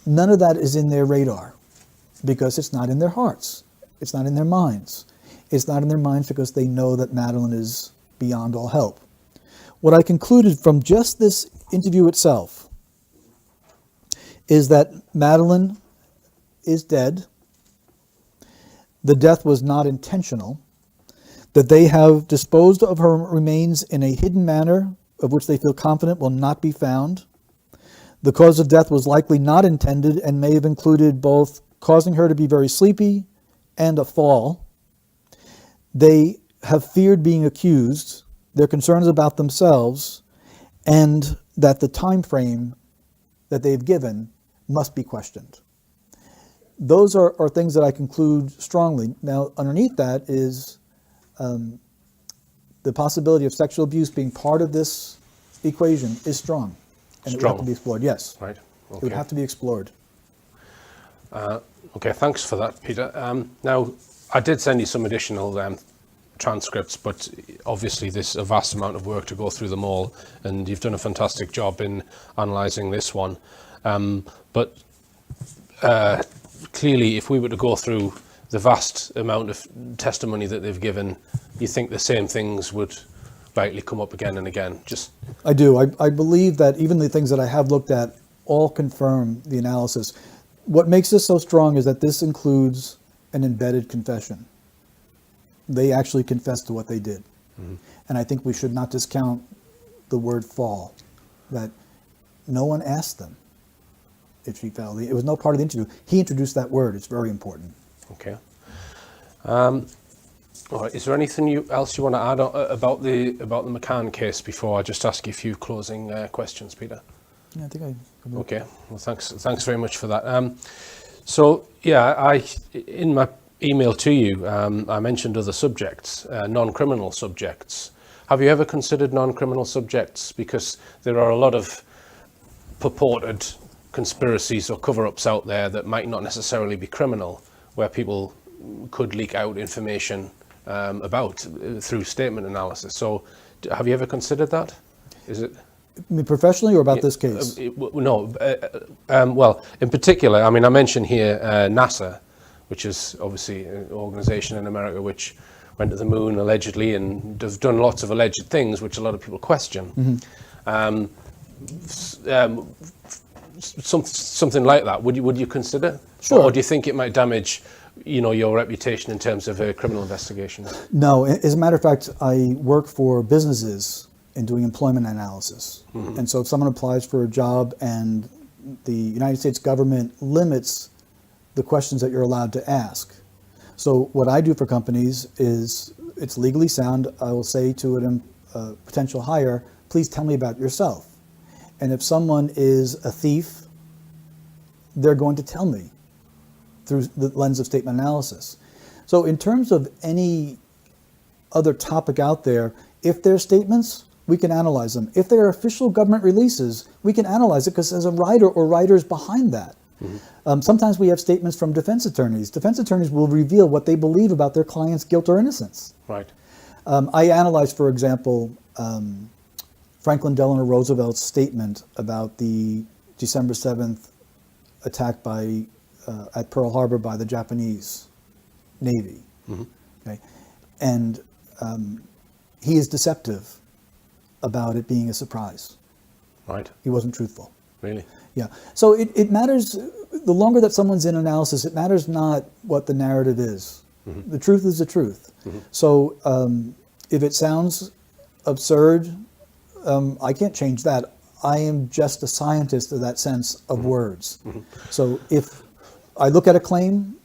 none of that is in their radar because it's not in their hearts. It's not in their minds. It's not in their minds because they know that Madeline is beyond all help. What I concluded from just this interview itself is that Madeline is dead. The death was not intentional, that they have disposed of her remains in a hidden manner of which they feel confident will not be found. The cause of death was likely not intended and may have included both causing her to be very sleepy and a fall. They have feared being accused. Their concerns about themselves, and that the time frame that they've given must be questioned. Those are things that I conclude strongly. Now, underneath that is the possibility of sexual abuse being part of this equation is strong. And it would have to be explored, yes. Right. Okay. It would have to be explored. Okay, thanks for that, Peter. Now, I did send you some additional transcripts, but obviously there's a vast amount of work to go through them all, and you've done a fantastic job in analysing this one. But clearly, if we were to go through the vast amount of testimony that they've given, you think the same things would likely come up again and again? I do. I believe that even the things that I have looked at all confirm the analysis. What makes this so strong is that this includes an embedded confession. They actually confessed to what they did. Mm-hmm. And I think we should not discount the word fall, that no one asked them if she fell. It was no part of the interview. He introduced that word. It's very important. Okay. All right. Is there anything else you want to add about the McCann case before I just ask you a few closing questions, Peter? Yeah, I think I... Okay. Well, thanks very much for that. So, yeah, in my email to you, I mentioned other subjects, non-criminal subjects. Have you ever considered non-criminal subjects? Because there are a lot of purported conspiracies or cover-ups out there that might not necessarily be criminal, where people could leak out information about through statement analysis. So have you ever considered that? Is it... I mean, professionally or about this case? No. Well, in particular, I mean, I mentioned here NASA, which is obviously an organization in America which went to the moon allegedly and have done lots of alleged things which a lot of people question. Mm-hmm. Something like that, would you consider? Sure. Or do you think it might damage, your reputation in terms of a criminal investigation? No. As a matter of fact, I work for businesses in doing employment analysis. Mm-hmm. And so if someone applies for a job and the United States government limits the questions that you're allowed to ask. So what I do for companies is, it's legally sound. I will say to a potential hire, please tell me about yourself. And if someone is a thief, they're going to tell me through the lens of statement analysis. So in terms of any other topic out there, if there's statements, we can analyze them. If there are official government releases, we can analyze it because there's a writer or writers behind that. Mm-hmm. Sometimes we have statements from defense attorneys. Defense attorneys will reveal what they believe about their client's guilt or innocence. Right. I analyzed, for example, Franklin Delano Roosevelt's statement about the December 7th attack at Pearl Harbor by the Japanese Navy. Mm-hmm. Okay. And he is deceptive about it being a surprise. Right. He wasn't truthful. Really? Yeah. So it matters, the longer that someone's in analysis, it matters not what the narrative is. Mm-hmm. The truth is the truth. Mm-hmm. So if it sounds absurd, I can't change that. I am just a scientist of that sense of mm-hmm. words. Mm-hmm. So if I look at a claim,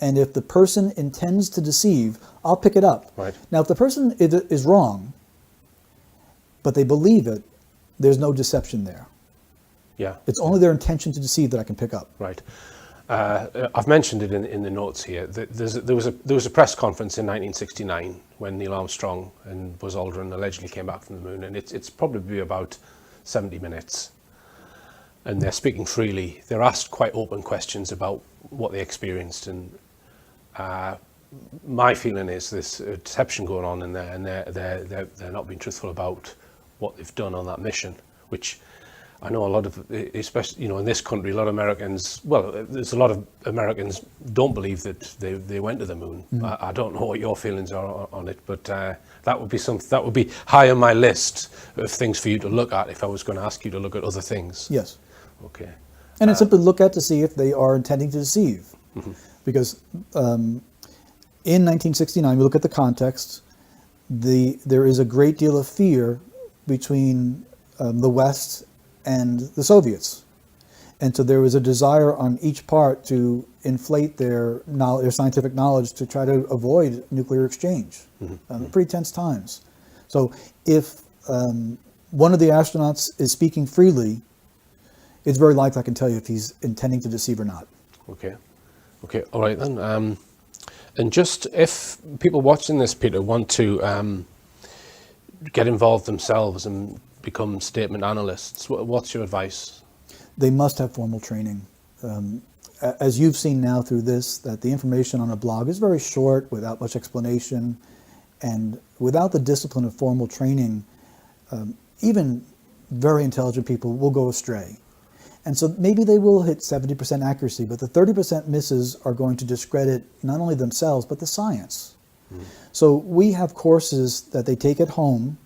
and if the person intends to deceive, I'll pick it up. Right. Now, if the person is wrong, but they believe it, there's no deception there. Yeah. It's only their intention to deceive that I can pick up. Right. I've mentioned it in the notes here. There was a press conference in 1969 when Neil Armstrong and Buzz Aldrin allegedly came back from the moon, and it's probably about 70 minutes. And they're speaking freely. They're asked quite open questions about what they experienced, and my feeling is there's a deception going on in there, and they're not being truthful about what they've done on that mission, which I know a lot of, especially in this country, a lot of Americans. Well, there's a lot of Americans don't believe that they went to the moon. Mm-hmm. I don't know what your feelings are on it, but that would be high on my list of things for you to look at if I was going to ask you to look at other things. Yes. Okay. And it's simply look at to see if they are intending to deceive. Mm-hmm. Because in 1969, we look at the context, there is a great deal of fear between the West and the Soviets. And so there was a desire on each part to inflate their scientific knowledge to try to avoid nuclear exchange. Mm-hmm. Pretty tense times. So if one of the astronauts is speaking freely, it's very likely I can tell you if he's intending to deceive or not. Okay. Okay, all right then. And just if people watching this, Peter, want to get involved themselves and become statement analysts, what's your advice? They must have formal training. As you've seen now through this, that the information on a blog is very short, without much explanation, and without the discipline of formal training, even very intelligent people will go astray. And so maybe they will hit 70% accuracy, but the 30% misses are going to discredit not only themselves, but the science. Mm. So we have courses that they take at home,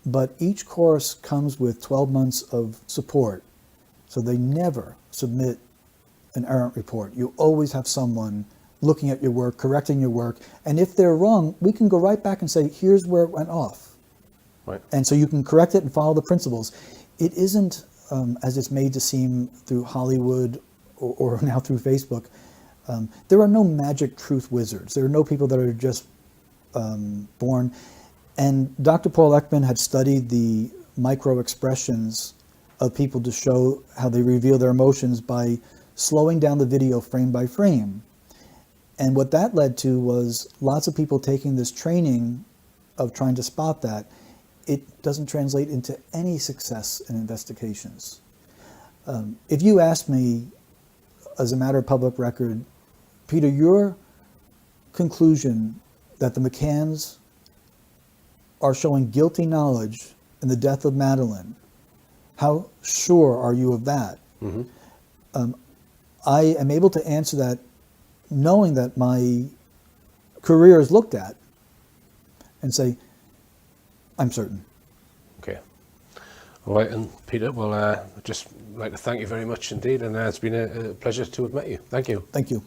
but each course comes with 12 months of support. So they never submit an errant report. You always have someone looking at your work, correcting your work. And if they're wrong, we can go right back and say, here's where it went off. Right. And so you can correct it and follow the principles. It isn't, as it's made to seem through Hollywood or now through Facebook, there are no magic truth wizards. There are no people that are just born. And Dr. Paul Ekman had studied the micro expressions of people to show how they reveal their emotions by slowing down the video frame by frame. And what that led to was lots of people taking this training of trying to spot that. It doesn't translate into any success in investigations. If you ask me, as a matter of public record, Peter, your conclusion that the McCann's are showing guilty knowledge in the death of Madeleine, how sure are you of that? Mm-hmm. I am able to answer that knowing that my career is looked at and say, I'm certain. Okay. All right, and Peter, well, I'd just like to thank you very much indeed, and it's been a pleasure to have met you. Thank you. Thank you.